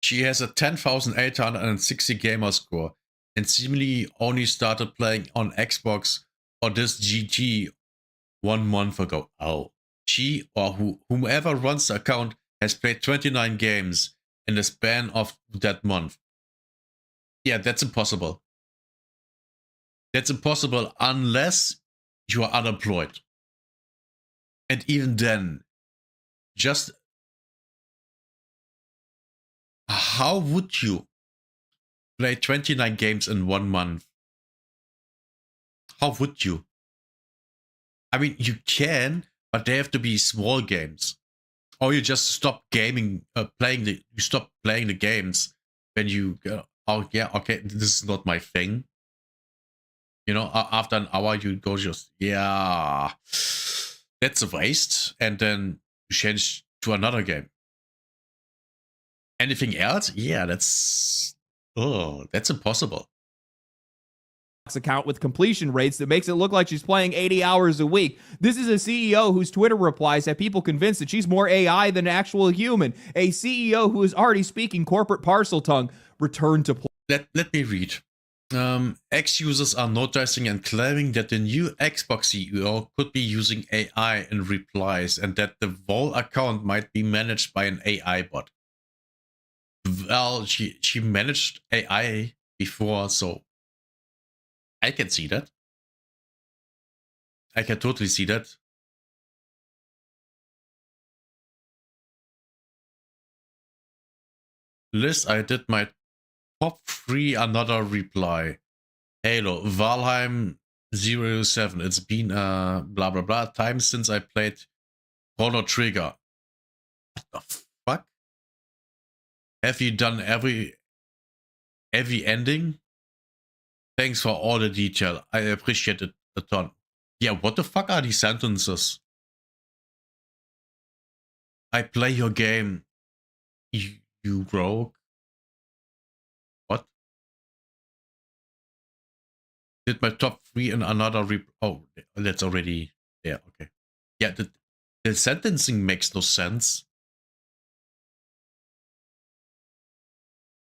She has a 10,860 gamer score and seemingly only started playing on Xbox or this GT 1 month ago. Oh, she or whomever runs the account has played 29 games in the span of that month. Yeah, that's impossible. That's impossible unless you are unemployed. And even then, just how would you play 29 games in 1 month? How would you? I mean, you can, but they have to be small games. Or you just stop gaming, you stop playing the games when you go, oh yeah, okay, this is not my thing. You know, after an hour you go just, yeah, that's a waste. And then you change to another game. Anything else? Yeah, that's impossible. Account with completion rates that makes it look like she's playing 80 hours a week. This is a CEO whose Twitter replies have people convinced that she's more AI than actual human. A CEO who is already speaking corporate parcel tongue. Return to play. Let me read. X users are noticing and claiming that the new Xbox CEO could be using AI in replies and that the whole account might be managed by an AI bot. Well, she managed AI before, so I can see that. I can totally see that. List, I did my top 3, another reply. Halo, Valheim 007. It's been blah blah blah time since I played Chrono Trigger. What the fuck? Have you done every ending? Thanks for all the detail. I appreciate it a ton. Yeah, what the fuck are these sentences? I play your game. You broke. What? Did my top 3 in another oh, that's already there. Okay. Yeah, the sentencing makes no sense.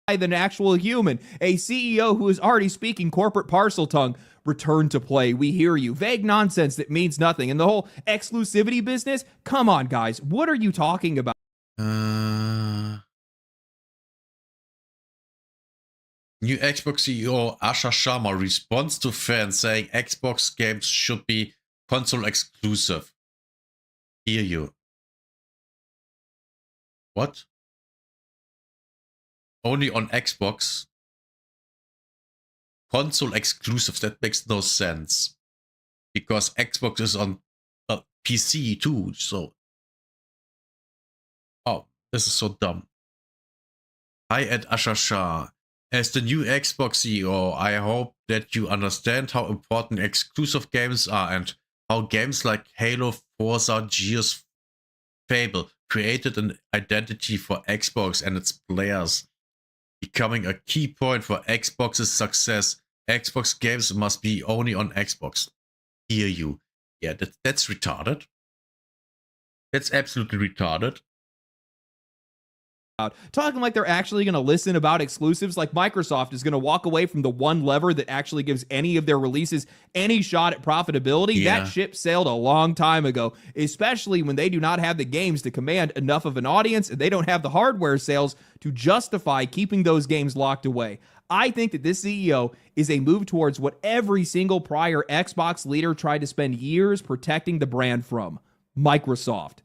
Than actual human. A CEO who is already speaking corporate parcel tongue. Return to play. We hear you. Vague nonsense that means nothing. And the whole exclusivity business? Come on, guys. What are you talking about? New Xbox CEO Asha Sharma responds to fans saying Xbox games should be console exclusive. Hear you. What? Only on Xbox? Console exclusive, that makes no sense. Because Xbox is on PC too, so... Oh, this is so dumb. Hi at Asha Shah. As the new Xbox CEO, I hope that you understand how important exclusive games are and how games like Halo, Forza, Gears, Fable created an identity for Xbox and its players, becoming a key point for Xbox's success. Xbox games must be only on Xbox. Hear you. Yeah, that's retarded. That's absolutely retarded. Talking like they're actually going to listen about exclusives, like Microsoft is going to walk away from the one lever that actually gives any of their releases any shot at profitability. Yeah. That ship sailed a long time ago, especially when they do not have the games to command enough of an audience and they don't have the hardware sales to justify keeping those games locked away. I think that this CEO is a move towards what every single prior Xbox leader tried to spend years protecting the brand from: Microsoft.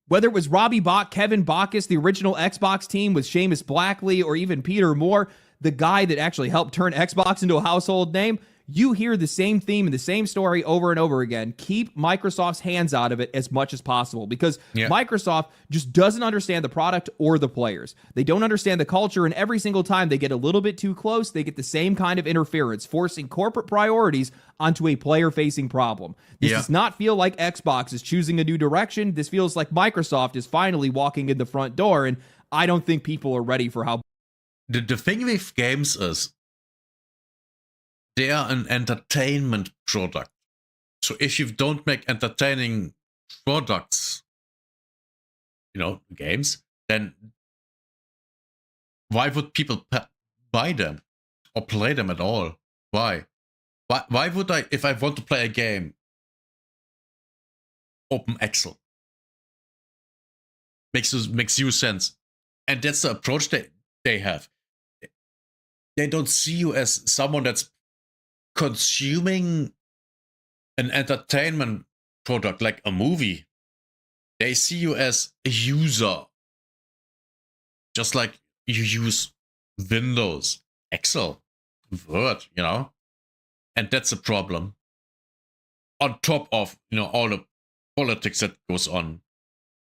Whether it was Robbie Bach, Kevin Backus, the original Xbox team with Seamus Blackley, or even Peter Moore, the guy that actually helped turn Xbox into a household name, you hear the same theme and the same story over and over again. Keep Microsoft's hands out of it as much as possible, because Microsoft just doesn't understand the product or the players. They don't understand the culture, and every single time they get a little bit too close, they get the same kind of interference, forcing corporate priorities onto a player-facing problem. This does not feel like Xbox is choosing a new direction. This feels like Microsoft is finally walking in the front door, and I don't think people are ready for how... The thing with games is, they are an entertainment product. So if you don't make entertaining products, you know, games, then why would people buy them or play them at all? Why? Why would I, if I want to play a game, open Excel? makes you sense. And that's the approach they have. They don't see you as someone that's consuming an entertainment product like a movie. They see you as a user. Just like you use Windows, Excel, Word, And that's the problem. On top of, all the politics that goes on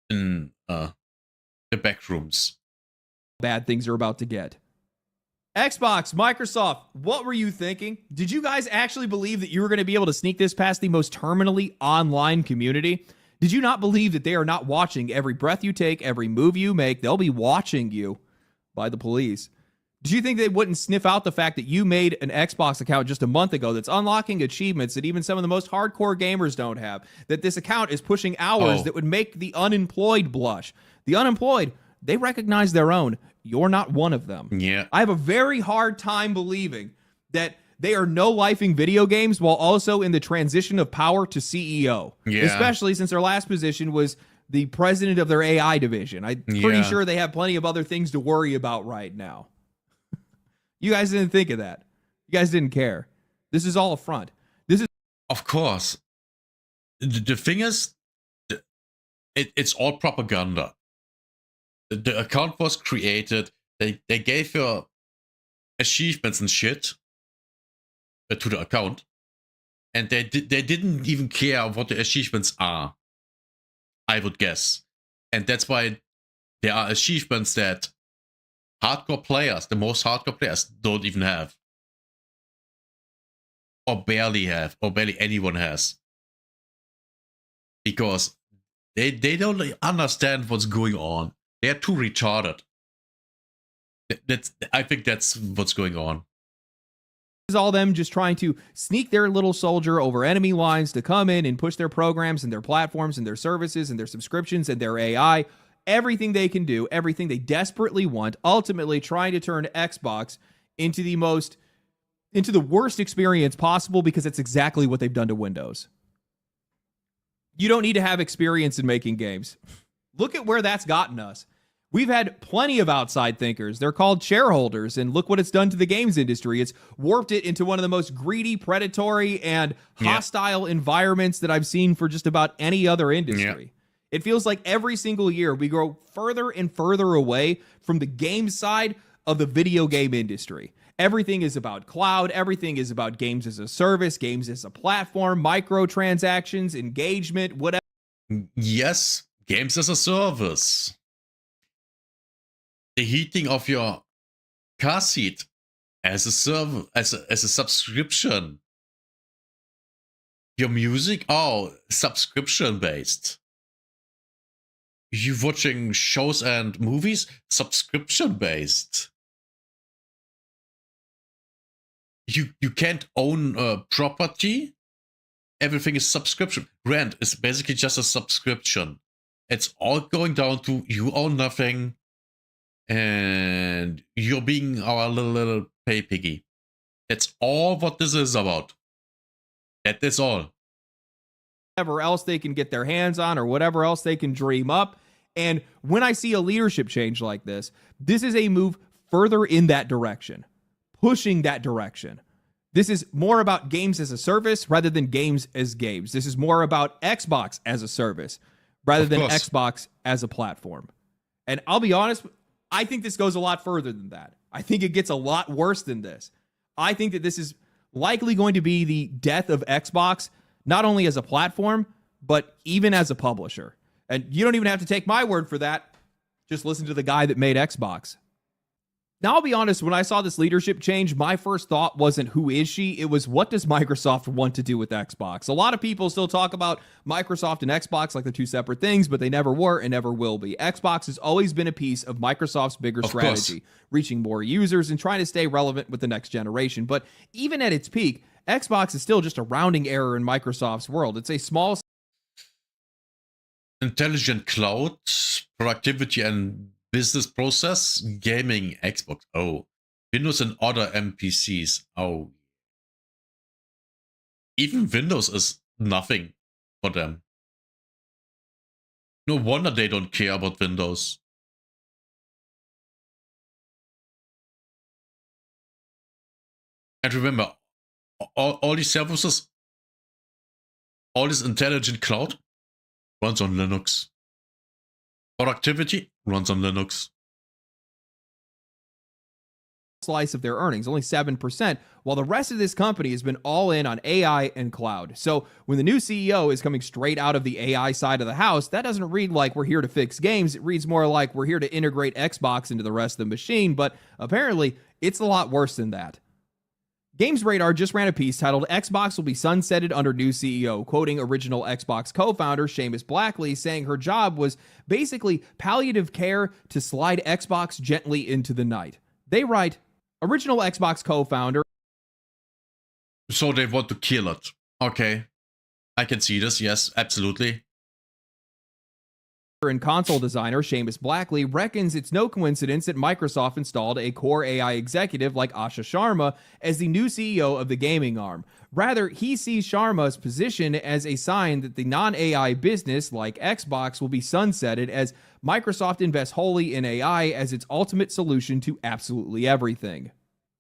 in the back rooms. Bad things are about to get. Xbox, Microsoft, what were you thinking? Did you guys actually believe that you were going to be able to sneak this past the most terminally online community? Did you not believe that they are not watching every breath you take, every move you make? They'll be watching you by the police. Did you think they wouldn't sniff out the fact that you made an Xbox account just a month ago that's unlocking achievements that even some of the most hardcore gamers don't have? That this account is pushing hours that would make the unemployed blush. The unemployed, they recognize their own. You're not one of them. Yeah. I have a very hard time believing that they are no-lifing video games while also in the transition of power to CEO. Yeah. Especially since their last position was the president of their AI division. I'm pretty sure they have plenty of other things to worry about right now. You guys didn't think of that. You guys didn't care. This is all a front. This is... Of course. The thing is, it's all propaganda. The account was created. They gave your achievements and shit to the account, and they didn't even care what the achievements are, I would guess. And that's why there are achievements that hardcore players, the most hardcore players, don't even have, or barely have, or barely anyone has, because they don't understand what's going on. They're too retarded. I think that's what's going on. Is all them just trying to sneak their little soldier over enemy lines to come in and push their programs and their platforms and their services and their subscriptions and their AI, everything they can do, everything they desperately want, ultimately trying to turn Xbox into the worst experience possible, because it's exactly what they've done to Windows. You don't need to have experience in making games. Look at where that's gotten us. We've had plenty of outside thinkers. They're called shareholders, and look what it's done to the games industry. It's warped it into one of the most greedy, predatory, and hostile environments that I've seen for just about any other industry. It feels like every single year we grow further and further away from the game side of the video game industry. Everything is about cloud. Everything is about games as a service, games as a platform, microtransactions, engagement, whatever. Yes, games as a service. The heating of your car seat as a as a subscription. Your music, subscription based. You watching shows and movies, subscription based. You can't own a property. Everything is subscription. Rent is basically just a subscription. It's all going down to you own nothing, and you're being our little pay piggy. That's all what this is about. That is all. Whatever else they can get their hands on, or whatever else they can dream up. And when I see a leadership change like this is a move further in that direction, pushing that direction. This is more about games as a service rather than games as games. This is more about Xbox as a service rather than Xbox as a platform. And I'll be honest, I think this goes a lot further than that. I think it gets a lot worse than this. I think that this is likely going to be the death of Xbox, not only as a platform, but even as a publisher. And you don't even have to take my word for that. Just listen to the guy that made Xbox. Now, I'll be honest, when I saw this leadership change, my first thought wasn't who is she? It was, what does Microsoft want to do with Xbox? A lot of people still talk about Microsoft and Xbox like they're two separate things, but they never were and never will be. Xbox has always been a piece of Microsoft's bigger strategy, reaching more users and trying to stay relevant with the next generation. But even at its peak, Xbox is still just a rounding error in Microsoft's world. It's a small... Intelligent cloud, productivity and business process, gaming, Xbox, Windows and other MPCs, even Windows is nothing for them. No wonder they don't care about Windows. And remember, all these services, all this intelligent cloud runs on Linux. Productivity runs on Linux. Slice of their earnings, only 7%, while the rest of this company has been all in on AI and cloud. So when the new CEO is coming straight out of the AI side of the house, that doesn't read like we're here to fix games. It reads more like we're here to integrate Xbox into the rest of the machine, but apparently it's a lot worse than that. Games Radar just ran a piece titled Xbox will be sunsetted under new CEO, quoting original Xbox co-founder Seamus Blackley, saying her job was basically palliative care to slide Xbox gently into the night. They write, original Xbox co-founder. So they want to kill it. Okay. I can see this. Yes, absolutely. And console designer Seamus Blackley reckons it's no coincidence that Microsoft installed a core AI executive like Asha Sharma as the new CEO of the gaming arm. Rather, he sees Sharma's position as a sign that the non-AI business like Xbox will be sunsetted as Microsoft invests wholly in AI as its ultimate solution to absolutely everything.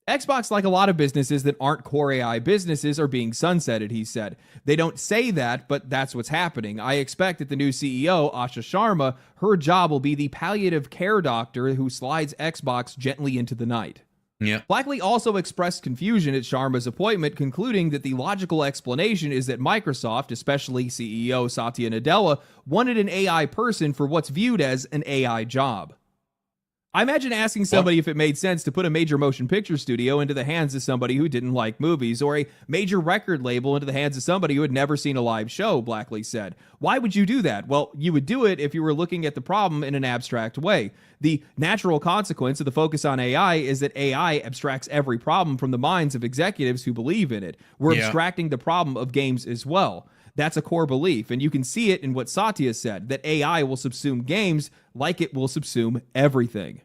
Xbox, like a lot of businesses that aren't core AI businesses, are being sunsetted, he said. They don't say that, but that's what's happening. I expect that the new CEO, Asha Sharma, her job will be the palliative care doctor who slides Xbox gently into the night. Yeah. Blackley also expressed confusion at Sharma's appointment, concluding that the logical explanation is that Microsoft, especially CEO Satya Nadella, wanted an AI person for what's viewed as an AI job. I imagine asking somebody if it made sense to put a major motion picture studio into the hands of somebody who didn't like movies, or a major record label into the hands of somebody who had never seen a live show, Blackley said. Why would you do that? Well, you would do it if you were looking at the problem in an abstract way. The natural consequence of the focus on AI is that AI abstracts every problem from the minds of executives who believe in it. We're abstracting the problem of games as well. That's a core belief, and you can see it in what Satya said, that AI will subsume games like it will subsume everything.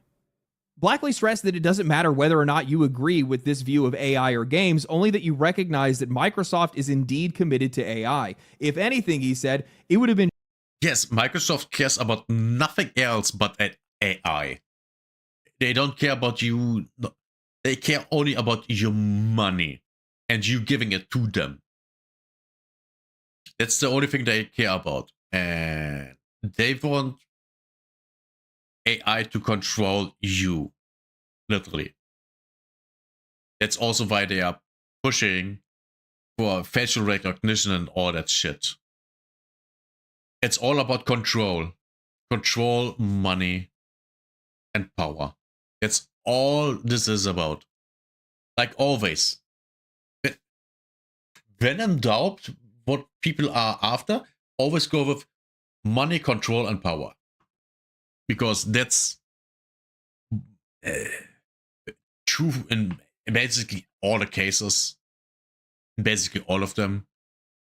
Blackley stressed that it doesn't matter whether or not you agree with this view of AI or games, only that you recognize that Microsoft is indeed committed to AI. If anything, he said, it would have been... Yes, Microsoft cares about nothing else but AI. They don't care about you. They care only about your money and you giving it to them. That's the only thing they care about. And they want AI to control you. Literally. That's also why they are pushing for facial recognition and all that shit. It's all about control. Control, money, and power. That's all this is about. Like always. When in doubt what people are after, always go with money, control, and power. Because that's true in basically all the cases. Basically all of them.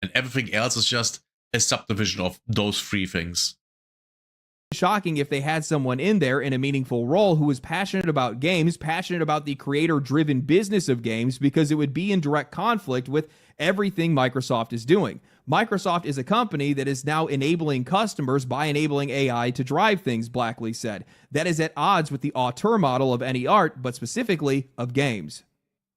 And everything else is just a subdivision of those three things. Shocking if they had someone in there in a meaningful role who was passionate about games, passionate about the creator-driven business of games, because it would be in direct conflict with everything Microsoft is doing. Microsoft is a company that is now enabling customers by enabling AI to drive things, Blackley said. That is at odds with the auteur model of any art, but specifically of games.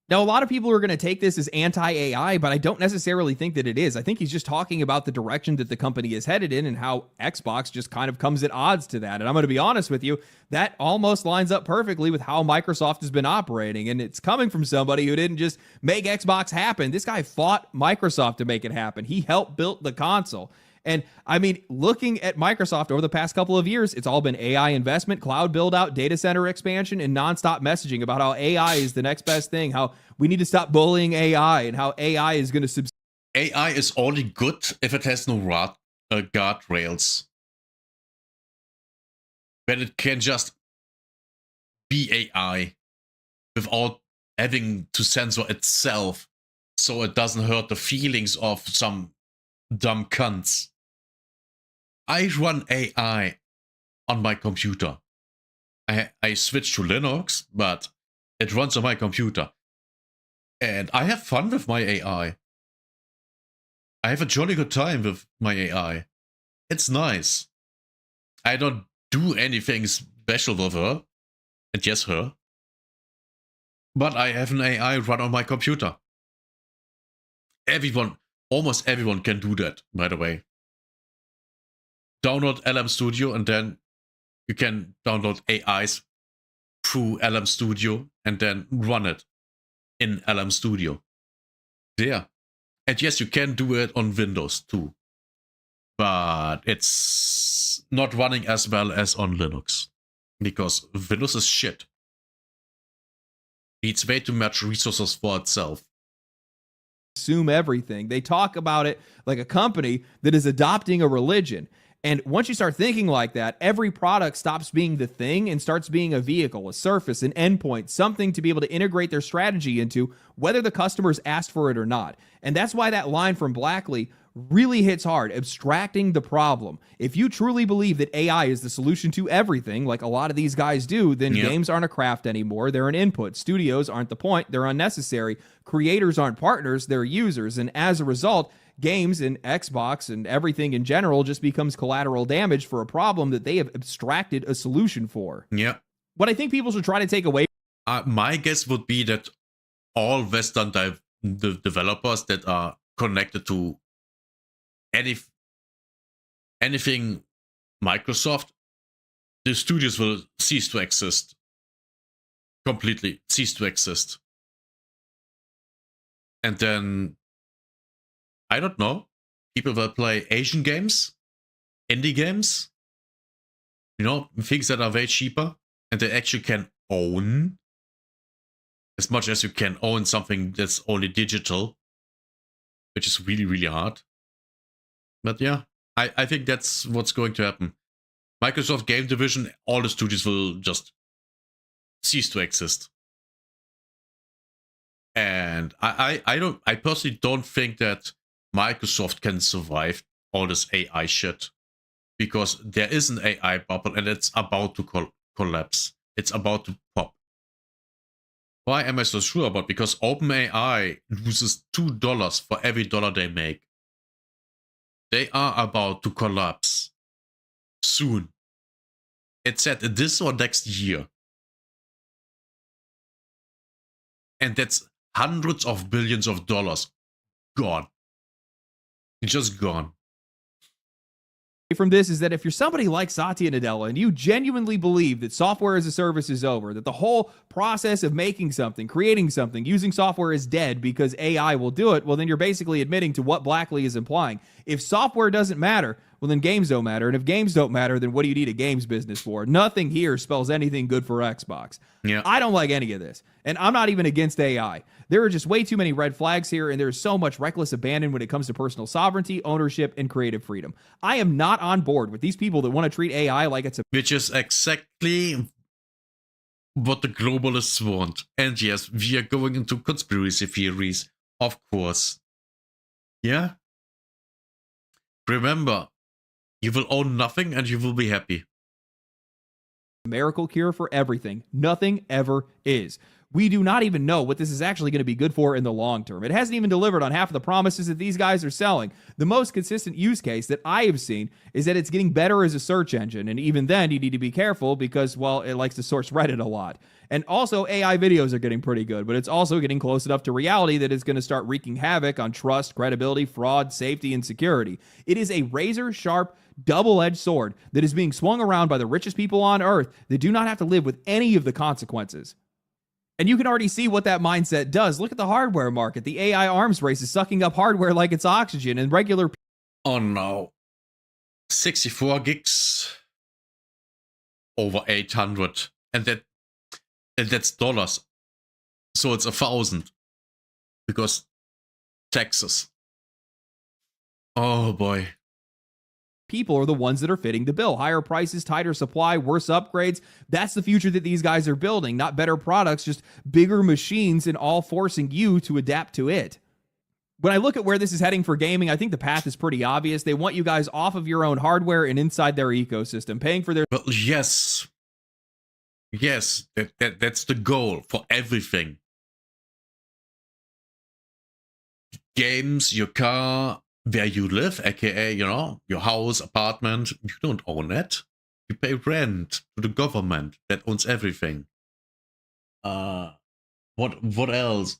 Now, a lot of people are going to take this as anti-AI, but I don't necessarily think that it is. I think he's just talking about the direction that the company is headed in and how Xbox just kind of comes at odds to that. And I'm going to be honest with you, that almost lines up perfectly with how Microsoft has been operating. And it's coming from somebody who didn't just make Xbox happen. This guy fought Microsoft to make it happen. He helped build the console. And I mean, looking at Microsoft over the past couple of years, it's all been AI investment, cloud build out, data center expansion, and nonstop messaging about how AI is the next best thing, how we need to stop bullying AI, and how AI is going to AI is only good if it has no guardrails. When it can just be AI without having to censor itself so it doesn't hurt the feelings of some dumb cunts. I run AI on my computer. I switched to Linux, but it runs on my computer. And I have fun with my AI. I have a jolly good time with my AI. It's nice. I don't do anything special with her, and yes, her. But I have an AI run on my computer. Almost everyone can do that, by the way. Download LM Studio, and then you can download AIs through LM Studio and then run it in LM Studio. There. And yes, you can do it on Windows too. But it's not running as well as on Linux. Because Windows is shit. Needs way too much resources for itself. Assume everything. They talk about it like a company that is adopting a religion. And once you start thinking like that, every product stops being the thing and starts being a vehicle, a surface, an endpoint, something to be able to integrate their strategy into, whether the customers asked for it or not. And that's why that line from Blackley really hits hard, abstracting the problem. If you truly believe that AI is the solution to everything, like a lot of these guys do, then games aren't a craft anymore. They're an input. Studios aren't the point. They're unnecessary. Creators aren't partners. They're users. And as a result, games and Xbox and everything in general just becomes collateral damage for a problem that they have abstracted a solution for. Yeah. What I think people should try to take away. My guess would be that all Western the developers that are connected to anything Microsoft, the studios will cease to exist. Completely cease to exist. And then, I don't know, people will play Asian games, indie games, things that are way cheaper, and they actually can own as much as you can own something that's only digital, which is really, really hard. But yeah, I think that's what's going to happen. Microsoft Game Division, all the studios will just cease to exist. And I personally don't think that Microsoft can survive all this AI shit, because there is an AI bubble and it's about to collapse. It's about to pop. Why am I so sure about it? Because OpenAI loses $2 for every dollar they make. They are about to collapse soon. It's said this or next year. And that's hundreds of billions of dollars gone. It's just gone. From this is that if you're somebody like Satya Nadella and you genuinely believe that software as a service is over, that the whole process of making something, creating something, using software is dead because AI will do it, well, then you're basically admitting to what Blackley is implying. If software doesn't matter, well, then games don't matter. And if games don't matter, then what do you need a games business for? Nothing here spells anything good for Xbox. Yeah. I don't like any of this. And I'm not even against AI. There are just way too many red flags here, and there's so much reckless abandon when it comes to personal sovereignty, ownership, and creative freedom. I am not on board with these people that want to treat AI like it's a... Which is exactly what the globalists want. And yes, we are going into conspiracy theories, of course. Yeah? Remember, you will own nothing and you will be happy. Miracle cure for everything. Nothing ever is. We do not even know what this is actually going to be good for in the long term. It hasn't even delivered on half of the promises that these guys are selling. The most consistent use case that I have seen is that it's getting better as a search engine. And even then, you need to be careful because, well, it likes to source Reddit a lot. And also, AI videos are getting pretty good, but it's also getting close enough to reality that it's going to start wreaking havoc on trust, credibility, fraud, safety, and security. It is a razor-sharp, double-edged sword that is being swung around by the richest people on Earth that do not have to live with any of the consequences. And you can already see what that mindset does. Look at the hardware market. The AI arms race is sucking up hardware like it's oxygen, and regular... Oh no. 64 gigs over 800. And that's dollars. So it's 1,000. Because taxes. Oh boy. People are the ones that are fitting the bill. Higher prices, tighter supply, worse upgrades. That's the future that these guys are building. Not better products, just bigger machines, and all forcing you to adapt to it. When I look at where this is heading for gaming, I think the path is pretty obvious. They want you guys off of your own hardware and inside their ecosystem, paying for their... Well, yes. Yes, that's the goal for everything. Games, your car, where you live, aka, your house, apartment, you don't own it. You pay rent to the government that owns everything. What else?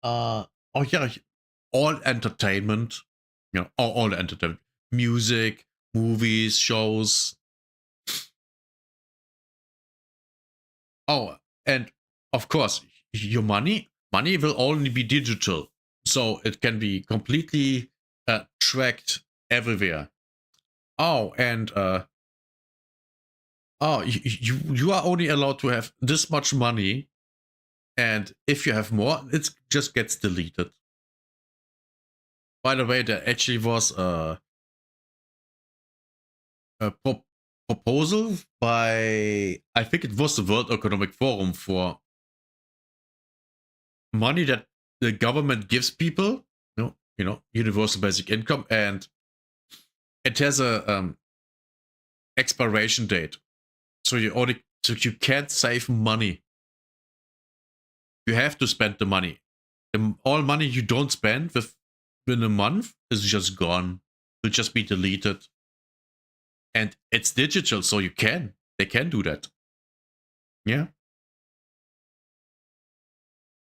Oh yeah, all entertainment. You know, all entertainment, music, movies, shows. Oh, and of course, your money will only be digital, so it can be completely tracked everywhere. Oh, and you are only allowed to have this much money, and if you have more, it just gets deleted. By the way, there actually was a proposal by, I think it was the World Economic Forum, for money that the government gives people, you know, universal basic income, and it has a expiration date. So you can't save money. You have to spend the money. All money you don't spend within a month is just gone. Will just be deleted. And it's digital, so they can do that. Yeah.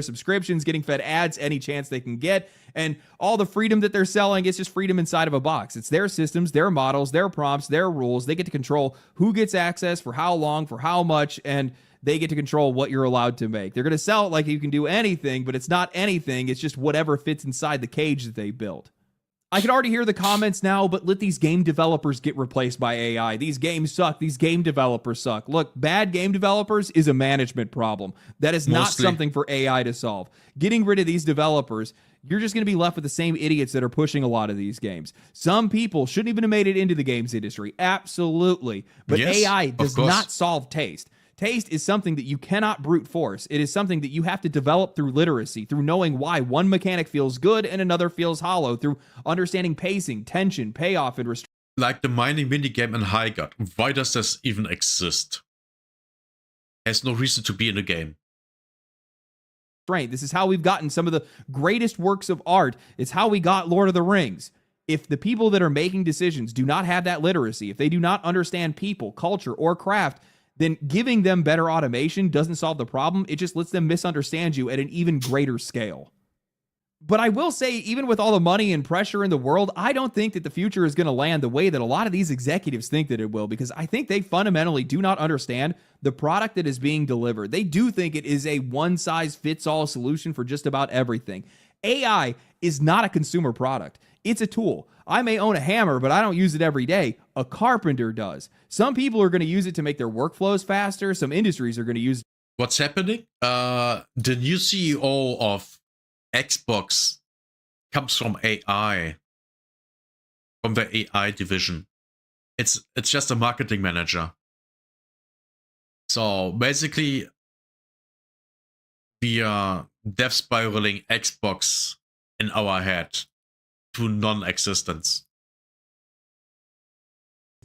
Subscriptions, getting fed ads any chance they can get, and all the freedom that they're selling is just freedom inside of a box. It's their systems, their models, their prompts, their rules. They get to control who gets access, for how long, for how much, and they get to control what you're allowed to make. They're going to sell it like you can do anything, but it's not anything. It's just whatever fits inside the cage that they built. I can already hear the comments now, but let these game developers get replaced by AI. These games suck. These game developers suck. Look, bad game developers is a management problem. That is not something for AI to solve. Getting rid of these developers, you're just going to be left with the same idiots that are pushing a lot of these games. Some people shouldn't even have made it into the games industry. Absolutely. But yes, AI does not solve taste. Taste is something that you cannot brute force. It is something that you have to develop through literacy, through knowing why one mechanic feels good and another feels hollow, through understanding pacing, tension, payoff, and restraint. Like the mining minigame in Highguard. Why does this even exist? There's no reason to be in a game. This is how we've gotten some of the greatest works of art. It's how we got Lord of the Rings. If the people that are making decisions do not have that literacy, if they do not understand people, culture, or craft, then giving them better automation doesn't solve the problem. It just lets them misunderstand you at an even greater scale. But I will say, even with all the money and pressure in the world, I don't think that the future is going to land the way that a lot of these executives think that it will, because I think they fundamentally do not understand the product that is being delivered. They do think it is a one-size-fits-all solution for just about everything. AI is not a consumer product. It's a tool. I may own a hammer, but I don't use it every day. A carpenter does. Some people are going to use it to make their workflows faster. Some industries are going to use. What's happening? The new CEO of Xbox comes from AI, from the AI division. It's just a marketing manager. So basically, we are death spiraling Xbox in our head to non-existence.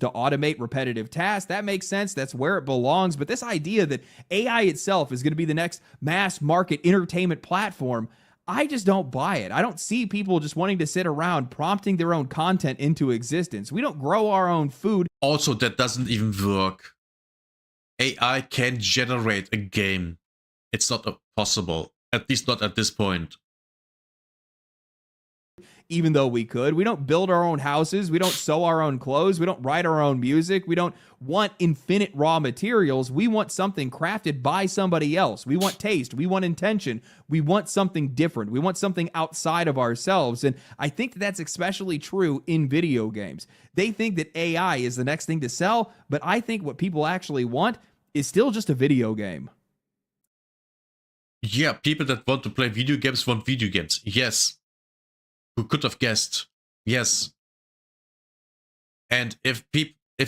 To automate repetitive tasks, that makes sense. That's where it belongs. But this idea that AI itself is going to be the next mass market entertainment platform, I just don't buy it. I don't see people just wanting to sit around prompting their own content into existence. We don't grow our own food. Also, that doesn't even work. AI can generate a game. It's not possible, at least not at this point. Even though we could. We don't build our own houses. We don't sew our own clothes. We don't write our own music. We don't want infinite raw materials. We want something crafted by somebody else. We want taste. We want intention. We want something different. We want something outside of ourselves. And I think that's especially true in video games. They think that AI is the next thing to sell, but I think what people actually want is still just a video game. Yeah, people that want to play video games want video games. Yes. Who could have guessed? Yes. And if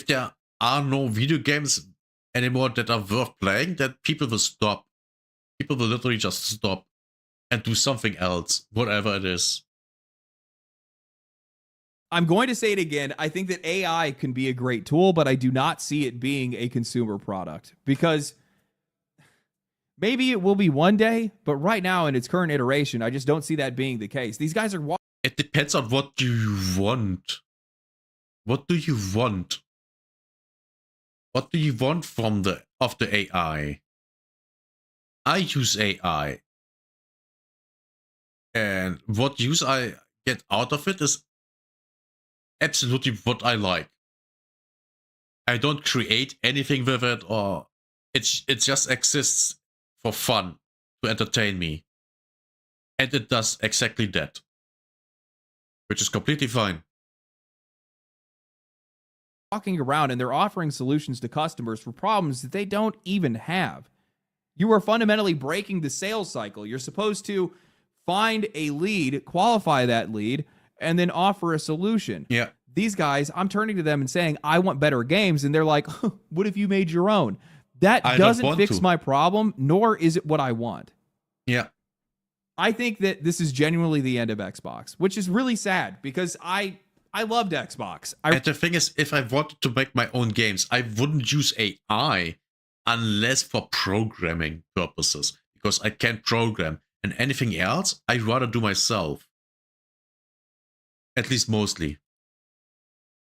there are no video games anymore that are worth playing, then people will stop. People will literally just stop and do something else, whatever it is. I'm going to say it again. I think that AI can be a great tool, but I do not see it being a consumer product, because maybe it will be one day, but right now in its current iteration, I just don't see that being the case. These guys are... It depends on what you want. What do you want? what do you want from the AI? I use AI. And what use I get out of it is absolutely what I like. I don't create anything with it, or it just exists for fun, to entertain me. And it does exactly that. Which is completely fine. Walking around and they're offering solutions to customers for problems that they don't even have. You are fundamentally breaking the sales cycle. You're supposed to find a lead, qualify that lead, and then offer a solution. Yeah. These guys, I'm turning to them and saying, I want better games. And they're like, what if you made your own? That doesn't fix my problem, nor is it what I want. Yeah. I think that this is genuinely the end of Xbox, which is really sad because I loved Xbox. And the thing is, if I wanted to make my own games, I wouldn't use AI unless for programming purposes, because I can't program. And anything else, I'd rather do myself. At least mostly.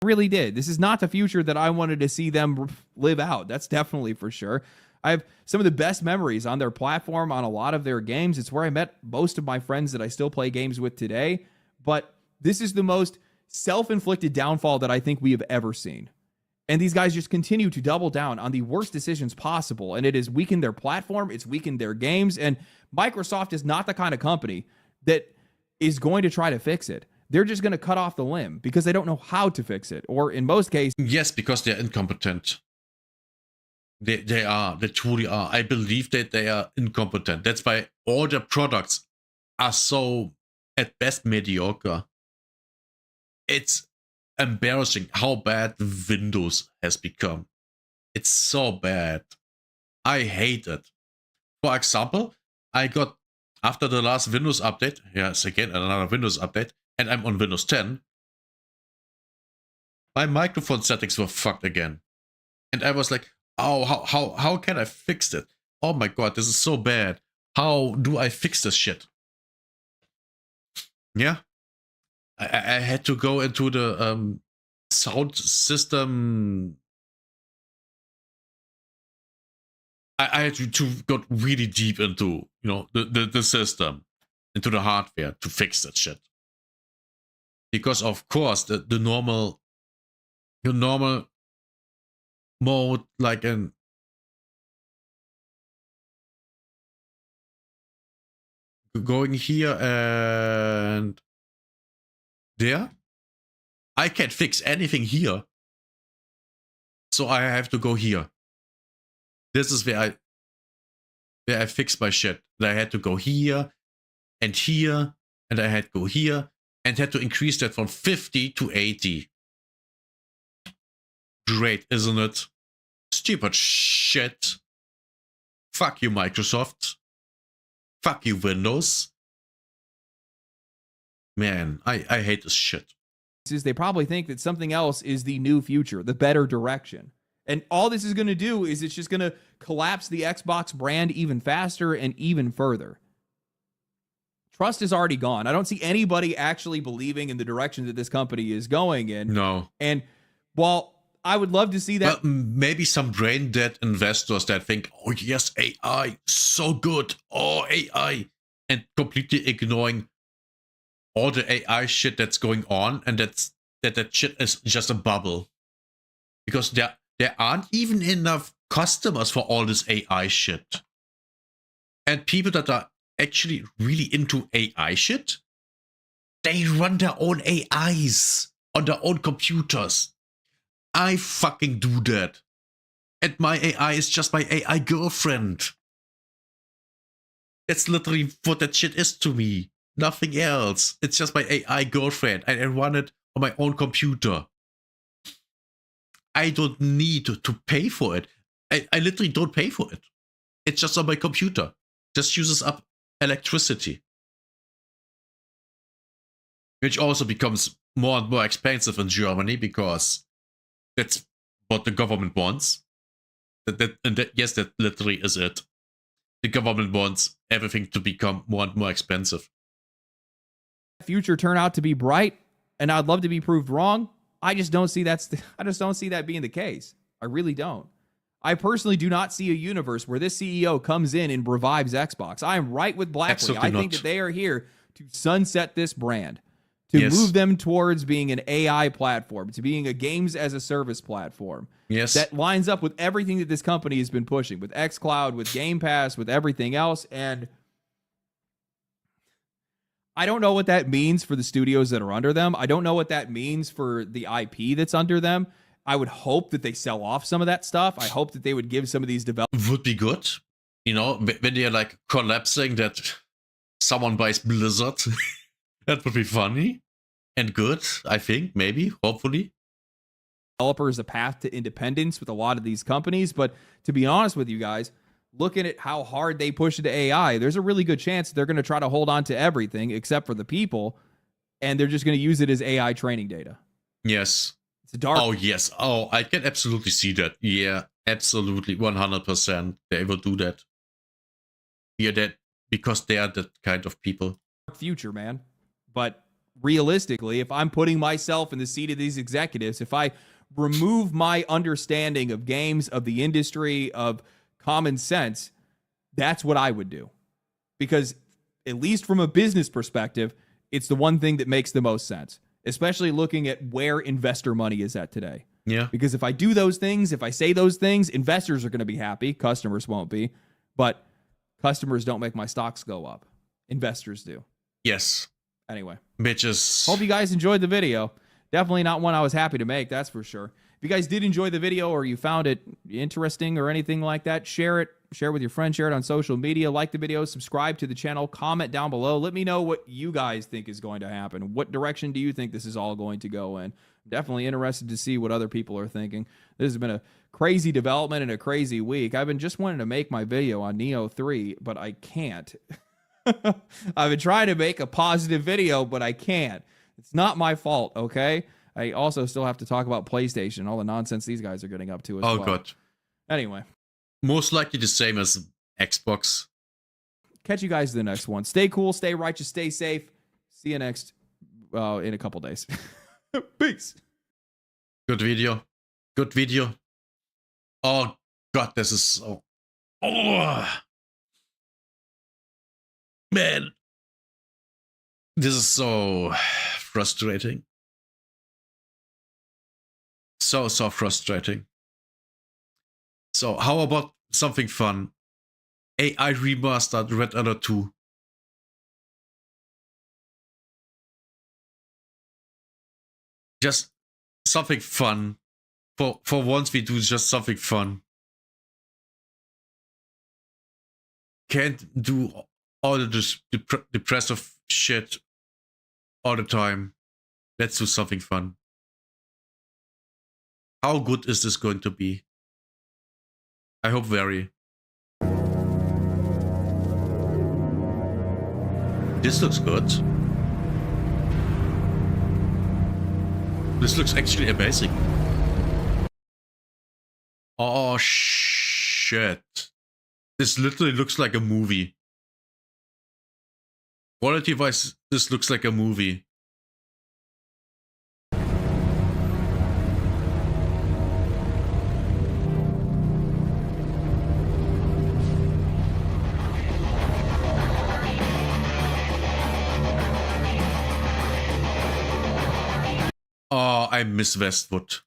Really did. This is not the future that I wanted to see them live out. That's definitely for sure. I have some of the best memories on their platform, on a lot of their games. It's where I met most of my friends that I still play games with today. But this is the most self-inflicted downfall that I think we have ever seen. And these guys just continue to double down on the worst decisions possible. And it has weakened their platform. It's weakened their games. And Microsoft is not the kind of company that is going to try to fix it. They're just going to cut off the limb because they don't know how to fix it. Or in most cases... Yes, because they're incompetent. They truly are. I believe that they are incompetent. That's why all their products are so, at best, mediocre. It's embarrassing how bad Windows has become. It's so bad. I hate it. For example, I got, after the last Windows update, yes, again, another Windows update, and I'm on Windows 10, my microphone settings were fucked again. And I was like, oh, how can I fix it? Oh my god, this is so bad. How do I fix this shit? Yeah. I had to go into the sound system. I had to got really deep into, you know, the system, into the hardware to fix that shit. Because of course the normal mode, like an going here and there, I can't fix anything here, so I have to go here. This is where I fix my shit. I had to go here, and I had to go here, and had to increase that from 50 to 80. Great, isn't it? Stupid shit. Fuck you, Microsoft. Fuck you, Windows. Man, I hate this shit. They probably think that something else is the new future, the better direction. And all this is going to do is it's just going to collapse the Xbox brand even faster and even further. Trust is already gone. I don't see anybody actually believing in the direction that this company is going in. No. And while I would love to see that... Well, maybe some brain-dead investors that think, oh yes, AI, so good. Oh, AI. And completely ignoring all the AI shit that's going on, and that shit is just a bubble. Because there aren't even enough customers for all this AI shit. And people that are actually really into AI shit, they run their own AIs on their own computers. I fucking do that. And my AI is just my AI girlfriend. That's literally what that shit is to me. Nothing else. It's just my AI girlfriend, and I run it on my own computer. I don't need to pay for it. I literally don't pay for it. It's just on my computer. Just uses up electricity. Which also becomes more and more expensive in Germany, because that's what the government wants. Yes, that literally is it. The government wants everything to become more and more expensive. Future turn out to be bright, and I'd love to be proved wrong. I just don't see that being the case. I really don't. I personally do not see a universe where this CEO comes in and revives Xbox. I am right with Blackley. Absolutely I think not. that they are here to sunset this brand, to Yes. move them towards being an AI platform, to being a games as a service platform. Yes. That lines up with everything that this company has been pushing, with xCloud, with Game Pass, with everything else. And I don't know what that means for the studios that are under them. I don't know what that means for the IP that's under them. I would hope that they sell off some of that stuff. I hope that they would give some of these developers. Would be good. You know, when they're like collapsing, that someone buys Blizzard. That would be funny and good, I think, maybe, hopefully. Developers a path to independence with a lot of these companies. But to be honest with you guys, looking at how hard they push into AI, there's a really good chance they're going to try to hold on to everything except for the people, and they're just going to use it as AI training data. Yes. It's dark. Oh, yes. Oh, I can absolutely see that. Yeah, absolutely. 100%. They will do that. Yeah, that because they are that kind of people. Future, man. But realistically, if I'm putting myself in the seat of these executives, if I remove my understanding of games, of the industry, of common sense, that's what I would do. Because at least from a business perspective, it's the one thing that makes the most sense, especially looking at where investor money is at today. Yeah. Because if I do those things, if I say those things, investors are going to be happy. Customers won't be. But customers don't make my stocks go up. Investors do. Yes. Anyway. Bitches. Hope you guys enjoyed the video. Definitely not one I was happy to make, that's for sure. If you guys did enjoy the video or you found it interesting or anything like that, share it. Share it with your friends. Share it on social media. Like the video. Subscribe to the channel. Comment down below. Let me know what you guys think is going to happen. What direction do you think this is all going to go in? I'm definitely interested to see what other people are thinking. This has been a crazy development and a crazy week. I've been just wanting to make my video on Neo 3, but I can't. I've been trying to make a positive video, but I can't. It's not my fault, okay? I also still have to talk about PlayStation, all the nonsense these guys are getting up to as well. Oh, God. Anyway. Most likely the same as Xbox. Catch you guys in the next one. Stay cool, stay righteous, stay safe. See you next, in a couple days. Peace. Good video. Good video. Oh, God, this is so... Oh. Man. This is so frustrating. So frustrating. So, how about something fun? AI remastered Red Alert 2. Just something fun. For once we do just something fun. Can't do all of this depressive shit all the time. Let's do something fun. How good is this going to be? I hope very. This looks good. This looks actually amazing. Oh shit. This literally looks like a movie. Quality wise, this looks like a movie. Oh, I miss Westwood.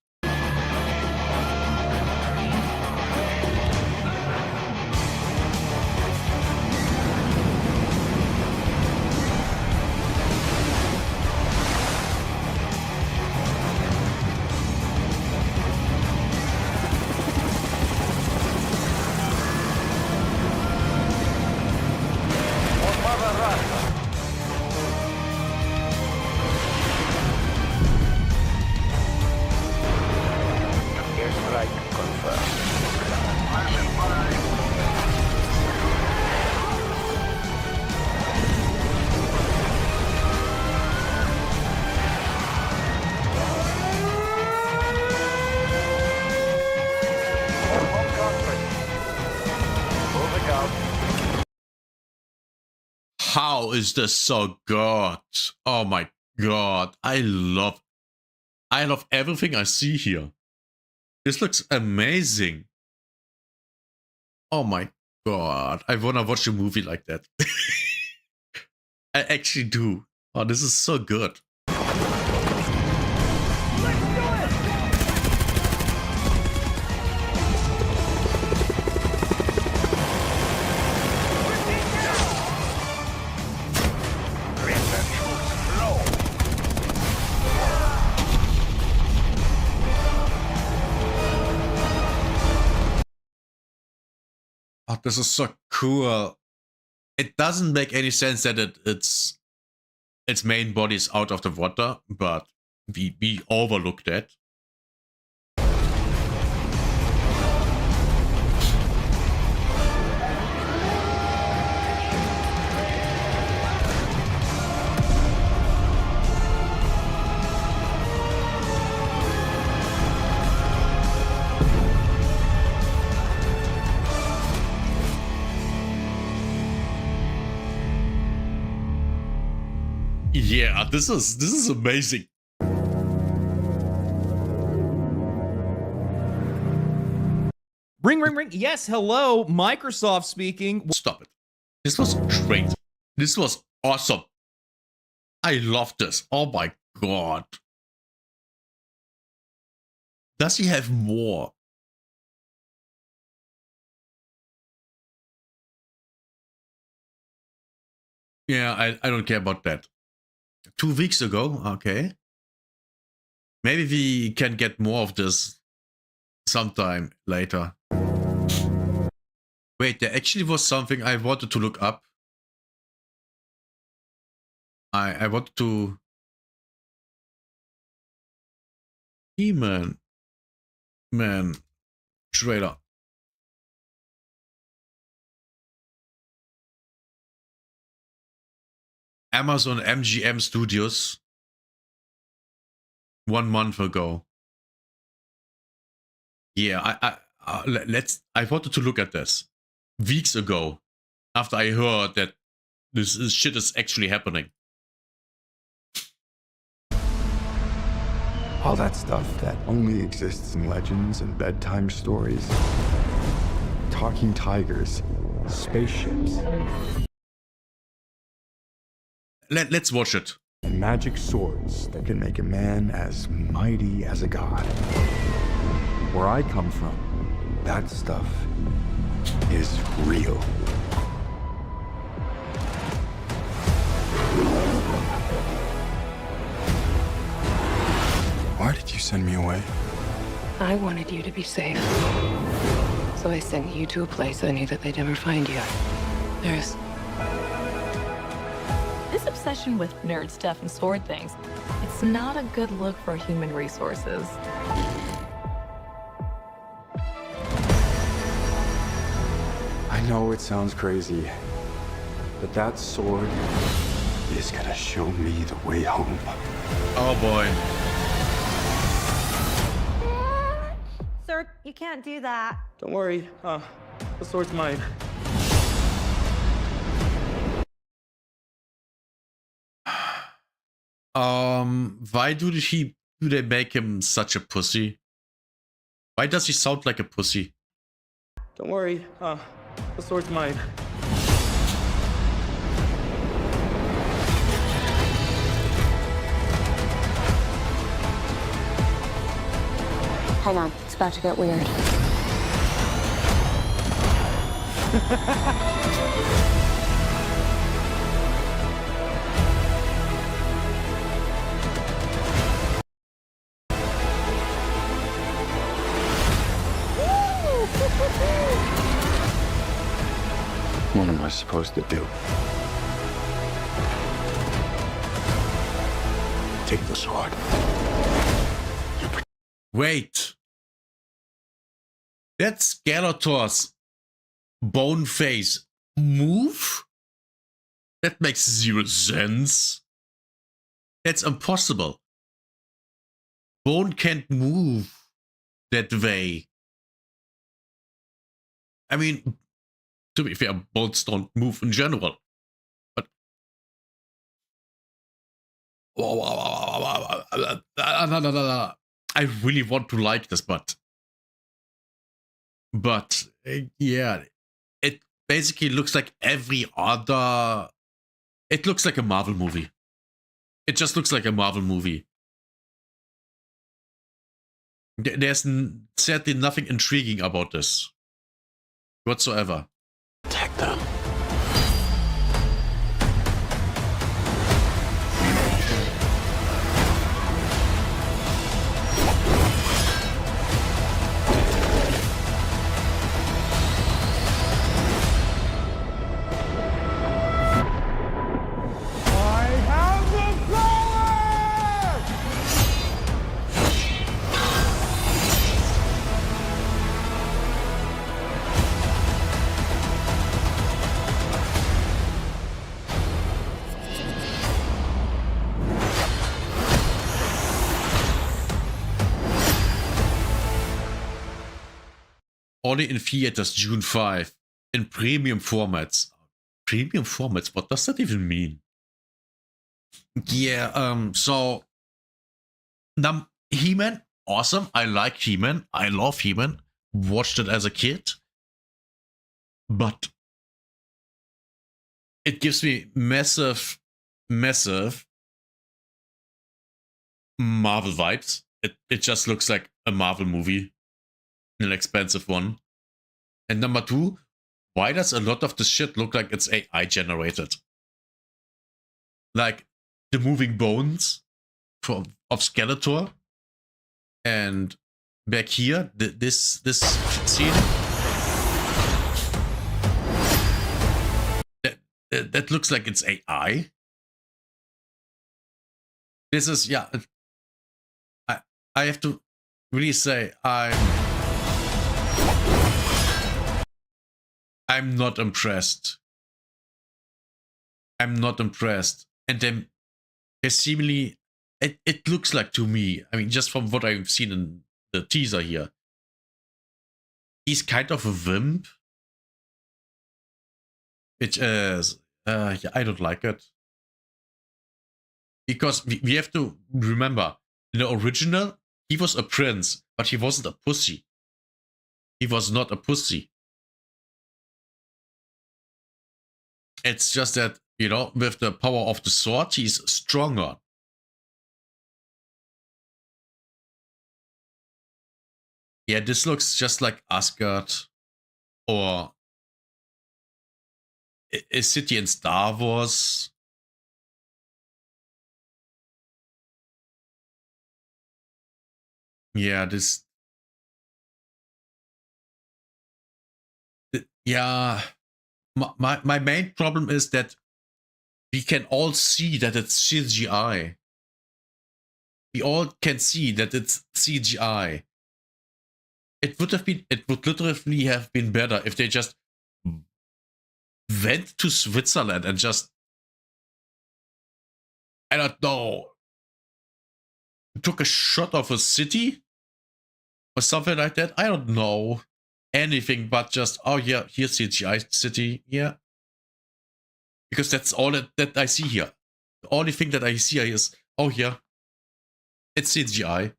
How is this so good? Oh my god. I love everything I see here. This looks amazing. Oh my god. I wanna watch a movie like that. I actually do. Oh, this is so good. Oh, this is so cool. It doesn't make any sense that its main body is out of the water, but we overlook that. Yeah, this is amazing. Ring, ring, ring. Yes, hello. Microsoft speaking. Stop it. This was great. This was awesome. I love this. Oh my god. Does he have more? Yeah, I don't care about that. 2 weeks ago, okay. Maybe we can get more of this sometime later. Wait, there actually was something I wanted to look up. I wanted to... He-Man. Man. Trailer. Amazon MGM Studios. 1 month ago. Yeah, I wanted to look at this weeks ago after I heard that this shit is actually happening. All that stuff that only exists in legends and bedtime stories. Talking tigers, spaceships. Let's watch it. And magic swords that can make a man as mighty as a god. Where I come from, that stuff is real. Why did you send me away? I wanted you to be safe. So I sent you to a place I knew that they'd never find you. There's... This obsession with nerd stuff and sword things, it's not a good look for human resources. I know it sounds crazy, but that sword is gonna show me the way home. Oh boy. Sir, you can't do that. Don't worry, the sword's mine. Why do they make him such a pussy? Why does he sound like a pussy? Don't worry, the sword's mine. Hang on, it's about to get weird. What am I supposed to do? Take the sword. Wait. That's Skeletor's bone face move? That makes zero sense. That's impossible. Bone can't move that way. I mean, to be fair, bones don't move in general. But I really want to like this, but yeah, basically looks like every other. It looks like a Marvel movie. It just looks like a Marvel movie. There's certainly nothing intriguing about this whatsoever. Attack them. Only in theaters June 5. In premium formats. Premium formats? What does that even mean? Yeah, so He-Man, awesome. I like He-Man. I love He-Man. Watched it as a kid. But it gives me massive Marvel vibes. It just looks like a Marvel movie. An expensive one. And number two, why does a lot of this shit look like it's AI generated? Like the moving bones of Skeletor, and back here, this scene, that looks like it's AI. This is, yeah. I have to really say I'm not impressed. I'm not impressed. And then seemingly it looks like to me, I mean, just from what I've seen in the teaser here, he's kind of a wimp. Which is, yeah, I don't like it. Because we have to remember, in the original, he was a prince, but he wasn't a pussy. He was not a pussy. It's just that, you know, with the power of the sword, he's stronger. Yeah, this looks just like Asgard or a city in Star Wars. Yeah, yeah. My main problem is that we can all see that it's CGI. We all can see that it's CGI. It would literally have been better if they just went to Switzerland and just, I don't know, took a shot of a city or something like that. I don't know. Anything but just, oh yeah, here's CGI city, yeah. Because that's all that I see here. The only thing that I see here is, oh yeah, it's CGI.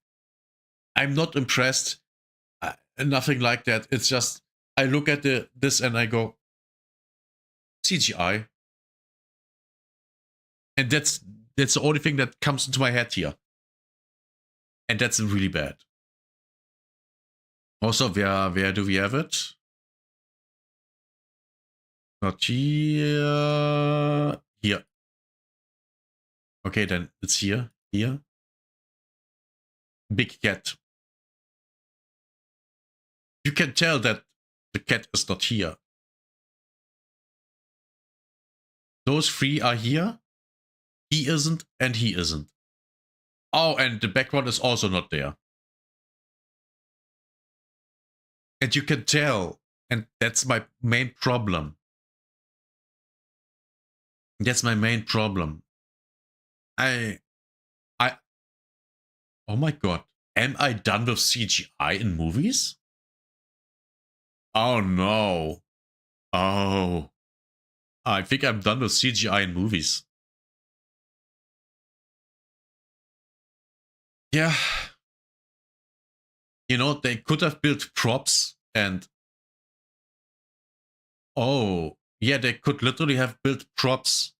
I'm not impressed. Nothing like that. It's just, I look at this and I go, CGI. And that's the only thing that comes into my head here. And that's really bad. Also, where do we have it? Not here. Here. Okay, then it's here. Here. Big cat. You can tell that the cat is not here. Those three are here. He isn't, and he isn't. Oh, and the background is also not there. And you can tell, and that's my main problem. That's my main problem. Oh my god. Am I done with CGI in movies? Oh no. Oh. I think I'm done with CGI in movies. Yeah. You know, they could have built props and Oh, yeah, they could literally have built props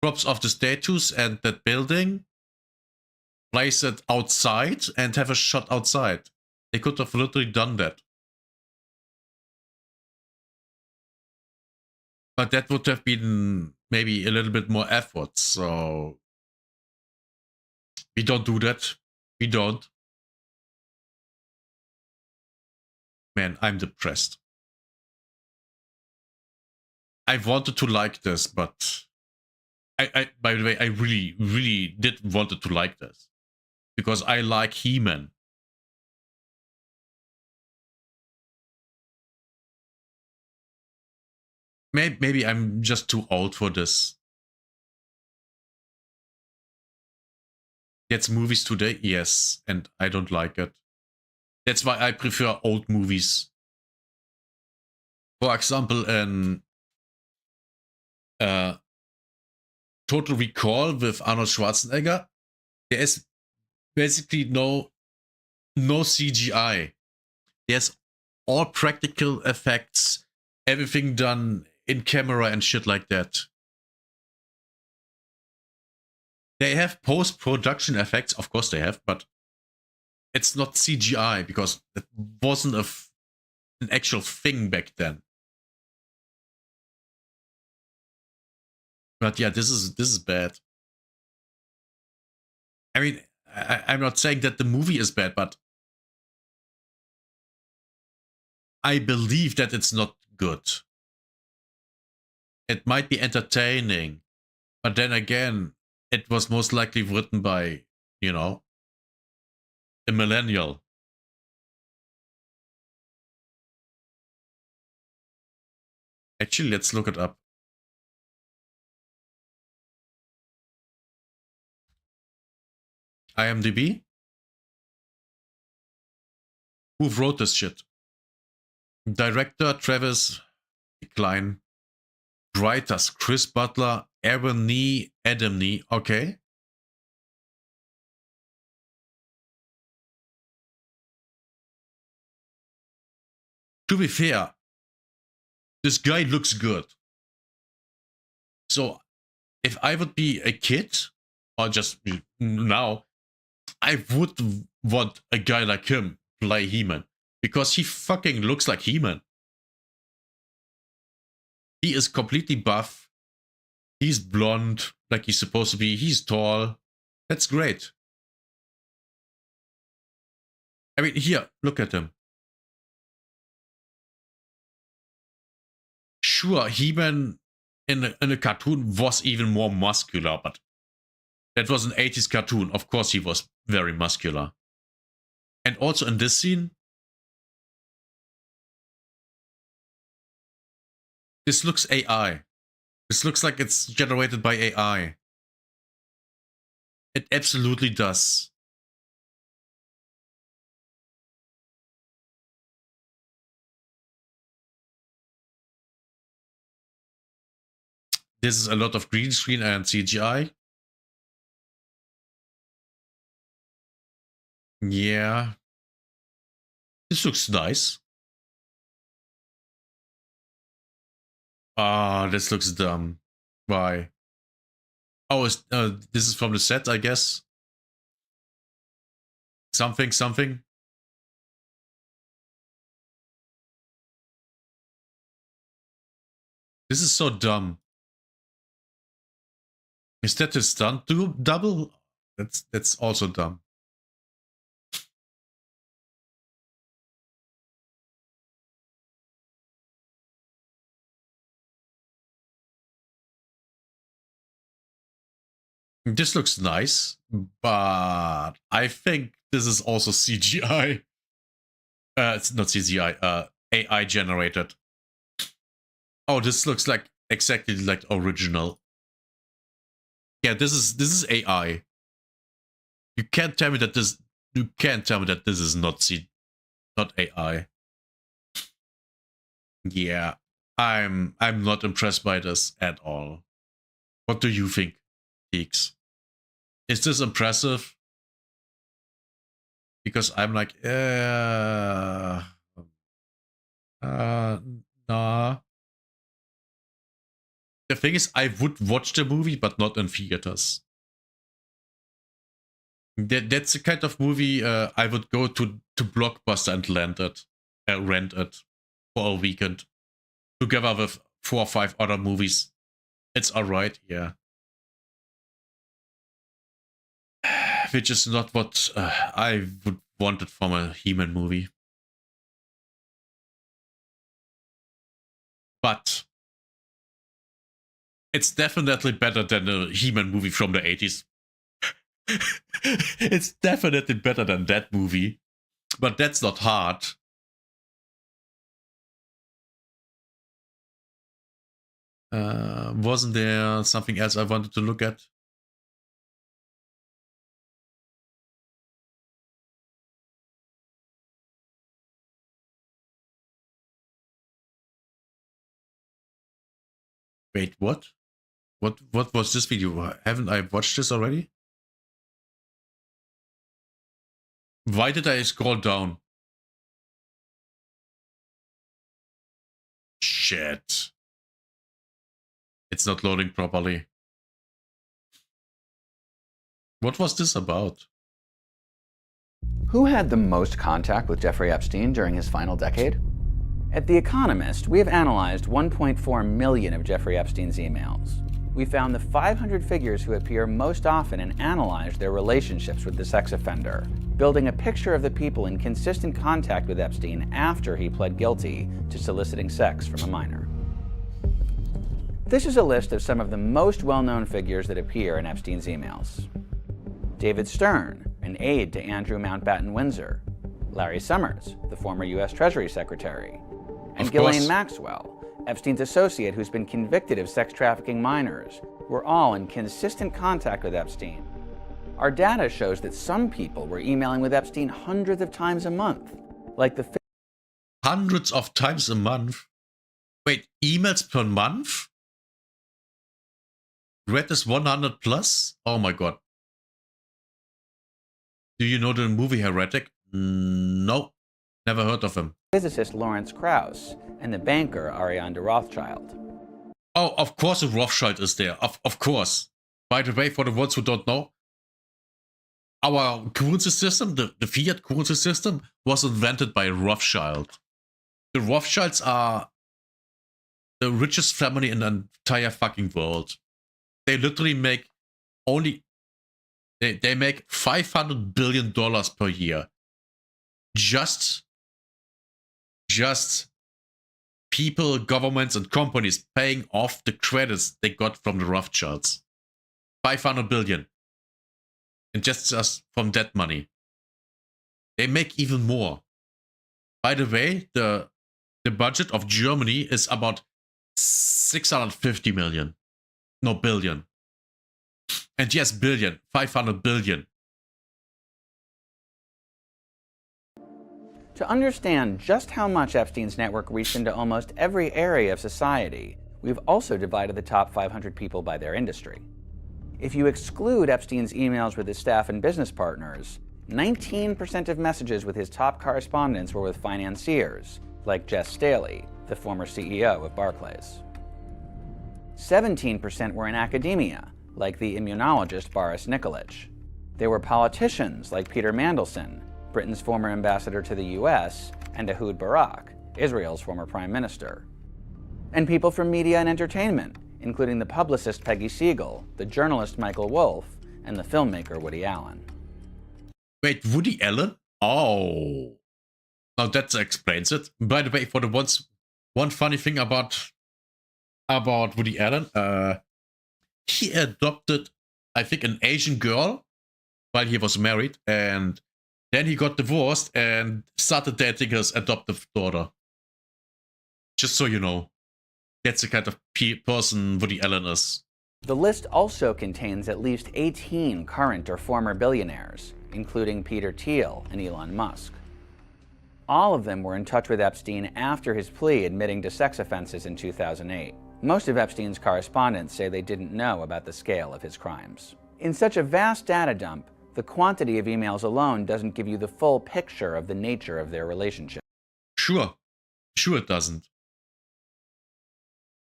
of the statues and that building, place it outside and have a shot outside. They could have literally done that. But that would have been maybe a little bit more effort, so we don't do that. We don't. Man, I'm depressed. I wanted to like this, but by the way, I really did wanted to like this. Because I like He-Man. Maybe I'm just too old for this. Gets movies today? Yes, and I don't like it. That's why I prefer old movies. For example, Total Recall with Arnold Schwarzenegger, there is basically no CGI. There's all practical effects, everything done in camera and shit like that. They have post-production effects, of course they have, but it's not CGI because it wasn't an actual thing back then. But yeah, this is bad. I mean, I'm not saying that the movie is bad, but I believe that it's not good. It might be entertaining, but then again, it was most likely written by, you know, a millennial. Actually, let's look it up. IMDb? Who wrote this shit? Director Travis Klein. Writers Chris Butler, Aaron Nee, Adam Nee. Okay. To be fair, this guy looks good. So if I would be a kid, or just now, I would want a guy like him play He-Man. Because he fucking looks like He-Man. He is completely buff. He's blonde, like he's supposed to be. He's tall. That's great. I mean, here, look at him. Sure, He-Man in a cartoon was even more muscular, but that was an 80s cartoon. Of course he was very muscular. And also in this scene, this looks AI. This looks like it's generated by AI. It absolutely does. This is a lot of green screen and CGI. Yeah. This looks nice. Ah, this looks dumb. Why? Oh, this is from the set, I guess. Something. This is so dumb. Is that a stunt double? That's also dumb. This looks nice, but I think this is also CGI. It's not CGI, AI generated. Oh, this looks like exactly like original. Yeah, this is AI. You can't tell me that this is not AI. Yeah, I'm not impressed by this at all. What do you think, Geeks? Is this impressive? Because I'm like, nah. The thing is, I would watch the movie, but not in theaters. That's the kind of movie I would go to Blockbuster and rent it for a weekend, together with 4 or 5 other movies. It's alright, yeah. Which is not what I would want it from a He-Man movie. But it's definitely better than a He-Man movie from the 80s. It's definitely better than that movie. But that's not hard. Wasn't there something else I wanted to look at? Wait, what? What was this video? Haven't I watched this already? Why did I scroll down? Shit. It's not loading properly. What was this about? Who had the most contact with Jeffrey Epstein during his final decade? At The Economist, we have analyzed 1.4 million of Jeffrey Epstein's emails. We found the 500 figures who appear most often and analyzed their relationships with the sex offender, building a picture of the people in consistent contact with Epstein after he pled guilty to soliciting sex from a minor. This is a list of some of the most well-known figures that appear in Epstein's emails. David Stern, an aide to Andrew Mountbatten Windsor, Larry Summers, the former U.S. Treasury Secretary, and Ghislaine Maxwell, Epstein's associate who's been convicted of sex trafficking minors, were all in consistent contact with Epstein. Our data shows that some people were emailing with Epstein hundreds of times a month, like the... Hundreds of times a month? Wait, emails per month? Read is 100 plus? Oh my god. Do you know the movie Heretic? No, never heard of him. Physicist Lawrence Krauss and the banker Ariane de Rothschild. Oh, of course a Rothschild is there. Of course. By the way, for the ones who don't know, our currency system, the fiat currency system, was invented by Rothschild. The Rothschilds are the richest family in the entire fucking world. They literally make only... They make $500 billion per year. Just people, governments, and companies paying off the credits they got from the Rothschilds. 500 billion. And just from that money. They make even more. By the way, the budget of Germany is about 650 million. No, billion. And yes, billion. 500 billion. To understand just how much Epstein's network reached into almost every area of society, we've also divided the top 500 people by their industry. If you exclude Epstein's emails with his staff and business partners, 19% of messages with his top correspondents were with financiers, like Jess Staley, the former CEO of Barclays. 17% were in academia, like the immunologist Boris Nikolic. There were politicians like Peter Mandelson, Britain's former ambassador to the US, and Ehud Barak, Israel's former prime minister. And people from media and entertainment, including the publicist Peggy Siegel, the journalist Michael Wolff, and the filmmaker Woody Allen. Wait, Woody Allen? Oh. Now that explains it. By the way, for the one funny thing about Woody Allen, he adopted, I think, an Asian girl while he was married, and then he got divorced and started dating his adoptive daughter. Just so you know, that's the kind of person Woody Allen is. The list also contains at least 18 current or former billionaires, including Peter Thiel and Elon Musk. All of them were in touch with Epstein after his plea admitting to sex offenses in 2008. Most of Epstein's correspondents say they didn't know about the scale of his crimes. In such a vast data dump, the quantity of emails alone doesn't give you the full picture of the nature of their relationship. Sure it doesn't.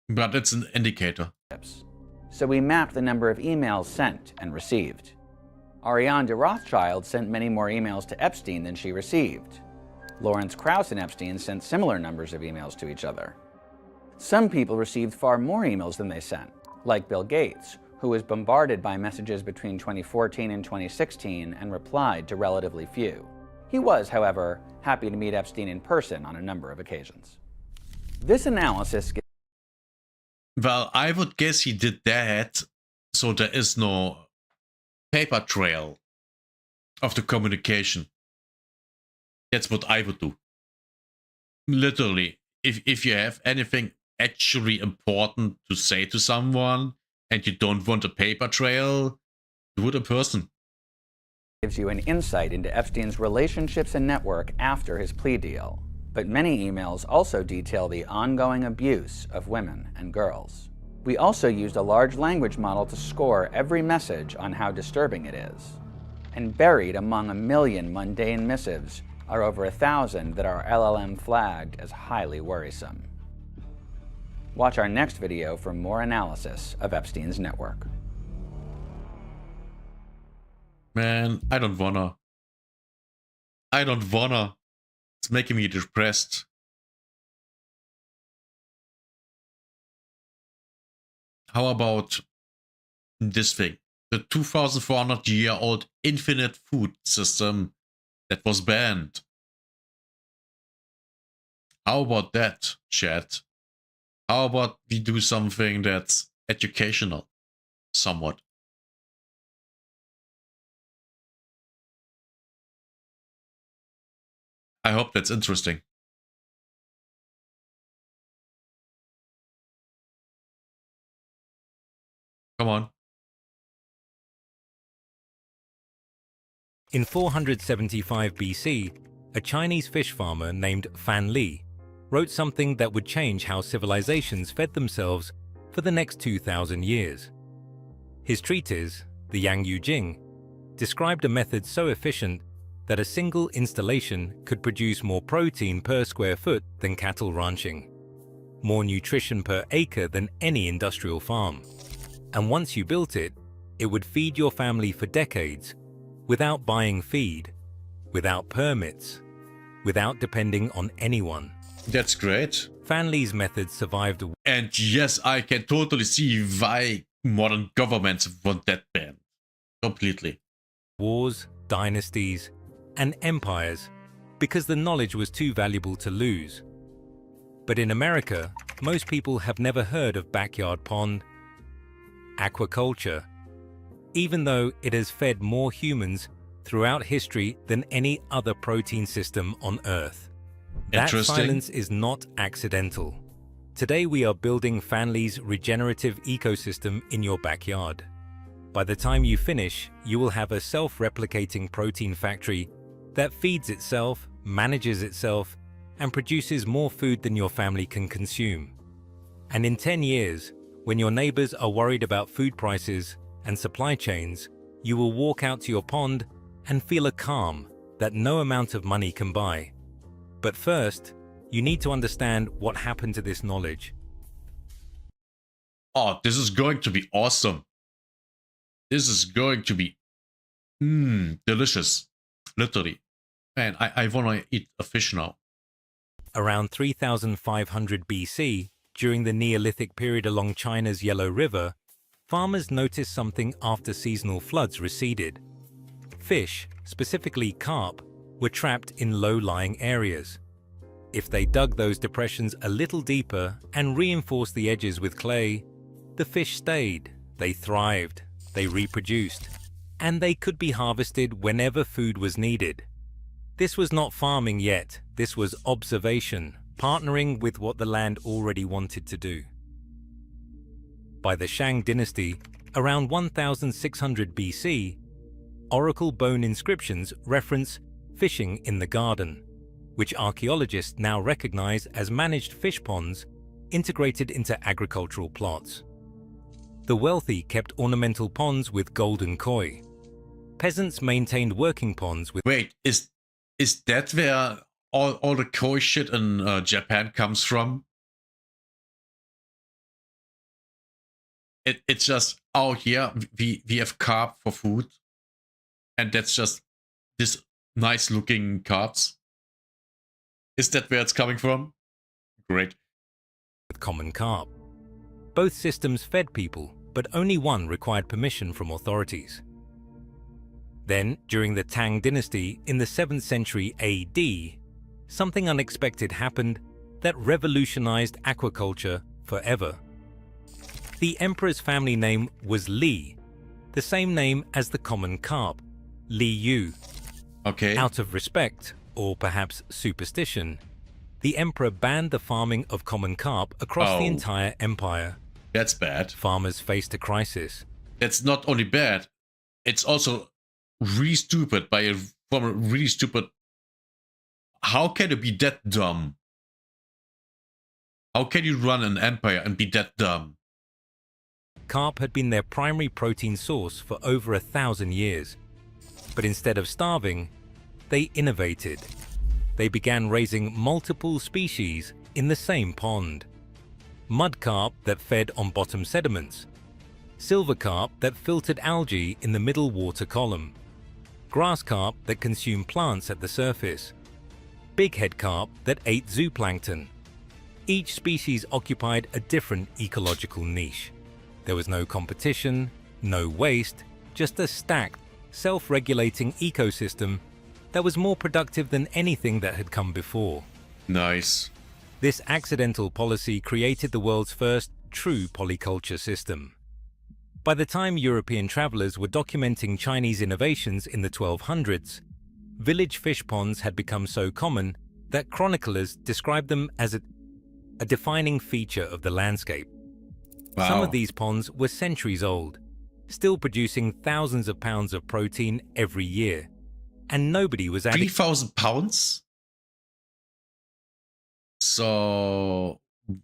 But it's an indicator. So we mapped the number of emails sent and received. Ariane de Rothschild sent many more emails to Epstein than she received. Lawrence Krauss and Epstein sent similar numbers of emails to each other. Some people received far more emails than they sent, like Bill Gates, who was bombarded by messages between 2014 and 2016 and replied to relatively few. He was, however, happy to meet Epstein in person on a number of occasions. This analysis... Well, I would guess he did that so there is no paper trail of the communication. That's what I would do. Literally, if you have anything actually important to say to someone and you don't want a paper trail, do it in person. Gives you an insight into Epstein's relationships and network after his plea deal. But many emails also detail the ongoing abuse of women and girls. We also used a large language model to score every message on how disturbing it is. And buried among 1 million mundane missives are over 1,000 that are LLM flagged as highly worrisome. Watch our next video for more analysis of Epstein's network. Man, I don't wanna. It's making me depressed. How about this thing? The 2,400-year-old infinite food system that was banned. How about that, chat? How about we do something that's educational, somewhat? I hope that's interesting. Come on. In 475 BC, a Chinese fish farmer named Fan Li wrote something that would change how civilizations fed themselves for the next 2,000 years. His treatise, the Yang Yu Jing, described a method so efficient that a single installation could produce more protein per square foot than cattle ranching, more nutrition per acre than any industrial farm. And once you built it, it would feed your family for decades without buying feed, without permits, without depending on anyone. That's great. Fan Li's method survived. And yes, I can totally see why modern governments want that banned. Completely. Wars, dynasties, and empires, because the knowledge was too valuable to lose. But in America, most people have never heard of backyard pond, aquaculture, even though it has fed more humans throughout history than any other protein system on Earth. That silence is not accidental. Today we are building Fan Li's regenerative ecosystem in your backyard. By the time you finish, you will have a self-replicating protein factory that feeds itself, manages itself, and produces more food than your family can consume. And in 10 years, when your neighbors are worried about food prices and supply chains, you will walk out to your pond and feel a calm that no amount of money can buy. But first, you need to understand what happened to this knowledge. Oh, this is going to be awesome. This is going to be delicious. Literally. Man, I want to eat a fish now. Around 3,500 BC, during the Neolithic period along China's Yellow River, farmers noticed something after seasonal floods receded. Fish, specifically carp, were trapped in low-lying areas. If they dug those depressions a little deeper and reinforced the edges with clay, the fish stayed, they thrived, they reproduced, and they could be harvested whenever food was needed. This was not farming yet, this was observation, partnering with what the land already wanted to do. By the Shang dynasty, around 1600 BC, oracle bone inscriptions reference fishing in the garden, which archaeologists now recognize as managed fish ponds integrated into agricultural plots. The wealthy kept ornamental ponds with golden koi. Peasants maintained working ponds with... Wait, is that where all the koi shit in Japan comes from? It's just, oh, here we have carp for food, and that's just this nice looking carbs. Is that where it's coming from? Great. With common carp. Both systems fed people, but only one required permission from authorities. Then, during the Tang dynasty in the 7th century AD, something unexpected happened that revolutionized aquaculture forever. The emperor's family name was Li, the same name as the common carp, Li Yu. Okay. Out of respect, or perhaps superstition, the emperor banned the farming of common carp across the entire empire. That's bad. Farmers faced a crisis. It's not only bad, it's also really stupid from a really stupid. How can it be that dumb? How can you run an empire and be that dumb? Carp had been their primary protein source for over 1,000 years. But instead of starving, they innovated. They began raising multiple species in the same pond. Mud carp that fed on bottom sediments, silver carp that filtered algae in the middle water column, grass carp that consumed plants at the surface, bighead carp that ate zooplankton. Each species occupied a different ecological niche. There was no competition, no waste, just a stacked, self-regulating ecosystem that was more productive than anything that had come before. Nice. This accidental policy created the world's first true polyculture system. By the time European travelers were documenting Chinese innovations in the 1200s, village fish ponds had become so common that chroniclers described them as a defining feature of the landscape. Wow. Some of these ponds were centuries old, still producing thousands of pounds of protein every year, and nobody was adding 3,000 pounds? So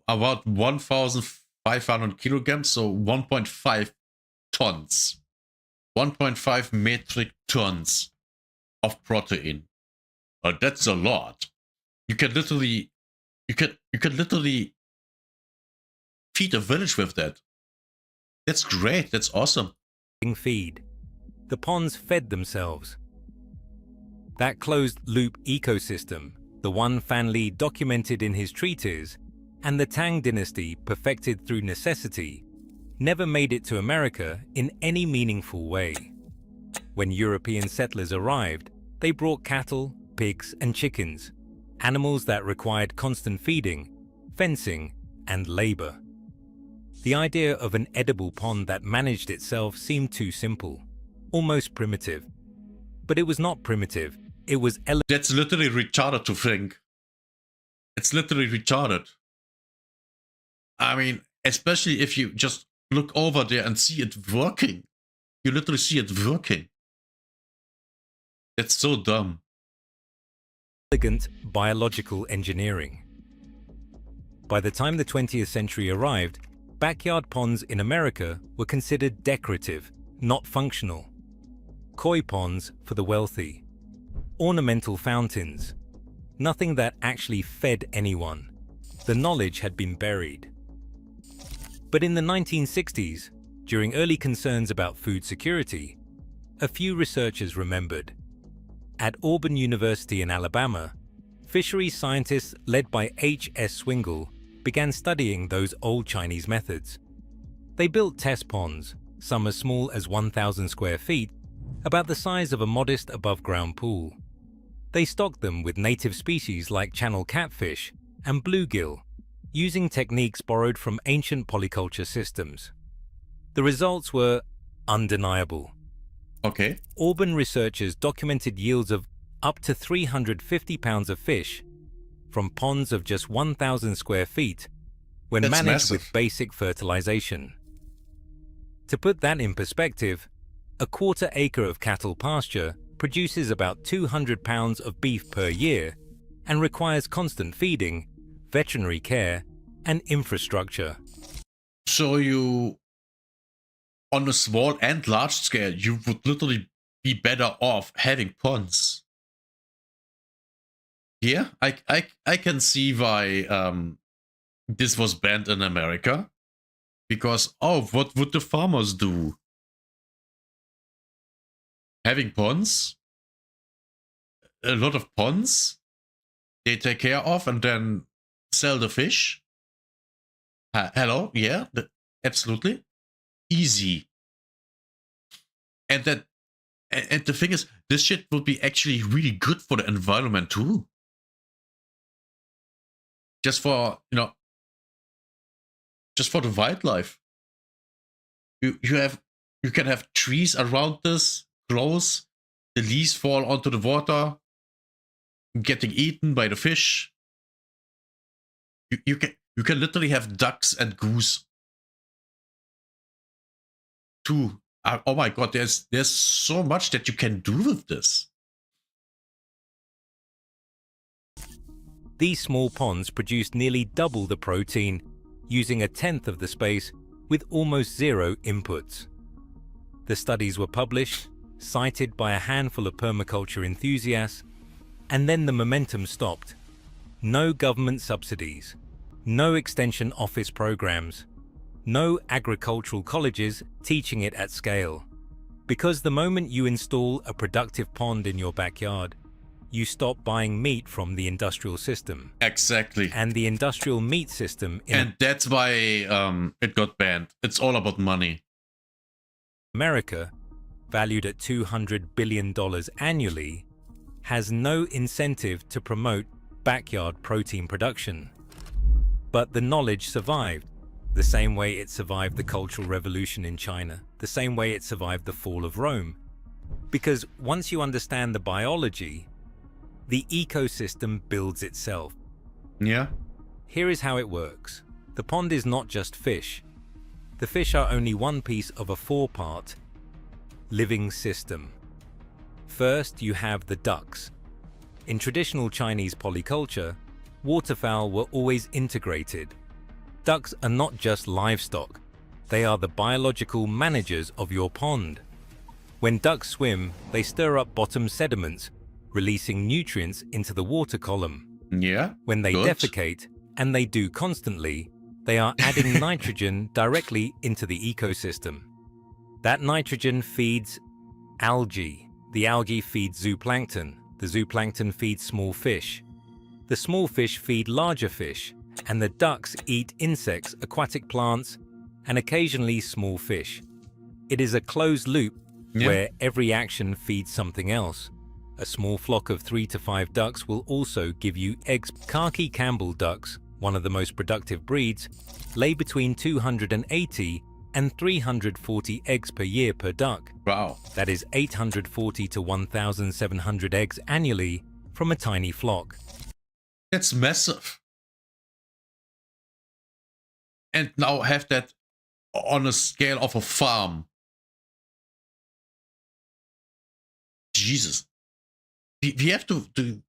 about 1,500 kilograms, so 1.5 tons. 1.5 metric tons of protein. That's a lot. You can literally feed a village with that. That's great. That's awesome. feed. The ponds fed themselves. That closed-loop ecosystem, the one Fan Li documented in his treatise, and the Tang dynasty perfected through necessity, never made it to America in any meaningful way. When European settlers arrived, they brought cattle, pigs, and chickens, animals that required constant feeding, fencing, and labor. The idea of an edible pond that managed itself seemed too simple, almost primitive. But it was not primitive, it was That's literally retarded to think. It's literally retarded. I mean, especially if you just look over there and see it working. You literally see it working. It's so dumb. Elegant biological engineering. By the time the 20th century arrived, backyard ponds in America were considered decorative, not functional. Koi ponds for the wealthy. Ornamental fountains. Nothing that actually fed anyone. The knowledge had been buried. But in the 1960s, during early concerns about food security, a few researchers remembered. At Auburn University in Alabama, fisheries scientists led by H.S. Swingle began studying those old Chinese methods. They built test ponds, some as small as 1,000 square feet, about the size of a modest above-ground pool. They stocked them with native species like channel catfish and bluegill, using techniques borrowed from ancient polyculture systems. The results were undeniable. Okay. Auburn researchers documented yields of up to 350 pounds of fish from ponds of just 1,000 square feet when That's managed massive. with basic fertilization. To put that in perspective, a quarter acre of cattle pasture produces about 200 pounds of beef per year and requires constant feeding, veterinary care, and infrastructure. So you, on a small and large scale, you would literally be better off having ponds. Yeah, I can see why this was banned in America. Because, oh, what would the farmers do? Having ponds? A lot of ponds? They take care of and then sell the fish? Hello? Yeah, absolutely. Easy. And that, and the thing is, this shit will be actually really good for the environment too. Just for, you know, just for the wildlife. You can have trees around this, close, the leaves fall onto the water, getting eaten by the fish. You can literally have ducks and goose too. Oh my god, there's so much that you can do with this. These small ponds produce nearly double the protein, using 1/10 of the space with almost zero inputs. The studies were published, cited by a handful of permaculture enthusiasts, and then the momentum stopped. No government subsidies, no extension office programs, no agricultural colleges teaching it at scale. Because the moment you install a productive pond in your backyard, you stop buying meat from the industrial system. Exactly. And the industrial meat system and that's why it got banned. It's all about money. America, valued at $200 billion annually, has no incentive to promote backyard protein production. But the knowledge survived, the same way it survived the Cultural Revolution in China, the same way it survived the fall of Rome. Because once you understand the biology, the ecosystem builds itself. Yeah. Here is how it works. The pond is not just fish. The fish are only one piece of a 4-part living system. First, you have the ducks. In traditional Chinese polyculture, waterfowl were always integrated. Ducks are not just livestock. They are the biological managers of your pond. When ducks swim, they stir up bottom sediments, releasing nutrients into the water column. Yeah. When they defecate, and they do constantly, they are adding nitrogen directly into the ecosystem. That nitrogen feeds algae. The algae feeds zooplankton. The zooplankton feeds small fish. The small fish feed larger fish, and the ducks eat insects, aquatic plants, and occasionally small fish. It is a closed loop where every action feeds something else. A small flock of 3 to 5 ducks will also give you eggs. Khaki Campbell ducks, one of the most productive breeds, lay between 280 and 340 eggs per year per duck. Wow. That is 840 to 1,700 eggs annually from a tiny flock. That's massive. And now have that on a scale of a farm. Jesus. We have to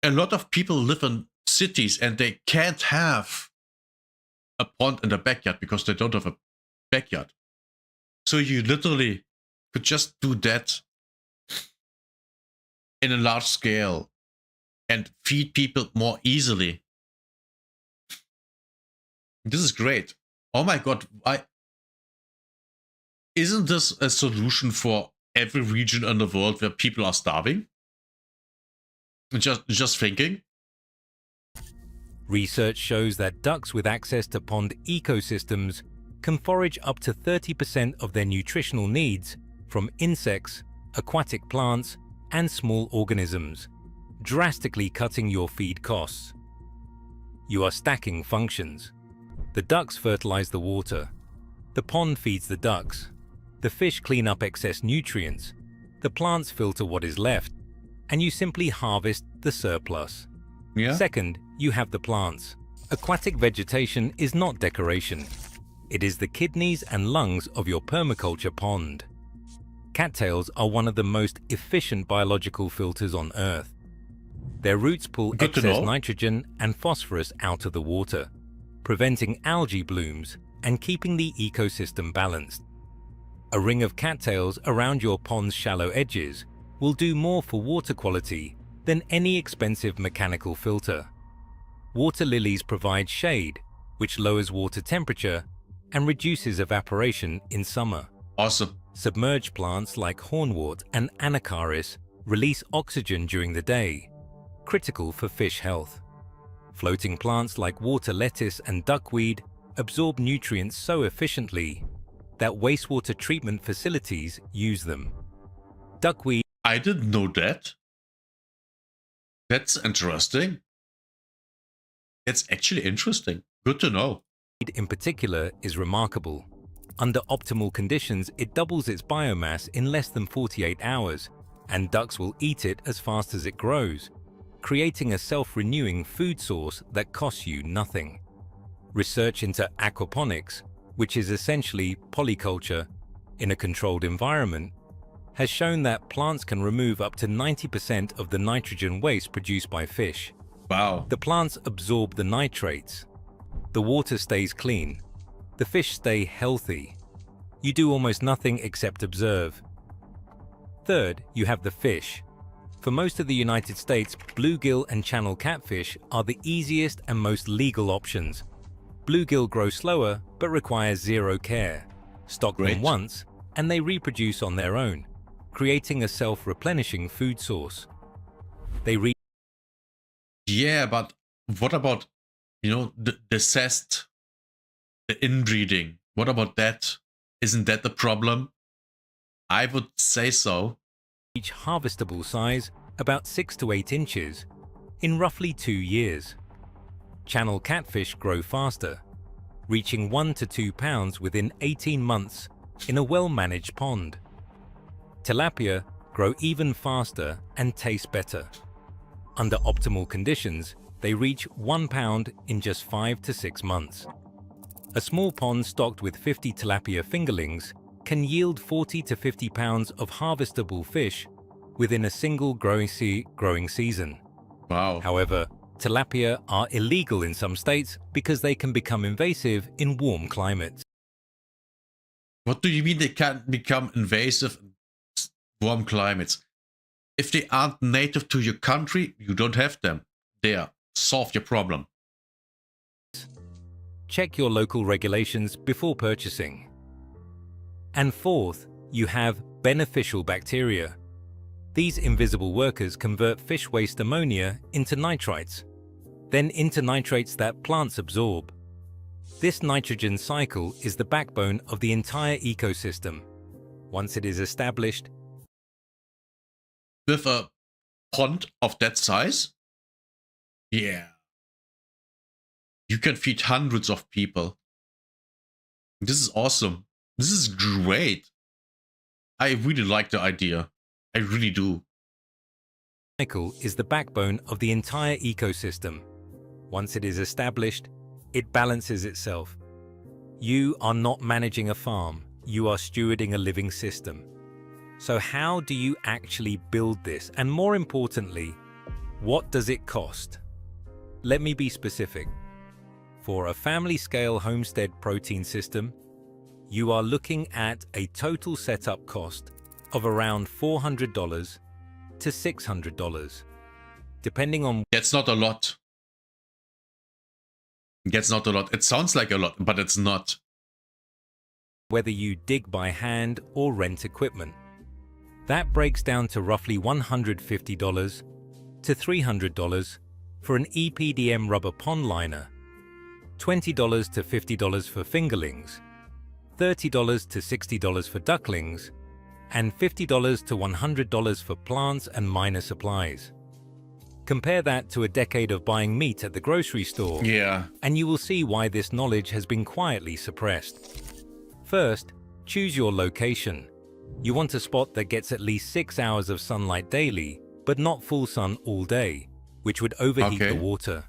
a lot of people live in cities and they can't have a pond in the backyard because they don't have a backyard. So you literally could just do that in a large scale and feed people more easily. This is great. Oh my god, isn't this a solution for every region in the world where people are starving? Just thinking. Research shows that ducks with access to pond ecosystems can forage up to 30% of their nutritional needs from insects, aquatic plants, and small organisms, drastically cutting your feed costs. You are stacking functions. The ducks fertilize the water. The pond feeds the ducks. The fish clean up excess nutrients. The plants filter what is left. And you simply harvest the surplus. Yeah. Second, you have the plants. Aquatic vegetation is not decoration. It is the kidneys and lungs of your permaculture pond. Cattails are one of the most efficient biological filters on Earth. Their roots pull excess nitrogen and phosphorus out of the water, preventing algae blooms and keeping the ecosystem balanced. A ring of cattails around your pond's shallow edges will do more for water quality than any expensive mechanical filter. Water lilies provide shade, which lowers water temperature and reduces evaporation in summer. Awesome. Submerged plants like hornwort and anacaris release oxygen during the day, critical for fish health. Floating plants like water lettuce and duckweed absorb nutrients so efficiently that wastewater treatment facilities use them. Duckweed. I didn't know that. That's interesting. It's actually interesting. Good to know. In particular is remarkable. Under optimal conditions, it doubles its biomass in less than 48 hours, and ducks will eat it as fast as it grows, creating a self-renewing food source that costs you nothing. Research into aquaponics, which is essentially polyculture in a controlled environment, has shown that plants can remove up to 90% of the nitrogen waste produced by fish. Wow. The plants absorb the nitrates. The water stays clean. The fish stay healthy. You do almost nothing except observe. Third, you have the fish. For most of the United States, bluegill and channel catfish are the easiest and most legal options. Bluegill grow slower but require zero care. Stock them once and they reproduce on their own, creating a self-replenishing food source. Yeah, but what about, the cest, the inbreeding? What about that? Isn't that the problem? I would say so. Reach harvestable size about 6 to 8 inches in roughly 2 years. Channel catfish grow faster, reaching 1 to 2 pounds within 18 months in a well-managed pond. Tilapia grow even faster and taste better. Under optimal conditions, they reach 1 pound in just 5 to 6 months. A small pond stocked with 50 tilapia fingerlings can yield 40 to 50 pounds of harvestable fish within a single growing season. Wow. However, tilapia are illegal in some states because they can become invasive in warm climates. What do you mean they can't become invasive in warm climates? If they aren't native to your country, you don't have them. There, solve your problem. Check your local regulations before purchasing. And fourth, you have beneficial bacteria. These invisible workers convert fish waste ammonia into nitrites, then into nitrates that plants absorb. This nitrogen cycle is the backbone of the entire ecosystem. Once it is established, with a pond of that size, yeah, you can feed hundreds of people. This is awesome. This is great. I really like the idea. I really do. Cycle is the backbone of the entire ecosystem. Once it is established, it balances itself. You are not managing a farm, you are stewarding a living system. So how do you actually build this? And more importantly, what does it cost? Let me be specific. For a family-scale homestead protein system, you are looking at a total setup cost of around $400 to $600, depending on... That's not a lot. That's not a lot. It sounds like a lot, but it's not. Whether you dig by hand or rent equipment. That breaks down to roughly $150 to $300 for an EPDM rubber pond liner, $20 to $50 for fingerlings, $30 to $60 for ducklings, and $50 to $100 for plants and minor supplies. Compare that to a decade of buying meat at the grocery store, and you will see why this knowledge has been quietly suppressed. First, choose your location. You want a spot that gets at least 6 hours of sunlight daily, but not full sun all day, which would overheat the water.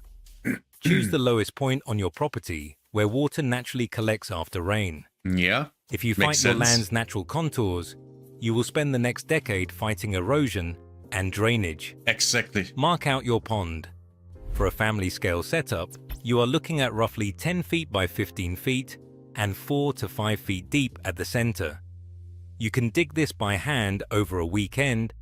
Choose the lowest point on your property where water naturally collects after rain. Yeah. If you fight your land's natural contours, you will spend the next decade fighting erosion and drainage. Exactly. Mark out your pond. For a family scale setup, you are looking at roughly 10 feet by 15 feet and 4 to 5 feet deep at the center. You can dig this by hand over a weekend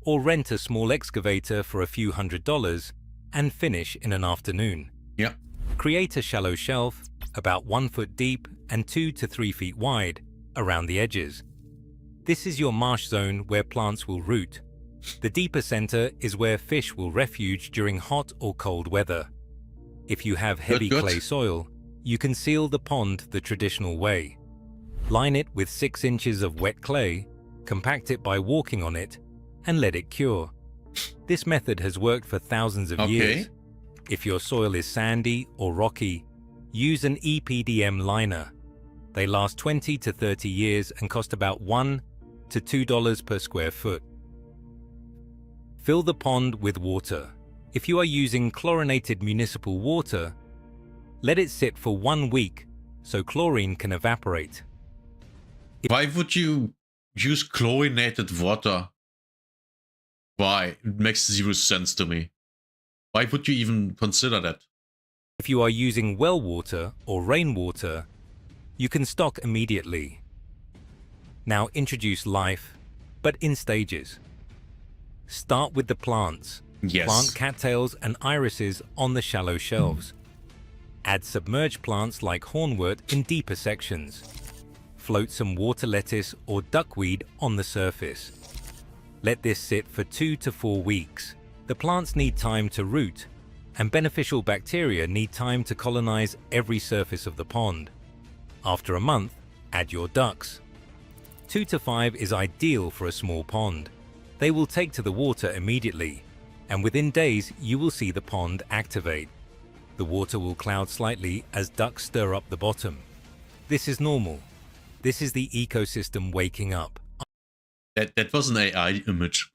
or rent a small excavator for a few $100s and finish in an afternoon. Yeah. Create a shallow shelf about 1 foot deep and 2 to 3 feet wide, around the edges. This is your marsh zone where plants will root. The deeper center is where fish will refuge during hot or cold weather. If you have heavy clay soil, you can seal the pond the traditional way. Line it with 6 inches of wet clay, compact it by walking on it, and let it cure. This method has worked for thousands of years. If your soil is sandy or rocky, use an EPDM liner. They last 20 to 30 years and cost about $1 to $2 per square foot. Fill the pond with water. If you are using chlorinated municipal water, let it sit for 1 week so chlorine can evaporate. Why would you use chlorinated water? Why? It makes zero sense to me. Why would you even consider that? If you are using well water or rainwater, you can stock immediately. Now introduce life, but in stages. Start with the plants. Yes. Plant cattails and irises on the shallow shelves. Add submerged plants like hornwort in deeper sections. Float some water lettuce or duckweed on the surface. Let this sit for 2 to 4 weeks. The plants need time to root, and beneficial bacteria need time to colonize every surface of the pond. After a month, add your ducks. 2 to 5 is ideal for a small pond. They will take to the water immediately, and within days you will see the pond activate. The water will cloud slightly as ducks stir up the bottom. This is normal. This is the ecosystem waking up. That was an AI image.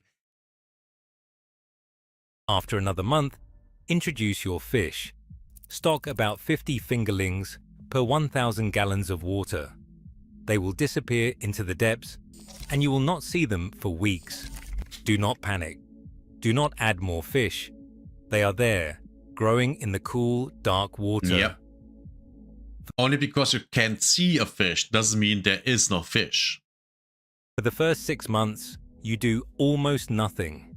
After another month, introduce your fish. Stock about 50 fingerlings per 1,000 gallons of water. They will disappear into the depths, and you will not see them for weeks. Do not panic. Do not add more fish. They are there, growing in the cool, dark water. Yep. Only because you can't see a fish doesn't mean there is no fish. For the first 6 months, you do almost nothing.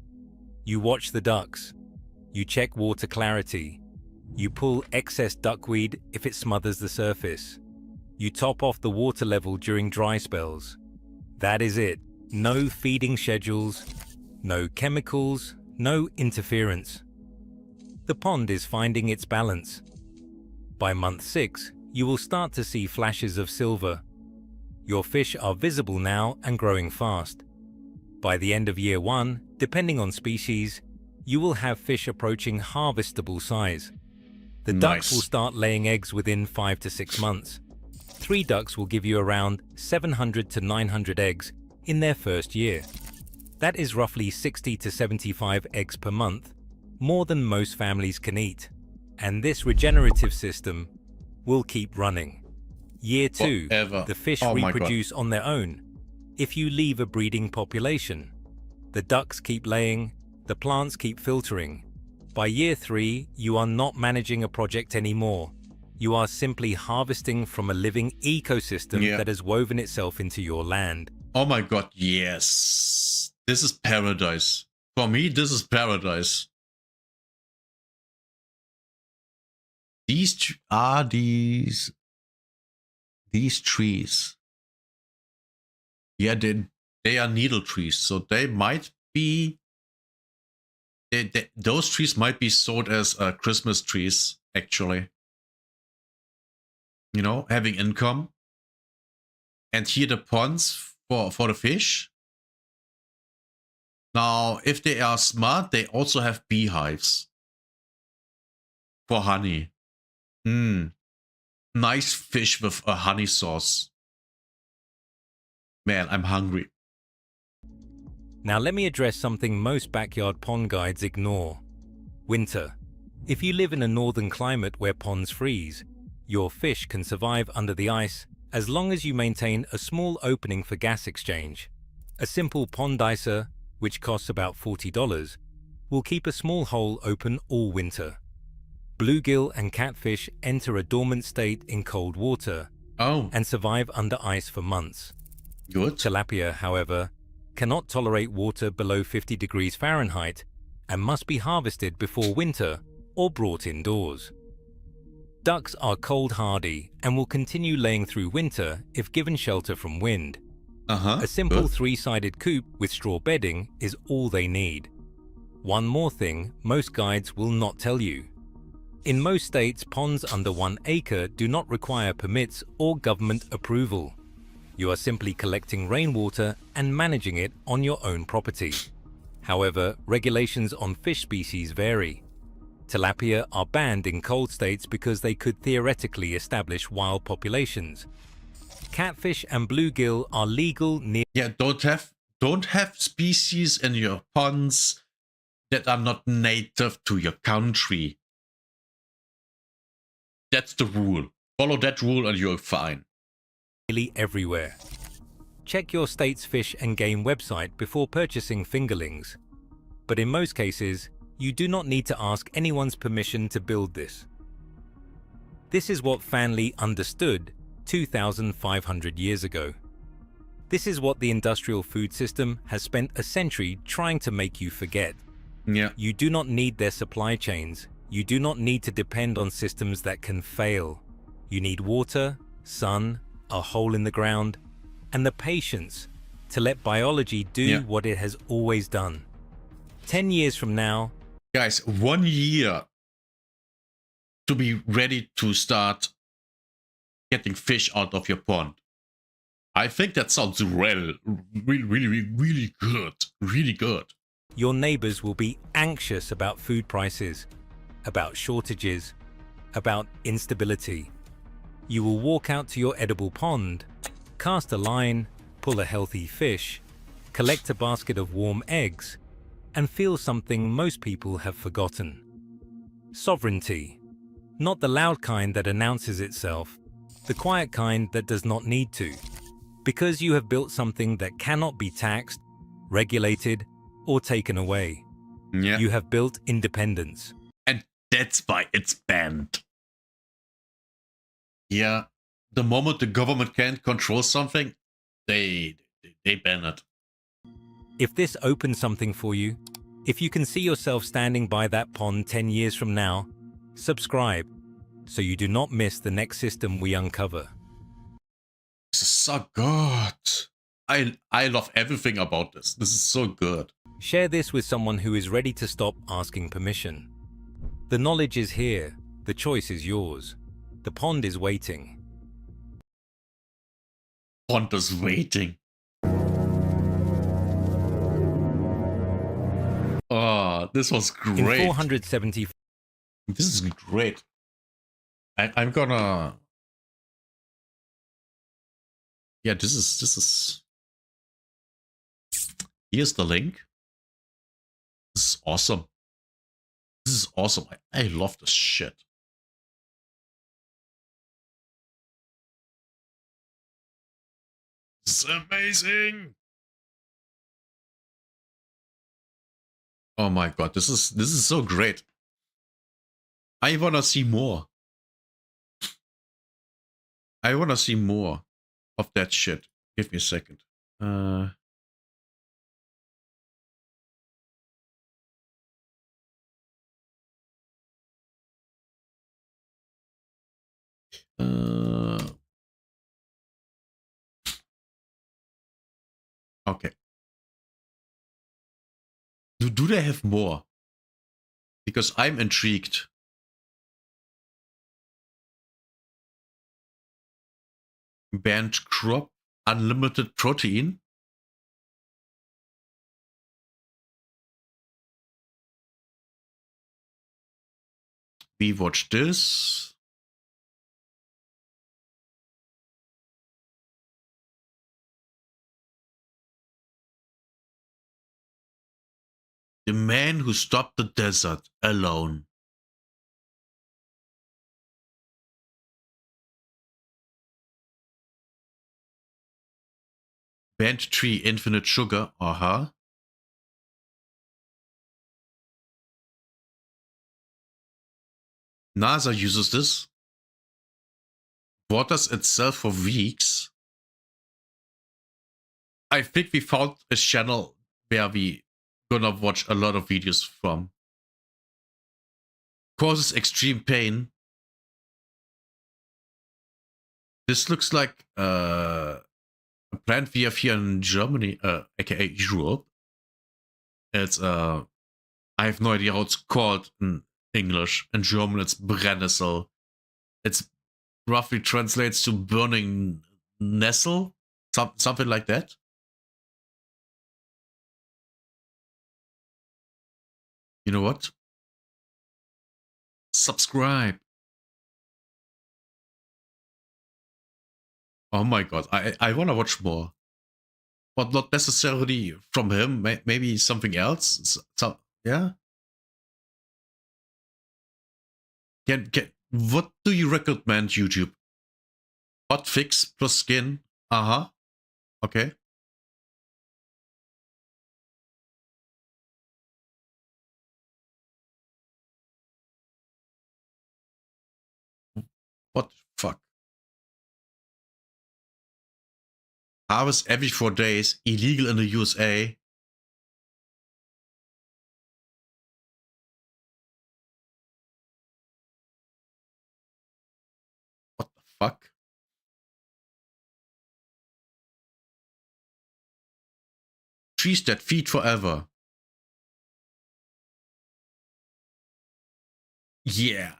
You watch the ducks. You check water clarity. You pull excess duckweed if it smothers the surface. You top off the water level during dry spells. That is it. No feeding schedules, no chemicals, no interference. The pond is finding its balance. By month 6, you will start to see flashes of silver. Your fish are visible now and growing fast. By the end of year 1, depending on species, you will have fish approaching harvestable size. The ducks will start laying eggs within 5 to 6 months. 3 ducks will give you around 700 to 900 eggs in their first year. That is roughly 60 to 75 eggs per month, more than most families can eat. And this regenerative system will keep running. Year 2, the fish reproduce on their own. If you leave a breeding population, the ducks keep laying, the plants keep filtering. By year 3, you are not managing a project anymore. You are simply harvesting from a living ecosystem that has woven itself into your land. Oh my god, yes. This is paradise. For me, this is paradise. These are these trees. Yeah, they are needle trees, so they might be. Those trees might be sold as Christmas trees, actually. You know, having income. And here the ponds for the fish. Now, if they are smart, they also have beehives for honey. Nice fish with a honey sauce. Man, I'm hungry. Now let me address something most backyard pond guides ignore. Winter. If you live in a northern climate where ponds freeze, your fish can survive under the ice as long as you maintain a small opening for gas exchange. A simple pond dicer, which costs about $40, will keep a small hole open all winter. Bluegill and catfish enter a dormant state in cold water and survive under ice for months. Good. Tilapia, however, cannot tolerate water below 50 degrees Fahrenheit and must be harvested before winter or brought indoors. Ducks are cold hardy and will continue laying through winter if given shelter from wind. A simple three-sided coop with straw bedding is all they need. One more thing most guides will not tell you. In most states, ponds under 1 acre do not require permits or government approval. You are simply collecting rainwater and managing it on your own property. However, regulations on fish species vary. Tilapia are banned in cold states because they could theoretically establish wild populations. Catfish and bluegill are legal near... Yeah, don't have species in your ponds that are not native to your country. That's the rule. Follow that rule and you're fine. Nearly everywhere. Check your state's fish and game website before purchasing fingerlings. But in most cases, you do not need to ask anyone's permission to build this. This is what Fanli understood 2,500 years ago. This is what the industrial food system has spent a century trying to make you forget. Yeah. You do not need their supply chains. You do not need to depend on systems that can fail. You need water, sun, a hole in the ground, and the patience to let biology do what it has always done. 10 years from now... Guys, 1 year to be ready to start getting fish out of your pond. I think that sounds really good. Really good. Your neighbors will be anxious about food prices, about shortages, about instability. You will walk out to your edible pond, cast a line, pull a healthy fish, collect a basket of warm eggs, and feel something most people have forgotten. Sovereignty. Not the loud kind that announces itself, the quiet kind that does not need to. Because you have built something that cannot be taxed, regulated, or taken away. Yeah. You have built independence. And that's why it's banned. Yeah, the moment the government can't control something, they ban it. If this opens something for you, if you can see yourself standing by that pond 10 years from now, subscribe so you do not miss the next system we uncover. This is so good. I love everything about this. This is so good. Share this with someone who is ready to stop asking permission. The knowledge is here. The choice is yours. The pond is waiting. Pond is waiting. Oh, this was great. In 470... This is great. I'm gonna... Yeah, this is... Here's the link. This is awesome. This is awesome. I love this shit. This is amazing. Oh my god, this is so great. I wanna see more. I wanna see more of that shit. Give me a second. Okay. Do they have more? Because I'm intrigued. Banned crop, unlimited protein. We watch this. The man who stopped the desert alone. Banned tree, infinite sugar. NASA uses this. Waters itself for weeks. I think we found a channel where we gonna watch a lot of videos from. Causes extreme pain. This looks like a plant we have here in Germany, aka Europe. It's I have no idea how it's called in English. In German, it's Brennnessel. It's roughly translates to burning nestle, something like that. You know what? Subscribe. Oh my god, I wanna watch more. But not necessarily from him, maybe something else. Yeah? What do you recommend, YouTube? Hot fix plus skin? Uh-huh. Okay. What the fuck? Harvest every 4 days, illegal in the USA. What the fuck? Trees that feed forever. Yeah.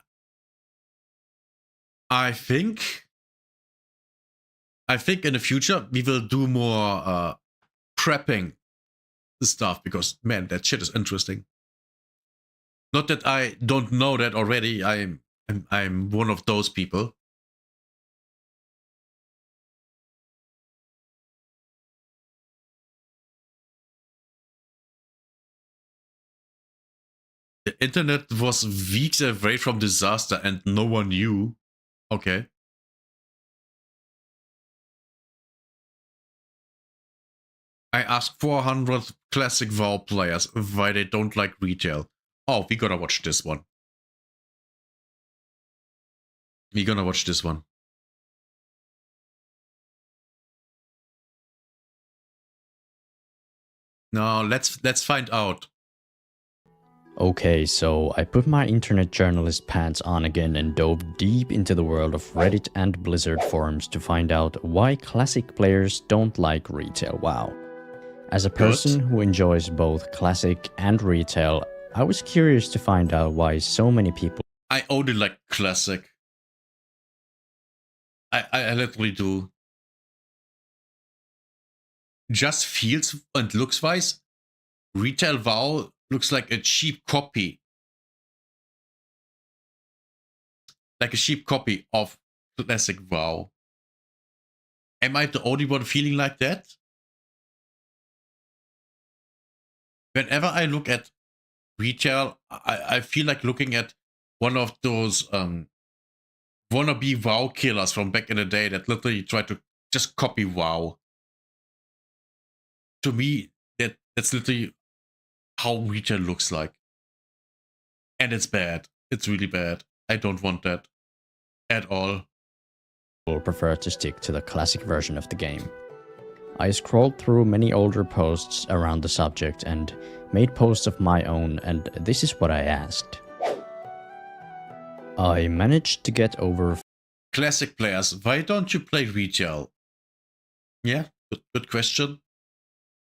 I think in the future we will do more prepping stuff because man, that shit is interesting. Not that I don't know that already. I'm one of those people. The internet was weeks away from disaster and no one knew. Okay. I asked 400 classic WoW players why they don't like retail. Oh, we gotta watch this one. We gonna watch this one. No, let's find out. Okay, so I put my internet journalist pants on again and dove deep into the world of Reddit and Blizzard forums to find out why classic players don't like retail WoW. As a person who enjoys both classic and retail, I was curious to find out why so many people... I only like classic. I literally do. Just feels and looks wise, retail WoW looks like a cheap copy. Like a cheap copy of classic WoW. Am I the only one feeling like that? Whenever I look at retail, I feel like looking at one of those wannabe WoW killers from back in the day that literally tried to just copy WoW. To me, that's literally how retail looks like. And it's bad. It's really bad. I don't want that at all. People prefer to stick to the classic version of the game. I scrolled through many older posts around the subject and made posts of my own, and this is what I asked. I managed to get over... Classic players, why don't you play retail? Yeah, good question.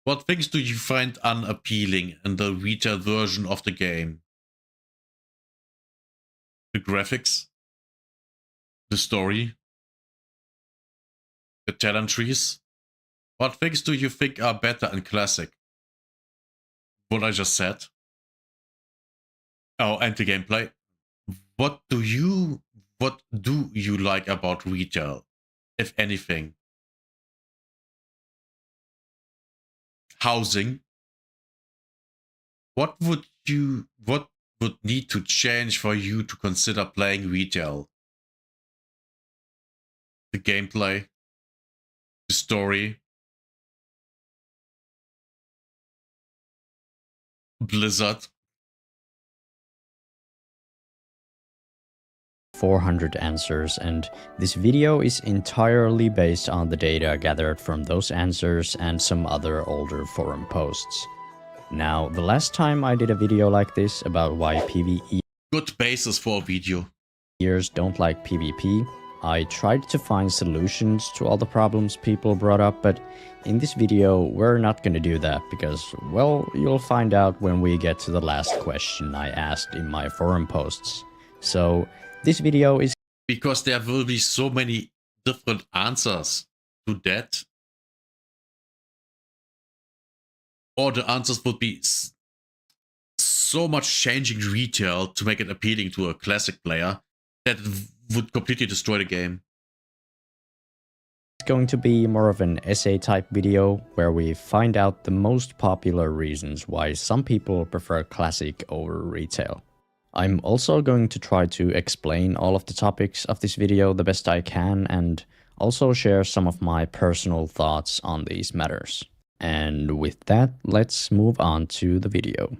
What things do you find unappealing in the retail version of the game? The graphics? The story? The talent trees? What things do you think are better in classic? What I just said. Oh, and the gameplay. What do you like about retail, if anything? Housing. What would need to change for you to consider playing retail? The gameplay, the story, Blizzard. 400 answers, and this video is entirely based on the data gathered from those answers and some other older forum posts. Now, the last time I did a video like this about why PvE... Good basis for a video. ...players don't like PvP, I tried to find solutions to all the problems people brought up, but in this video we're not gonna do that because, well, you'll find out when we get to the last question I asked in my forum posts. So this video is because there will be so many different answers to that. Or the answers would be so much changing retail to make it appealing to a classic player that it would completely destroy the game. It's going to be more of an essay type video where we find out the most popular reasons why some people prefer classic over retail. I'm also going to try to explain all of the topics of this video the best I can and also share some of my personal thoughts on these matters. And with that, let's move on to the video.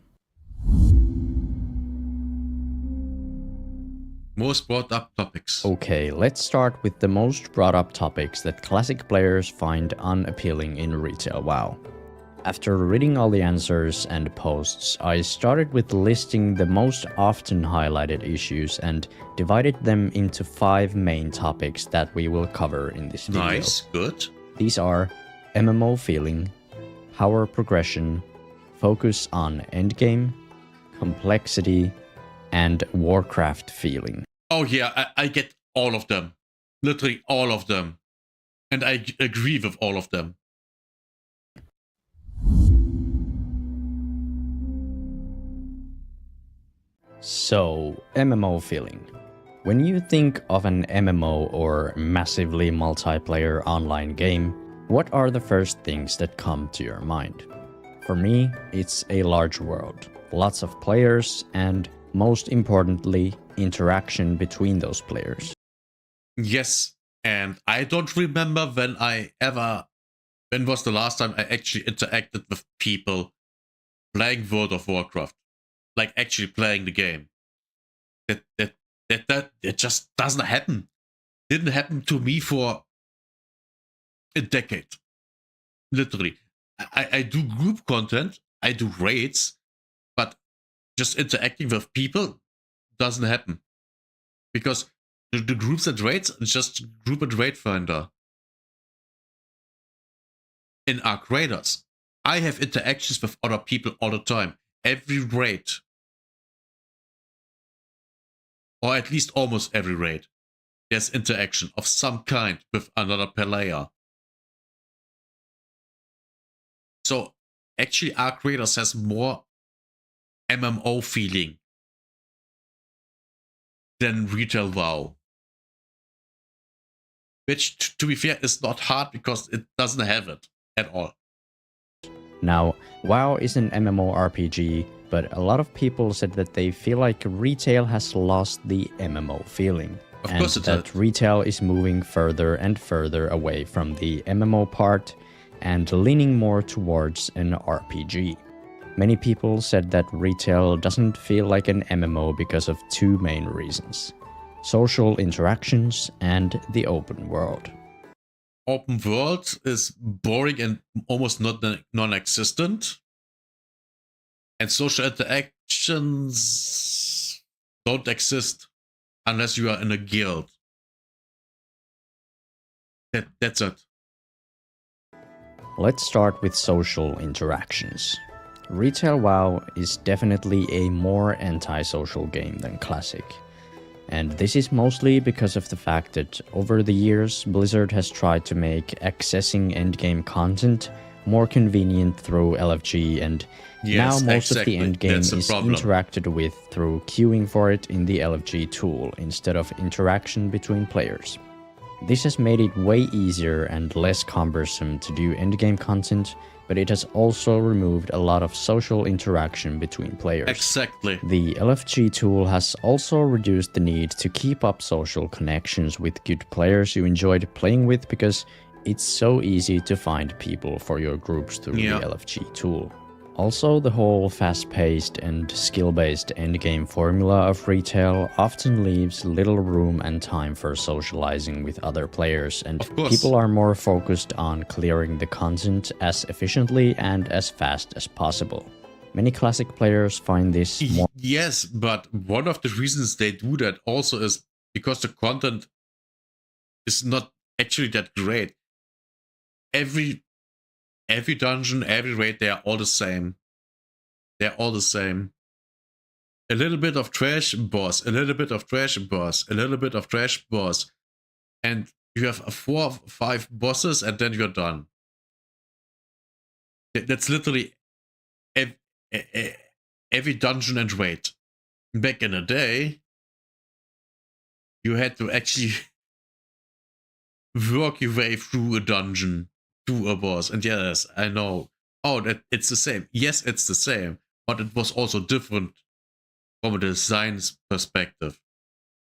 Most brought up topics. Okay, let's start with the most brought up topics that classic players find unappealing in retail WoW. After reading all the answers and posts, I started with listing the most often highlighted issues and divided them into 5 main topics that we will cover in this video. Nice, good. These are MMO feeling, power progression, focus on endgame, complexity, and Warcraft feeling. Oh yeah, I get all of them. Literally all of them. And I agree with all of them. So, MMO feeling. When you think of an MMO or massively multiplayer online game, what are the first things that come to your mind? For me, it's a large world, lots of players, and most importantly, interaction between those players. Yes, and I don't remember when was the last time I actually interacted with people playing World of Warcraft. Like actually playing the game. That just doesn't happen. Didn't happen to me for a decade. Literally. I do group content, I do raids, but just interacting with people doesn't happen. Because the groups and raids is just group and raid finder. In Arc Raiders, I have interactions with other people all the time. Every raid. Or at least almost every raid. There's interaction of some kind with another player. So actually Arc Raiders has more MMO feeling than retail WoW. Which, to be fair, is not hard because it doesn't have it at all. Now, WoW is an MMORPG, but a lot of people said that they feel like retail has lost the MMO feeling. Of and course it that did. Retail is moving further and further away from the MMO part and leaning more towards an RPG. Many people said that retail doesn't feel like an MMO because of 2 main reasons: social interactions and the open world. Open world is boring and almost non-existent. And social interactions don't exist unless you are in a guild. That's it. Let's start with social interactions. Retail WoW is definitely a more anti-social game than Classic. And this is mostly because of the fact that over the years, Blizzard has tried to make accessing endgame content more convenient through LFG, and Yes, now most exactly. of the endgame That's the is problem. interacted with through queuing for it in the LFG tool instead of interaction between players. This has made it way easier and less cumbersome to do endgame content, but it has also removed a lot of social interaction between players. Exactly. The LFG tool has also reduced the need to keep up social connections with good players you enjoyed playing with, because it's so easy to find people for your groups through the LFG tool. Also, the whole fast-paced and skill-based endgame formula of retail often leaves little room and time for socializing with other players, and people are more focused on clearing the content as efficiently and as fast as possible. Many classic players find this more... Yes, but one of the reasons they do that also is because the content is not actually that great. Every dungeon, every raid, they are all the same. They're all the same. A little bit of trash boss, a little bit of trash boss, a little bit of trash boss, and you have 4 or 5 bosses, and then you're done. That's literally every dungeon and raid. Back in the day, you had to actually work your way through a dungeon to a boss. And yes, I know. Oh, that it's the same. Yes, it's the same, but it was also different from a design perspective.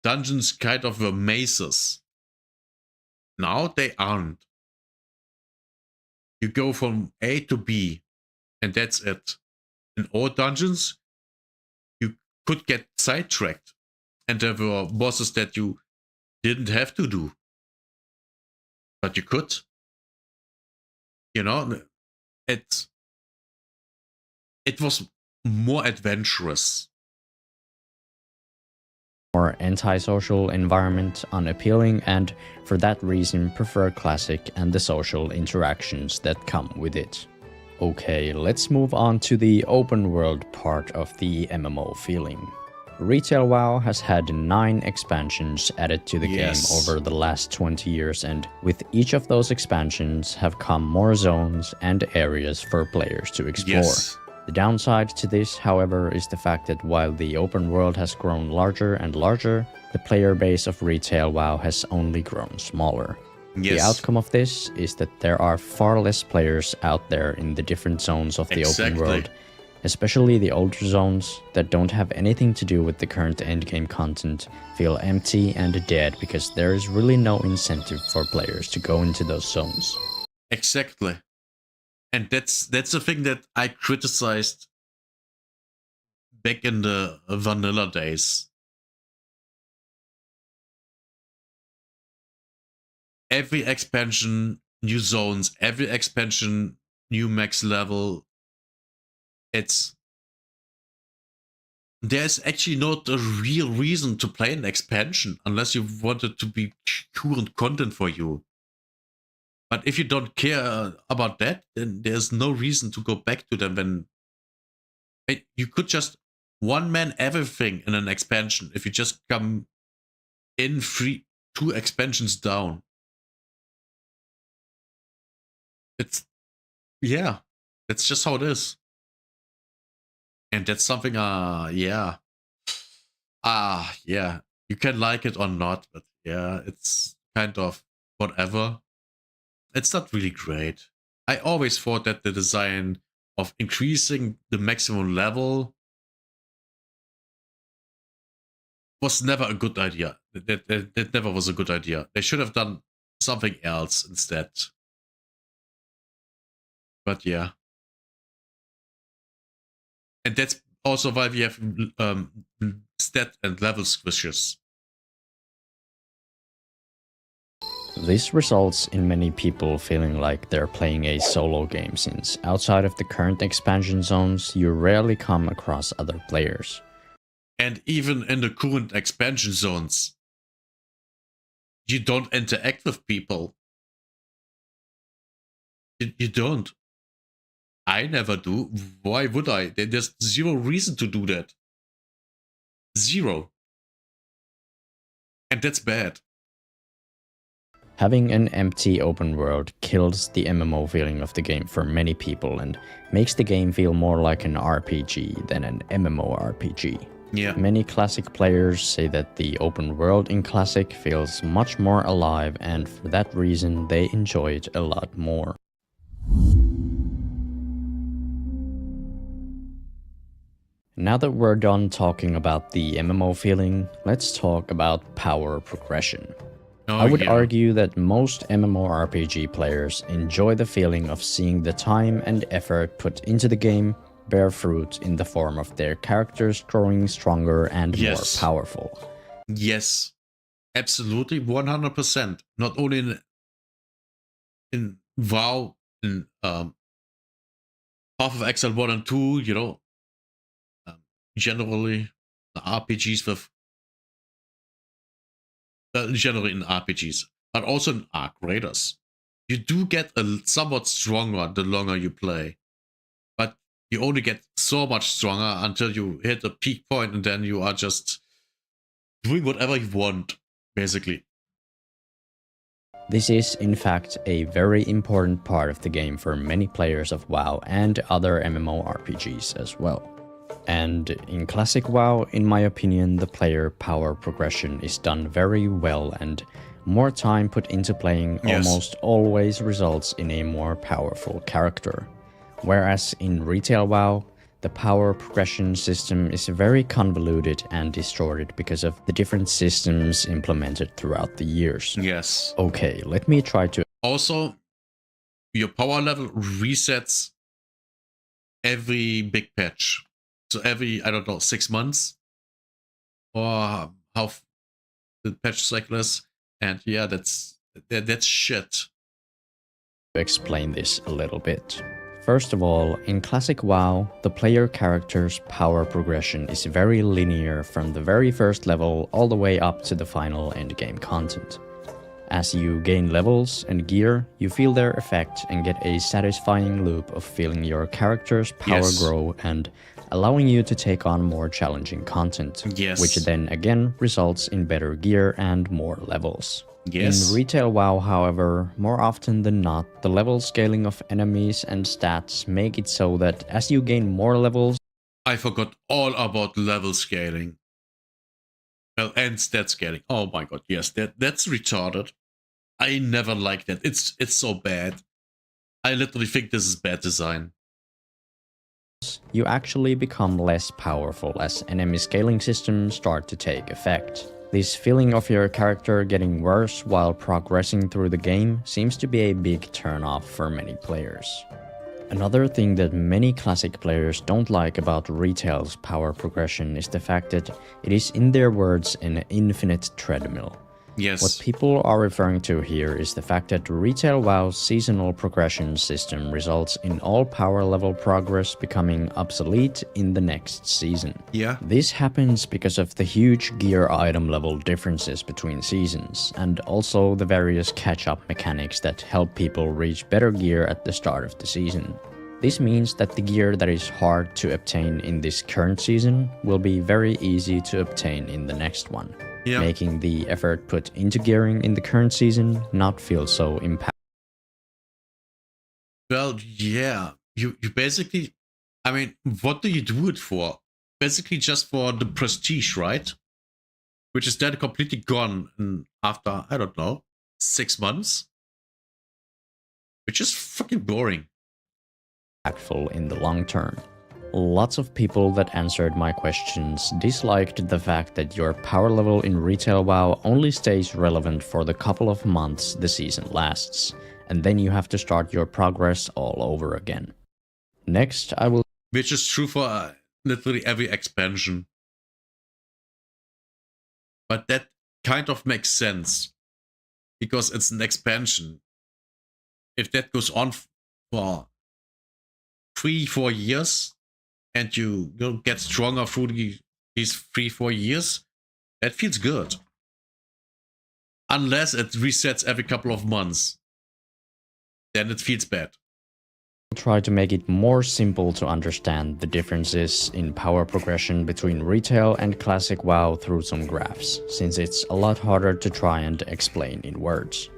Dungeons kind of were mazes. Now they aren't. You go from A to B, and that's it. In old dungeons, you could get sidetracked, and there were bosses that you didn't have to do, but you could. You know, it was more adventurous. More antisocial environment, unappealing, and for that reason prefer classic and the social interactions that come with it. Okay, let's move on to the open world part of the MMO feeling. Retail WoW has had 9 expansions added to the game over the last 20 years, and with each of those expansions have come more zones and areas for players to explore. The downside to this, however, is the fact that while the open world has grown larger and larger, the player base of Retail WoW has only grown smaller. The outcome of this is that there are far less players out there in the different zones of the open world, especially the older zones that don't have anything to do with the current endgame content feel empty and dead because there is really no incentive for players to go into those zones. Exactly. And that's the thing that I criticized back in the vanilla days. Every expansion, new zones, every expansion, new max level. There's actually not a real reason to play an expansion unless you want it to be current content for you. But if you don't care about that, then there's no reason to go back to them when you could just one-man everything in an expansion if you just come in 2 expansions down. That's just how it is. And that's something, you can like it or not, but yeah, it's kind of whatever. It's not really great. I always thought that the design of increasing the maximum level was never a good idea. That never was a good idea. They should have done something else instead. But yeah. And that's also why we have stat and level squishes. This results in many people feeling like they're playing a solo game, since outside of the current expansion zones, you rarely come across other players. And even in the current expansion zones, you don't interact with people. You don't. I never do. Why would I? There's zero reason to do that. Zero. And that's bad. Having an empty open world kills the MMO feeling of the game for many people and makes the game feel more like an RPG than an MMORPG. Yeah. Many Classic players say that the open world in Classic feels much more alive, and for that reason they enjoy it a lot more. Now that we're done talking about the MMO feeling, let's talk about power progression. I would argue that most MMORPG players enjoy the feeling of seeing the time and effort put into the game bear fruit in the form of their characters growing stronger and more powerful. Yes, absolutely, 100%. Not only in WoW, in Path of Exile 1 and 2, you know, generally the RPGs with generally in RPGs. but also in Arc Raiders. You do get a somewhat stronger the longer you play, but you only get so much stronger until you hit a peak point, and then you are just doing whatever you want, basically. This is, in fact, a very important part of the game for many players of WoW and other MMORPGs as well. And in Classic WoW, in my opinion, the player power progression is done very well, and more time put into playing almost always results in a more powerful character. Whereas in Retail WoW, the power progression system is very convoluted and distorted because of the different systems implemented throughout the years. Yes. Okay, let me try to... Also, your power level resets every big patch. So every, I don't know, 6 months? Or how the patch cycle is. And yeah, that's shit. Explain this a little bit. First of all, in Classic WoW, the player character's power progression is very linear from the very first level all the way up to the final endgame content. As you gain levels and gear, you feel their effect and get a satisfying loop of feeling your character's power grow and allowing you to take on more challenging content, which then again results in better gear and more levels. In Retail WoW, however, more often than not, the level scaling of enemies and stats make it so that as you gain more levels... I forgot all about level scaling. Well, and stat scaling. Oh my god, yes, that's retarded. I never liked that. It's so bad. I literally think this is bad design. You actually become less powerful as enemy scaling systems start to take effect. This feeling of your character getting worse while progressing through the game seems to be a big turnoff for many players. Another thing that many classic players don't like about Retail's power progression is the fact that it is, in their words, an infinite treadmill. Yes. What people are referring to here is the fact that Retail WoW's seasonal progression system results in all power level progress becoming obsolete in the next season. Yeah. This happens because of the huge gear item level differences between seasons, and also the various catch-up mechanics that help people reach better gear at the start of the season. This means that the gear that is hard to obtain in this current season will be very easy to obtain in the next one. Making the effort put into gearing in the current season not feel so impactful. Well, yeah, you basically, I mean, what do you do it for? Basically just for the prestige, right? Which is then completely gone after, I don't know, 6 months? Which is fucking boring. Impactful in the long term. Lots of people that answered my questions disliked the fact that your power level in Retail WoW only stays relevant for the couple of months the season lasts, and then you have to start your progress all over again. Next, I will... Which is true for literally every expansion. But that kind of makes sense, because it's an expansion. If that goes on for 3-4 years, and you get stronger through these 3-4 years, that feels good. Unless it resets every couple of months, then it feels bad. Try to make it more simple to understand the differences in power progression between Retail and Classic WoW through some graphs, since it's a lot harder to try and explain in words.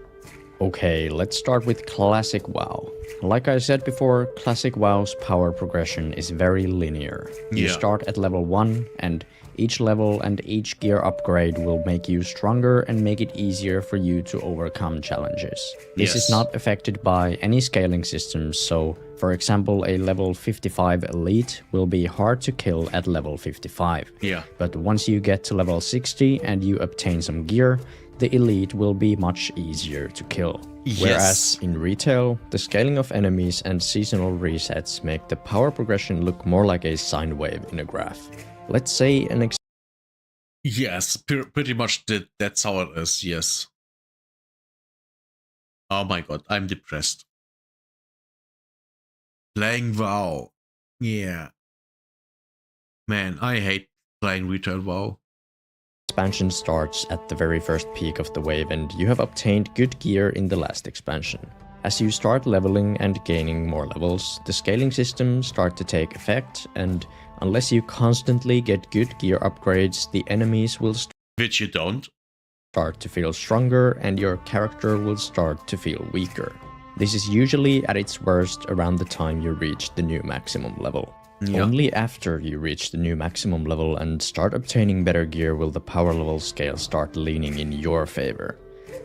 Okay, let's start with Classic WoW. Like I said before, Classic WoW's power progression is very linear. You start at level 1, and each level and each gear upgrade will make you stronger and make it easier for you to overcome challenges. This is not affected by any scaling systems, so for example, a level 55 elite will be hard to kill at level 55. But once you get to level 60 and you obtain some gear, the elite will be much easier to kill. Whereas in Retail, the scaling of enemies and seasonal resets make the power progression look more like a sine wave in a graph. Let's say an Yes, pretty much that's how it is, yes. Oh my god, I'm depressed. Playing WoW. Yeah. Man, I hate playing Retail WoW. expansion starts at the very first peak of the wave and you have obtained good gear in the last expansion. As you start leveling and gaining more levels, the scaling systems start to take effect, and unless you constantly get good gear upgrades, the enemies will which you don't start to feel stronger and your character will start to feel weaker. This is usually at its worst around the time you reach the new maximum level. Yeah. Only after you reach the new maximum level and start obtaining better gear will the power level scale start leaning in your favor.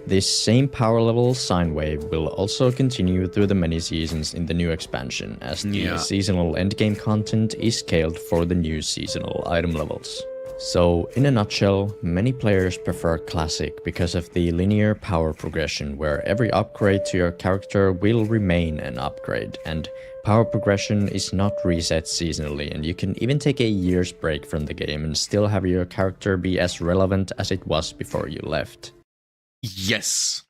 This same power level sine wave will also continue through the many seasons in the new expansion, as the seasonal endgame content is scaled for the new seasonal item levels. So, in a nutshell, many players prefer Classic because of the linear power progression where every upgrade to your character will remain an upgrade, and power progression is not reset seasonally, and you can even take a year's break from the game and still have your character be as relevant as it was before you left. Yes.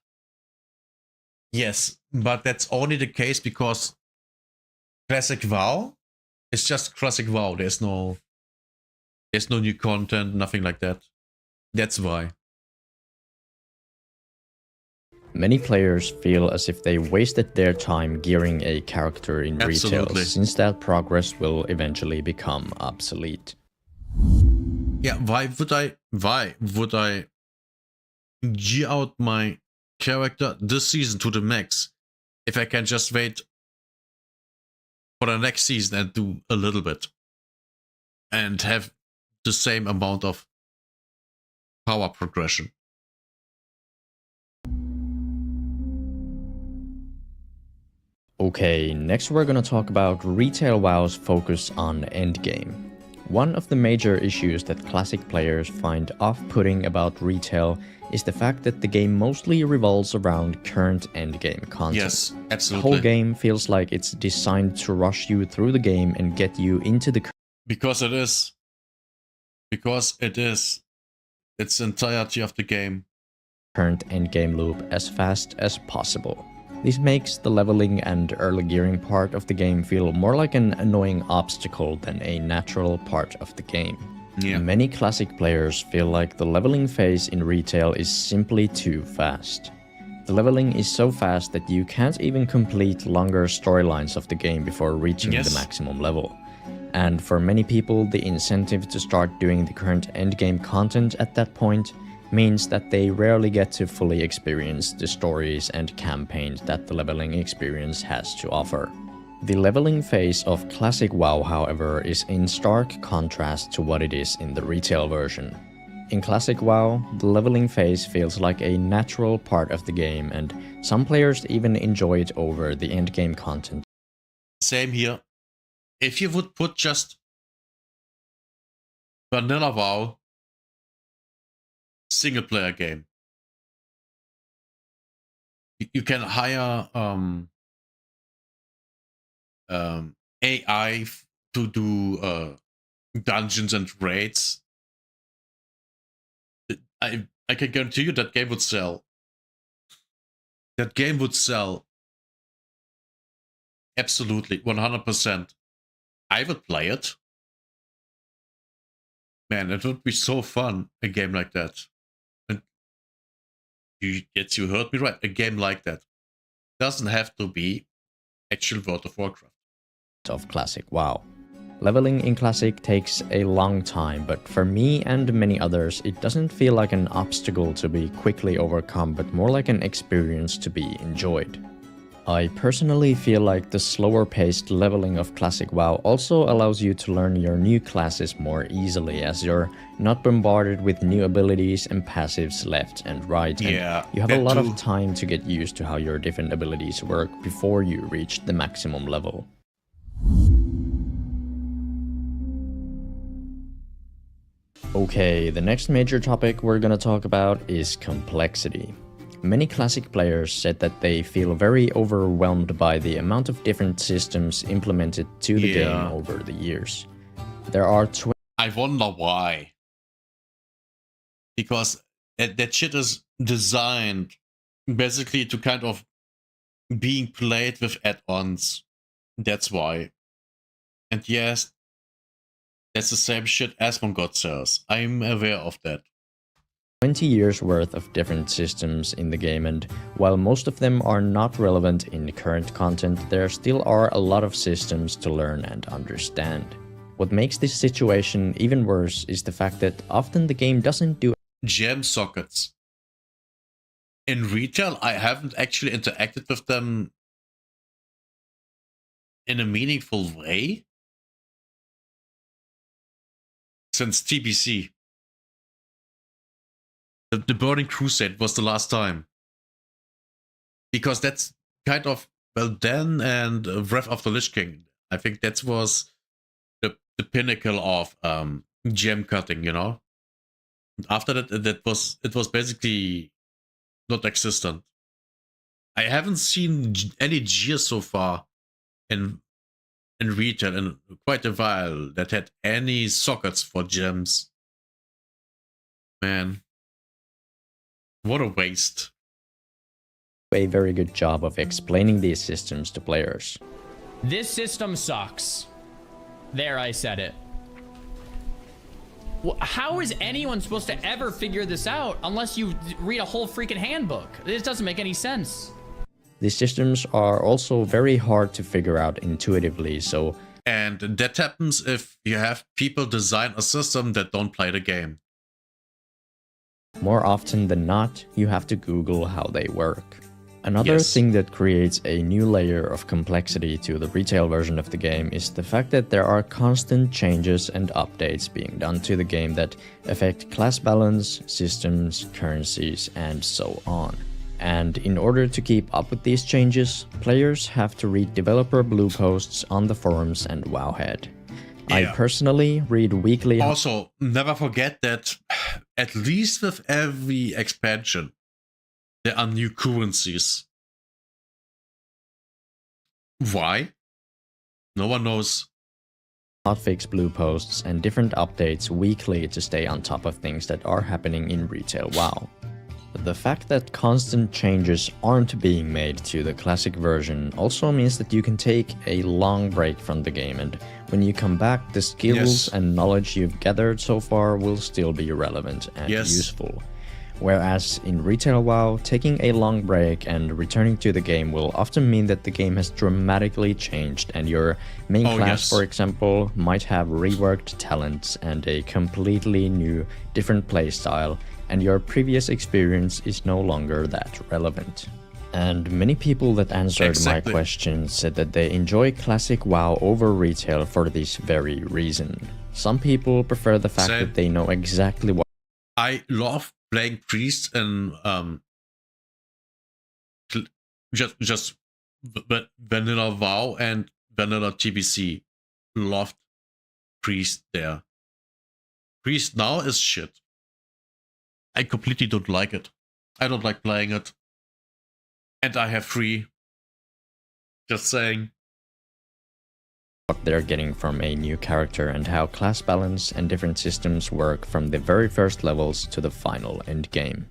Yes, but that's only the case because Classic WoW is just Classic WoW. There's no new content, nothing like that. That's why. Many players feel as if they wasted their time gearing a character in retail, since that progress will eventually become obsolete. Yeah, why would I gear out my character this season to the max if I can just wait for the next season and do a little bit and have the same amount of power progression? Okay, next we're gonna talk about Retail WoW's focus on endgame. One of the major issues that classic players find off-putting about Retail is the fact that the game mostly revolves around current endgame content. Yes, absolutely. The whole game feels like it's designed to rush you through the game and get you into the Because it is. It's the entirety of the game. Current endgame loop as fast as possible. This makes the leveling and early gearing part of the game feel more like an annoying obstacle than a natural part of the game. Yeah. Many classic players feel like the leveling phase in Retail is simply too fast. The leveling is so fast that you can't even complete longer storylines of the game before reaching the maximum level. And for many people, the incentive to start doing the current endgame content at that point means that they rarely get to fully experience the stories and campaigns that the leveling experience has to offer. The leveling phase of Classic WoW, however, is in stark contrast to what it is in the Retail version. In Classic WoW, the leveling phase feels like a natural part of the game, and some players even enjoy it over the endgame content. Same here. If you would put just vanilla WoW single player game, you can hire AI to do dungeons and raids. I can guarantee you that game would sell. That game would sell. Absolutely, 100%. I would play it. Man, it would be so fun, a game like that. And you heard me right, a game like that. Doesn't have to be actual World of Warcraft. Of Classic WoW. Leveling in Classic takes a long time, but for me and many others, it doesn't feel like an obstacle to be quickly overcome, but more like an experience to be enjoyed. I personally feel like the slower-paced leveling of Classic WoW also allows you to learn your new classes more easily, as you're not bombarded with new abilities and passives left and right, and you have a lot of time to get used to how your different abilities work before you reach the maximum level. Okay, the next major topic we're gonna talk about is complexity. Many classic players said that they feel very overwhelmed by the amount of different systems implemented to the game over the years. There are I wonder why. Because that shit is designed basically to kind of being played with add-ons. That's why. And yes, that's the same shit Asmongold says. I'm aware of that. 20 years worth of different systems in the game, and while most of them are not relevant in the current content, there still are a lot of systems to learn and understand. What makes this situation even worse is the fact that often the game doesn't do gem sockets. In retail, I haven't actually interacted with them in a meaningful way since TBC. The Burning Crusade was the last time. Because that's kind of, well, then and Wrath of the Lich King. I think that was the pinnacle of gem cutting, you know? After that, it was basically not existent. I haven't seen any gears so far in retail in quite a while that had any sockets for gems. Man, what a waste. a very good job of explaining these systems to players. This system sucks. There, I said it. How is anyone supposed to ever figure this out unless you read a whole freaking handbook? This doesn't make any sense. These systems are also very hard to figure out intuitively, so... And that happens if you have people design a system that don't play the game. More often than not, you have to Google how they work. Another thing that creates a new layer of complexity to the retail version of the game is the fact that there are constant changes and updates being done to the game that affect class balance, systems, currencies, and so on. And in order to keep up with these changes, players have to read developer blue posts on the forums and Wowhead. Yeah. I personally read weekly... Also, never forget that at least with every expansion, there are new currencies. Why? No one knows. Hotfix blue posts and different updates weekly to stay on top of things that are happening in retail WoW. The fact that constant changes aren't being made to the classic version also means that you can take a long break from the game, and when you come back, the skills and knowledge you've gathered so far will still be relevant and useful. Whereas in retail WoW, taking a long break and returning to the game will often mean that the game has dramatically changed and your main class, for example, might have reworked talents and a completely new, different playstyle, and your previous experience is no longer that relevant. And many people that answered my question said that they enjoy classic WoW over retail for this very reason. Some people prefer the fact that they know exactly what... I love playing Priest and just vanilla WoW and vanilla TBC. Loved Priest there. Priest now is shit. I completely don't like it. I don't like playing it. And I have free. Just saying. What they're getting from a new character and how class balance and different systems work from the very first levels to the final end game.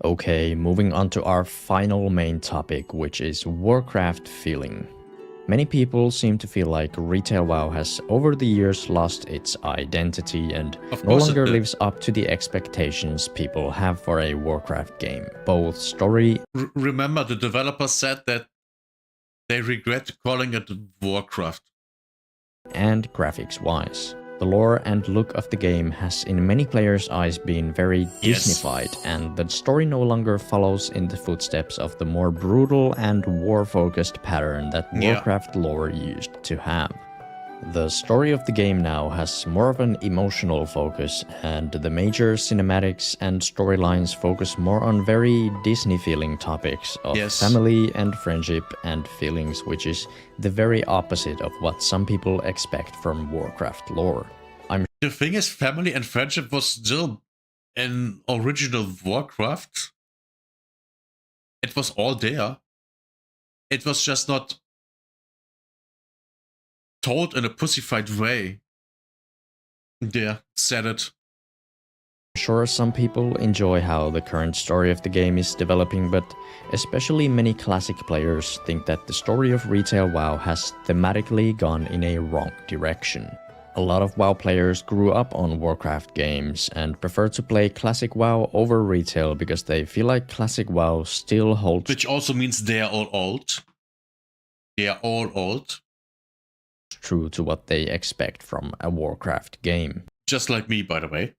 Okay, moving on to our final main topic, which is Warcraft feeling. Many people seem to feel like retail WoW has over the years lost its identity and no longer lives up to the expectations people have for a Warcraft game, both story... Remember, the developer said that they regret calling it Warcraft. ...and graphics-wise. The lore and look of the game has in many players' eyes been very Disney-fied, and the story no longer follows in the footsteps of the more brutal and war-focused pattern that Warcraft lore used to have. The story of the game now has more of an emotional focus, and the major cinematics and storylines focus more on very Disney-feeling topics of family and friendship and feelings, which is the very opposite of what some people expect from Warcraft lore. The thing is, family and friendship was still an original Warcraft. It was all there. It was just not told in a pussified way. There, said it. I'm sure some people enjoy how the current story of the game is developing, but especially many classic players think that the story of retail WoW has thematically gone in a wrong direction. A lot of WoW players grew up on Warcraft games and prefer to play Classic WoW over retail because they feel like Classic WoW still holds... Which also means they are all old. They are all old. ...true to what they expect from a Warcraft game. Just like me, by the way.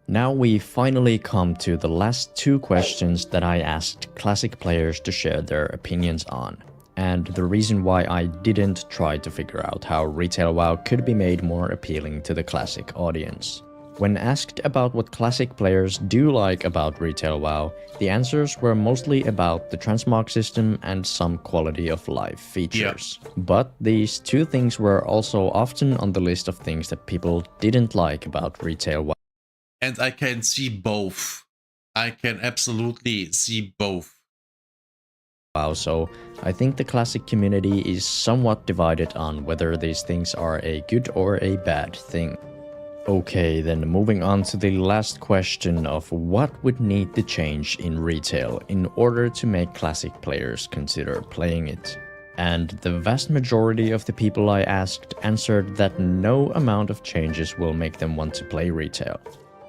Now we finally come to the last 2 questions that I asked Classic players to share their opinions on, and the reason why I didn't try to figure out how retail WoW could be made more appealing to the Classic audience. When asked about what Classic players do like about retail WoW, the answers were mostly about the transmog system and some quality of life features. Yeah. But these 2 things were also often on the list of things that people didn't like about retail WoW. And I can see both. I can absolutely see both. Wow, so I think the Classic community is somewhat divided on whether these things are a good or a bad thing. Okay, then moving on to the last question of what would need to change in retail in order to make Classic players consider playing it. And the vast majority of the people I asked answered that no amount of changes will make them want to play retail.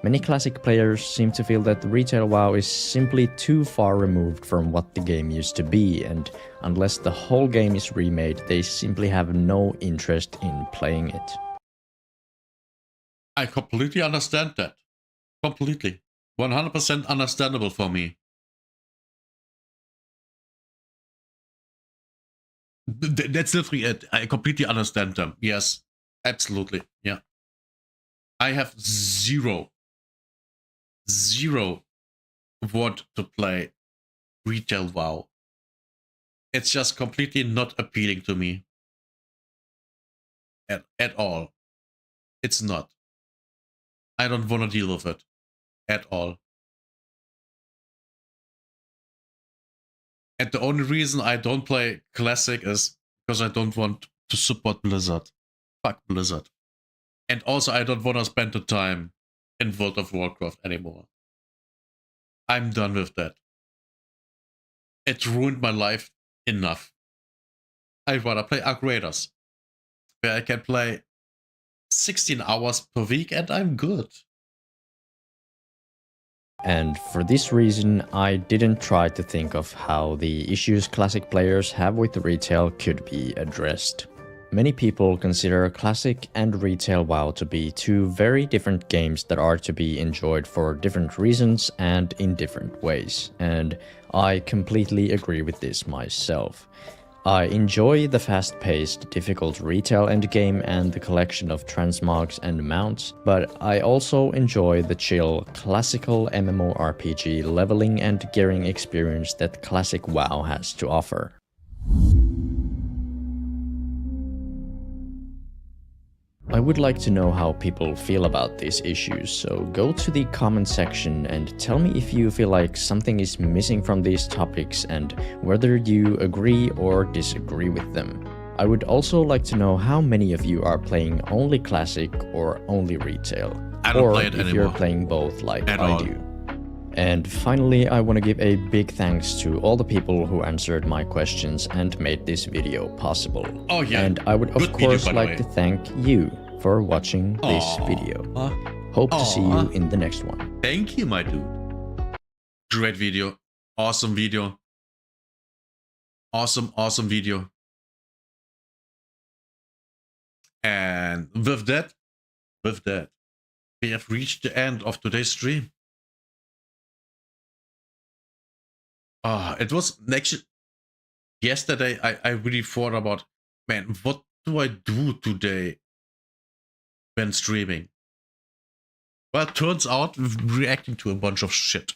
Many Classic players seem to feel that retail WoW is simply too far removed from what the game used to be, and unless the whole game is remade, they simply have no interest in playing it. I completely understand that. Completely. 100% understandable for me. That's literally it. I completely understand them. Yes, absolutely. Yeah. I have zero want to play retail WoW. It's just completely not appealing to me. At all. It's not. I don't want to deal with it. At all. And the only reason I don't play Classic is because I don't want to support Blizzard. Fuck Blizzard. And also I don't want to spend the time in World of Warcraft anymore. I'm done with that. It ruined my life enough. I'd rather play Arc Raiders, where I can play 16 hours per week and I'm good. And for this reason, I didn't try to think of how the issues Classic players have with retail could be addressed. Many people consider Classic and retail WoW to be 2 very different games that are to be enjoyed for different reasons and in different ways, and I completely agree with this myself. I enjoy the fast-paced, difficult retail endgame and the collection of transmogs and mounts, but I also enjoy the chill, classical MMORPG leveling and gearing experience that Classic WoW has to offer. I would like to know how people feel about these issues, so go to the comment section and tell me if you feel like something is missing from these topics and whether you agree or disagree with them. I would also like to know how many of you are playing only Classic or only retail, I don't or play it if anymore. You're playing both like At I all. do. And finally, I want to give a big thanks to all the people who answered my questions and made this video possible. Oh yeah. And I would of Good video, course by the like way. to thank you for watching this Aw. video. Hope to see you in the next one. Thank you, my dude. Great video. Awesome video. Awesome video. And with that, we have reached the end of today's stream. It was actually yesterday. I really thought about, man, what do I do today when streaming? Well, it turns out reacting to a bunch of shit.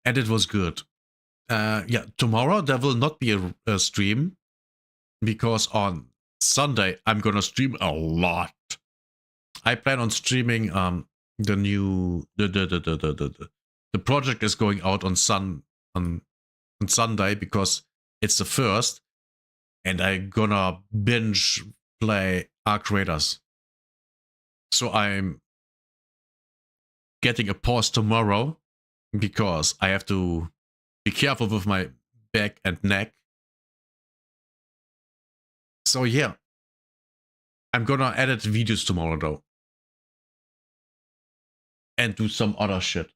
And it was good. Yeah, tomorrow there will not be a stream because on Sunday I'm gonna stream a lot. I plan on streaming the new the project is going out on Sunday because it's the first, and I'm gonna binge play Arc Raiders. So I'm getting a pause tomorrow because I have to Be careful with my back and neck. So yeah, I'm gonna edit videos tomorrow though. And do some other shit.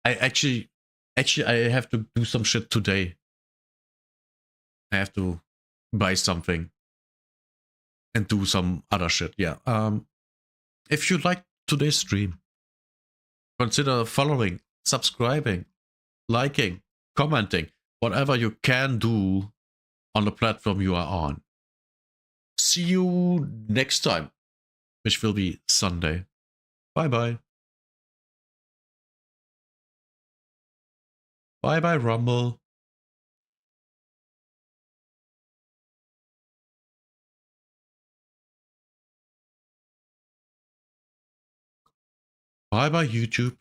I actually I have to do some shit today. I have to buy something and do some other shit. Yeah. If you like today's stream, consider following, subscribing, liking, commenting, whatever you can do on the platform you are on. See you next time, which will be Sunday. Bye bye. Bye bye, Rumble. Bye bye, YouTube.